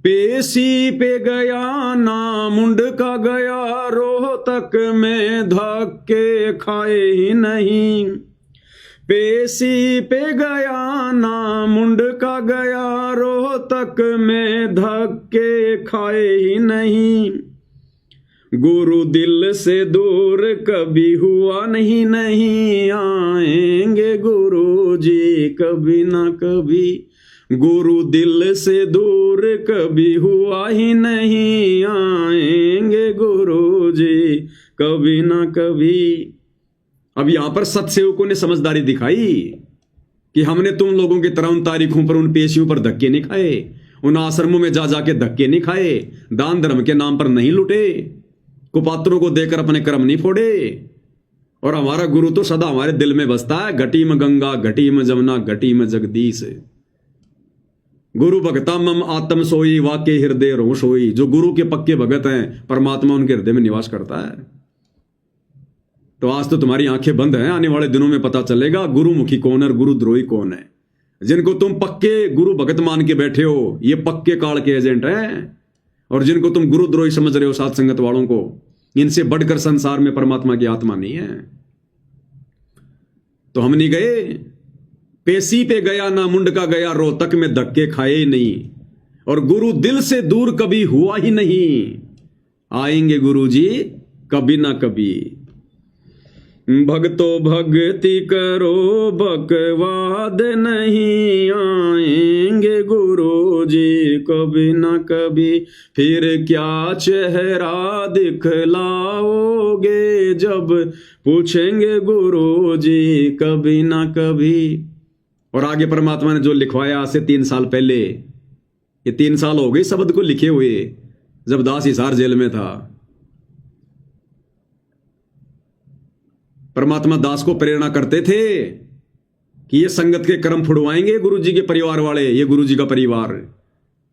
पेशी पे गया ना मुंडका गया, रोहतक में धक्के खाए ही नहीं। पेशी पे गया ना मुंडका गया, रोहतक में धक्के खाए ही नहीं। गुरु दिल से दूर कभी हुआ नहीं, नहीं आएंगे गुरु जी कभी ना कभी। गुरु दिल से दूर कभी हुआ ही नहीं, आएंगे गुरु जी कभी ना कभी। अब यहां पर सत्सेवकों ने समझदारी दिखाई कि हमने तुम लोगों की तरह उन तारीखों पर, उन पेशियों पर धक्के नहीं खाए, उन आश्रमों में जा जाके धक्के नहीं खाए, दान धर्म के नाम पर नहीं लुटे, कुपात्रों को देकर अपने कर्म नहीं फोड़े। और हमारा गुरु तो सदा हमारे दिल में बसता है। घटी में गंगा, घटी में जमुना, घटी में जगदीश। गुरु भगता मम आत्म सोई, वाके हृदय रो सोई। जो गुरु के पक्के भगत हैं, परमात्मा उनके हृदय में निवास करता है। तो आज तो तुम्हारी आंखें बंद हैं, आने वाले दिनों में पता चलेगा गुरुमुखी कौन है और गुरुद्रोही कौन है। जिनको तुम पक्के गुरु भगत मान के बैठे हो, ये पक्के काल के एजेंट हैं। और जिनको तुम गुरुद्रोही समझ रहे हो, साथ संगत वालों को, इनसे बढ़कर संसार में परमात्मा की आत्मा नहीं है। तो हम नहीं गए, पेशी पे गया ना मुंडका गया, रोहतक में धक्के खाए ही नहीं। और गुरु दिल से दूर कभी हुआ ही नहीं, आएंगे गुरु जी कभी ना कभी। भक्तो भक्ति करो बकवाद नहीं, आएंगे गुरु जी कभी ना कभी। फिर क्या चेहरा दिखलाओगे, जब पूछेंगे गुरु जी कभी ना कभी। और आगे परमात्मा ने जो लिखवाया आज से 3 साल पहले, ये 3 साल हो गए शब्द को लिखे हुए, जब दास हिसार जेल में था। परमात्मा दास को प्रेरणा करते थे कि ये संगत के कर्म फुड़वाएंगे गुरुजी के परिवार वाले, ये गुरुजी का परिवार।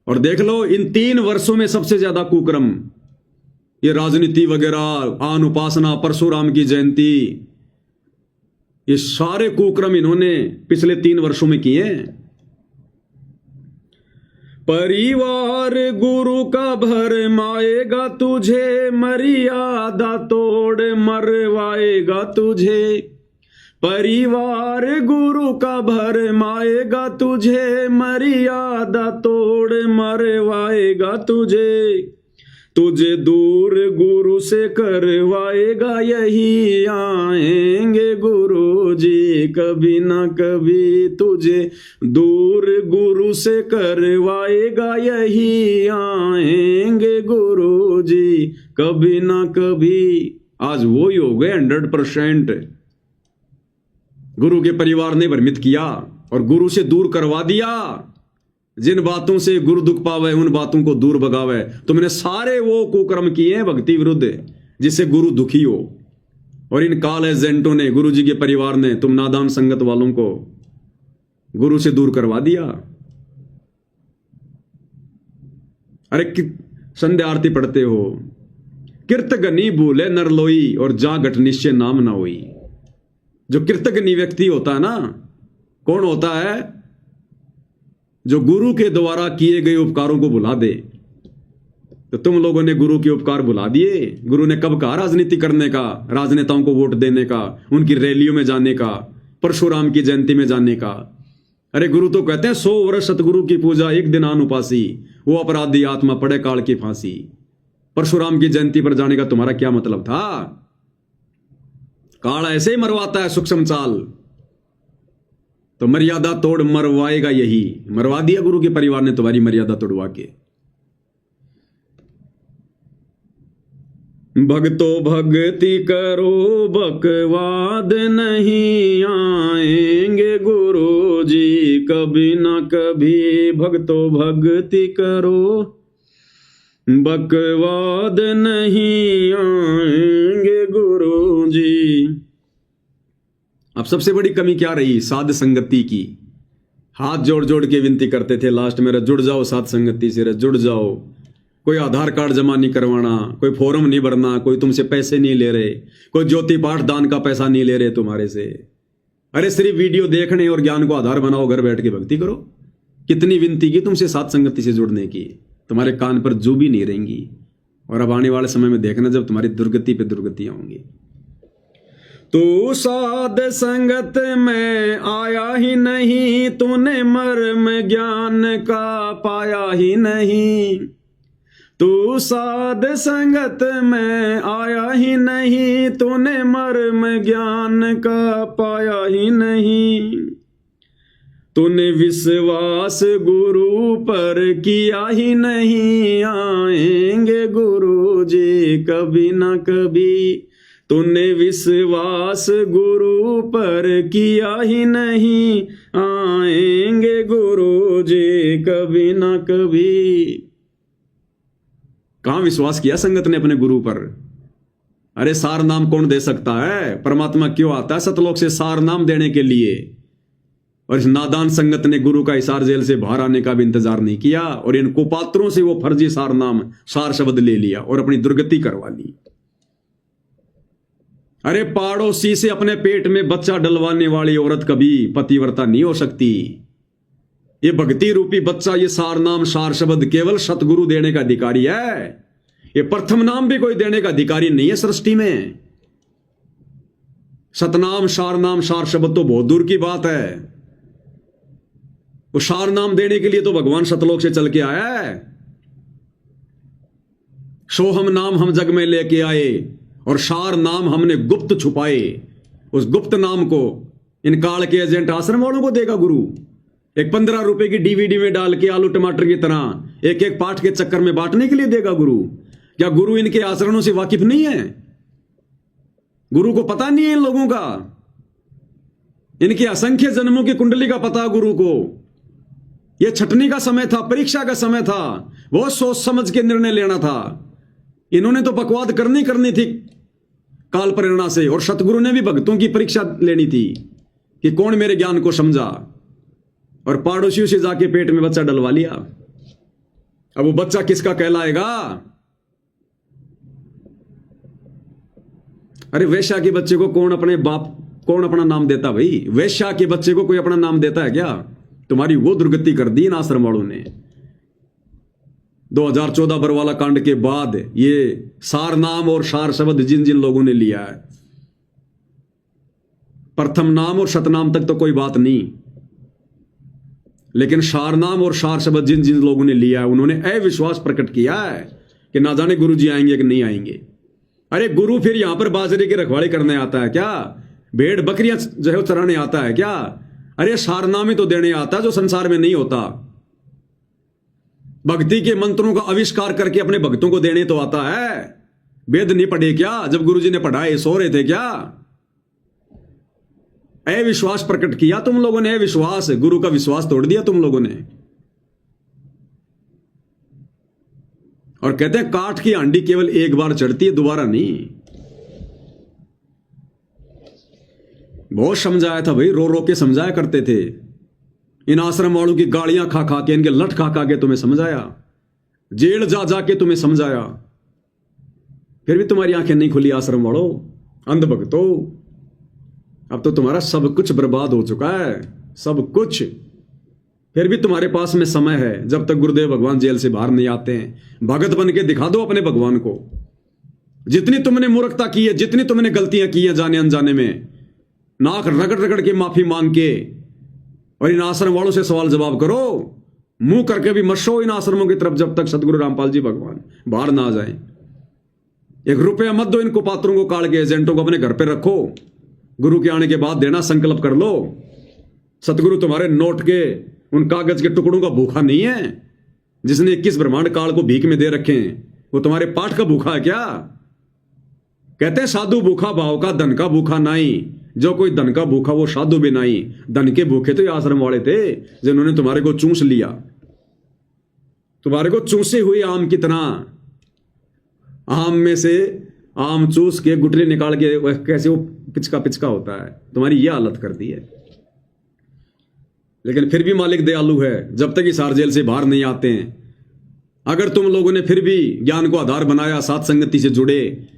और देख लो इन 3 वर्षों में सबसे ज्यादा कुकर्म, ये राजनीति वगैरह, आन उपासना, परशुराम की जयंती, ये सारे कुकर्म इन्होंने पिछले 3 वर्षों में किए। परिवार गुरु का भरमाएगा तुझे, मर्यादा तोड़ मरवाएगा तुझे। परिवार गुरु का भरमाएगा तुझे, मर्यादा तोड़ मरवाएगा तुझे। तुझे दूर गुरु से करवाएगा यही, आएंगे गुरु जी कभी ना कभी। तुझे दूर गुरु से करवाएगा यही, आएंगे गुरु जी कभी ना कभी। आज वो ही हो गए 100%। गुरु के परिवार ने भ्रमित किया और गुरु से दूर करवा दिया। जिन बातों से गुरु दुख पावे, उन बातों को दूर भगावे। तुमने सारे वो कुकर्म किए हैं भक्ति विरुद्ध, जिससे गुरु दुखी हो। और इन काल एजेंटों ने, गुरु जी के परिवार ने, तुम नादान संगत वालों को गुरु से दूर करवा दिया। अरे संध्या आरती पढ़ते हो, किर्त गनी भूले नरलोई, और जा घट निश्चय नाम ना होई। जो कृतज्ञ व्यक्ति होता है ना, कौन होता है? जो गुरु के द्वारा किए गए उपकारों को भुला दे। तो तुम लोगों ने गुरु के उपकार भुला दिए। गुरु ने कब कहा राजनीति करने का, राजनेताओं को वोट देने का, उनकी रैलियों में जाने का, परशुराम की जयंती में जाने का? अरे गुरु तो कहते हैं 100 वर्ष सतगुरु की पूजा, एक दिन अनुपासी, वो अपराधी आत्मा पड़े काल की फांसी। परशुराम की जयंती पर जाने का तुम्हारा क्या मतलब था? काल ऐसे ही मरवाता है सूक्ष्म चाल, तो मर्यादा तोड़ मरवाएगा यही। मरवा दिया गुरु के परिवार ने तुम्हारी मर्यादा तोड़वा के। भक्तो भक्ति करो बकवाद नहीं आएंगे गुरु जी कभी न कभी। भक्तो भक्ति करो बकवाद नहीं आएंगे गुरु जी। अब सबसे बड़ी कमी क्या रही? साध संगति की। हाथ जोड़ जोड़ के विनती करते थे लास्ट में, जुड़ जाओ साध संगति से, जुड़ जाओ। कोई आधार कार्ड जमा नहीं करवाना, कोई फॉर्म नहीं भरना, कोई तुमसे पैसे नहीं ले रहे, कोई ज्योति पाठ दान का पैसा नहीं ले रहे तुम्हारे से। अरे सिर्फ वीडियो देखने और ज्ञान को आधार बनाओ, घर बैठ के भक्ति करो। कितनी विनती की तुमसे साध संगति से जुड़ने की, तुम्हारे कान पर जू भी नहीं रहेंगी। और अब आने वाले समय में देखना जब तुम्हारी दुर्गति पे दुर्गतियां होंगी। तू साध संगत में आया ही नहीं, तूने मर्म ज्ञान का पाया ही नहीं। तू साध संगत में आया ही नहीं, तूने मर्म ज्ञान का पाया ही नहीं। तूने विश्वास गुरु पर किया ही नहीं, आएंगे गुरु जी कभी ना कभी। तूने विश्वास गुरु पर किया ही नहीं, आएंगे गुरु जी कभी ना कभी। कहां विश्वास किया संगत ने अपने गुरु पर? अरे सार नाम कौन दे सकता है? परमात्मा क्यों आता है सतलोक से सार नाम देने के लिए? और इस नादान संगत ने गुरु का हिसार जेल से बाहर आने का भी इंतजार नहीं किया, और इन कुपात्रों से वो फर्जी सार नाम, सार शब्द ले लिया और अपनी दुर्गति करवा ली। अरे पाड़ोसी से अपने पेट में बच्चा डलवाने वाली औरत कभी पतिव्रता नहीं हो सकती। ये भक्ति रूपी बच्चा, ये सार नाम सार शब्द केवल सतगुरु देने का अधिकारी है। ये प्रथम नाम भी कोई देने का अधिकारी नहीं है सृष्टि में। सतनाम सार शब्द तो बहुत दूर की बात है। वो सार नाम देने के लिए तो भगवान सतलोक से चल के आया है। सोहम नाम हम जग में लेके आए और सार नाम हमने गुप्त छुपाए। उस गुप्त नाम को इन काल के एजेंट आश्रम वालों को देगा गुरु। एक 15 रुपए की डीवीडी में डाल के आलू टमाटर की तरह एक एक पाठ के चक्कर में बांटने के लिए देगा गुरु। क्या गुरु इनके आचरणों से वाकिफ नहीं है? गुरु को पता नहीं है इन लोगों का? इनके असंख्य जन्मों की कुंडली का पता गुरु को। यह छटनी का समय था, परीक्षा का समय था, बहुत सोच समझ के निर्णय लेना था। इन्होंने तो बकवाद करनी थी काल प्रेरणा से, और सतगुरु ने भी भक्तों की परीक्षा लेनी थी कि कौन मेरे ज्ञान को समझा। और पड़ोसियों से जाके पेट में बच्चा डलवा लिया। अब वो बच्चा किसका कहलाएगा? अरे वेश्या के बच्चे को कौन अपना नाम देता भाई? वेश्या के बच्चे को कोई अपना नाम देता है क्या? तुम्हारी वो दुर्गति कर दी इन आश्रम वालों ने। 2014 बरवाला कांड के बाद ये सार नाम और सार शब्द जिन जिन लोगों ने लिया है, प्रथम नाम और सतनाम तक तो कोई बात नहीं, लेकिन सार नाम और सार शब्द जिन जिन लोगों ने लिया है उन्होंने अविश्वास प्रकट किया है कि ना जाने गुरु जी आएंगे कि नहीं आएंगे। अरे गुरु फिर यहां पर बाजरे की रखवाली करने आता है क्या? भेड़ बकरियां जो है चराने आता है क्या? अरे सार नाम ही तो देने आता है जो संसार में नहीं होता। भक्ति के मंत्रों का आविष्कार करके अपने भक्तों को देने तो आता है। वेद नहीं पढ़े क्या? जब गुरुजी ने पढ़ाए सो रहे थे क्या? अविश्वास प्रकट किया तुम लोगों ने, अविश्वास, गुरु का विश्वास तोड़ दिया तुम लोगों ने। और कहते हैं काठ की हांडी केवल एक बार चढ़ती है, दोबारा नहीं। बहुत समझाया था भाई, रो रो के समझाया करते थे। इन आश्रम वालों की गालियां खा खा के, इनके लठ खा खा के तुम्हें समझाया, जेल जा जा के तुम्हें समझाया, फिर भी तुम्हारी आंखें नहीं खुली आश्रम वालों, अंध भक्तों। अब तो तुम्हारा सब कुछ बर्बाद हो चुका है, सब कुछ। फिर भी तुम्हारे पास में समय है, जब तक गुरुदेव भगवान जेल से बाहर नहीं आते हैं। भगत बन के दिखा दो अपने भगवान को। जितनी तुमने मूर्खता की है, जितनी तुमने गलतियां की हैं जाने अनजाने में, नाक रगड़ रगड़ के माफी मांग के, और इन आश्रम वालों से सवाल जवाब करो। मुंह करके भी मत शो इन आश्रमों की तरफ जब तक सतगुरु रामपाल जी भगवान बाहर ना आ जाए। 1 रुपया मत दो इनको, पात्रों को काट के, एजेंटों को अपने घर पे रखो। गुरु के आने के बाद देना, संकल्प कर लो। सतगुरु तुम्हारे नोट के, उन कागज के टुकड़ों का भूखा नहीं है। जिसने 21 ब्रह्मांड काल को भीख में दे रखे हैं, वो तुम्हारे पाठ का भूखा है क्या? कहते हैं साधु भूखा भाव का, धन का भूखा नहीं। जो कोई धन का भूखा वो साधु भी नहीं। धन के भूखे तो ये आश्रम वाले थे जिन्होंने तुम्हारे को चूस लिया, तुम्हारे को चूसे हुए आम की तरह। आम में से आम चूस के गुठली निकाल के कैसे वो पिचका पिचका होता है, तुम्हारी ये हालत कर दी है। लेकिन फिर भी मालिक दयालु है, जब तक इस हार जेल से बाहर नहीं आते हैं। अगर तुम लोगों ने फिर भी ज्ञान को आधार बनाया, साथ संगति से जुड़े,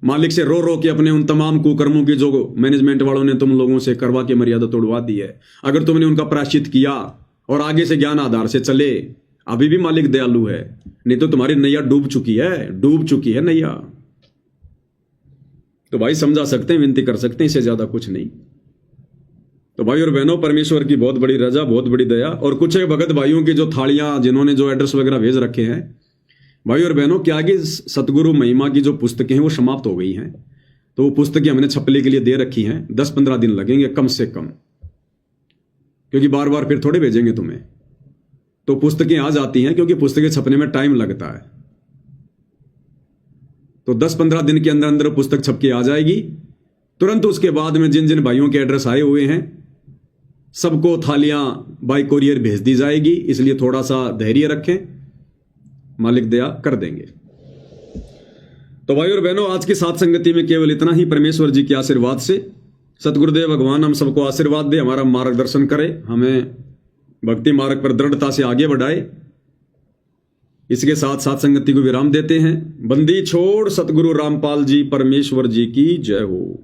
मालिक से रो रो के अपने उन तमाम कुकर्मों की जो मैनेजमेंट वालों ने तुम लोगों से करवा के मर्यादा तोड़वा दी है, अगर तुमने उनका प्रायश्चित किया और आगे से ज्ञान आधार से चले, अभी भी मालिक दयालु है। नहीं तो तुम्हारी नैया डूब चुकी है नैया। तो भाई समझा सकते हैं, विनती कर सकते हैं, इससे ज्यादा कुछ नहीं। तो भाई और बहनों, परमेश्वर की बहुत बड़ी रजा, बहुत बड़ी दया। और कुछ एक भगत भाइयों की जो थालियां, जिन्होंने जो एड्रेस वगैरह भेज रखे हैं, भाई और बहनों, क्या कि सतगुरु महिमा की जो पुस्तकें हैं वो समाप्त हो गई हैं। तो वो पुस्तकें हमने छपने के लिए दे रखी हैं। 10-15 दिन लगेंगे कम से कम, क्योंकि बार बार फिर थोड़े भेजेंगे तुम्हें। तो पुस्तकें आ जाती हैं, क्योंकि पुस्तकें छपने में टाइम लगता है। तो 10-15 दिन के अंदर अंदर पुस्तक छप के आ जाएगी। तुरंत उसके बाद में जिन जिन भाइयों के एड्रेस आए हुए हैं, सबको थालियां बाय कोरियर भेज दी जाएगी। इसलिए थोड़ा सा धैर्य रखें, मालिक दया कर देंगे। तो भाई और बहनों, आज की साथ संगति में केवल इतना ही। परमेश्वर जी के आशीर्वाद से सतगुरुदेव भगवान हम सबको आशीर्वाद दे, हमारा मार्गदर्शन करे, हमें भक्ति मार्ग पर दृढ़ता से आगे बढ़ाए। इसके साथ साथ संगति को विराम देते हैं। बंदी छोड़ सतगुरु रामपाल जी परमेश्वर जी की जय हो।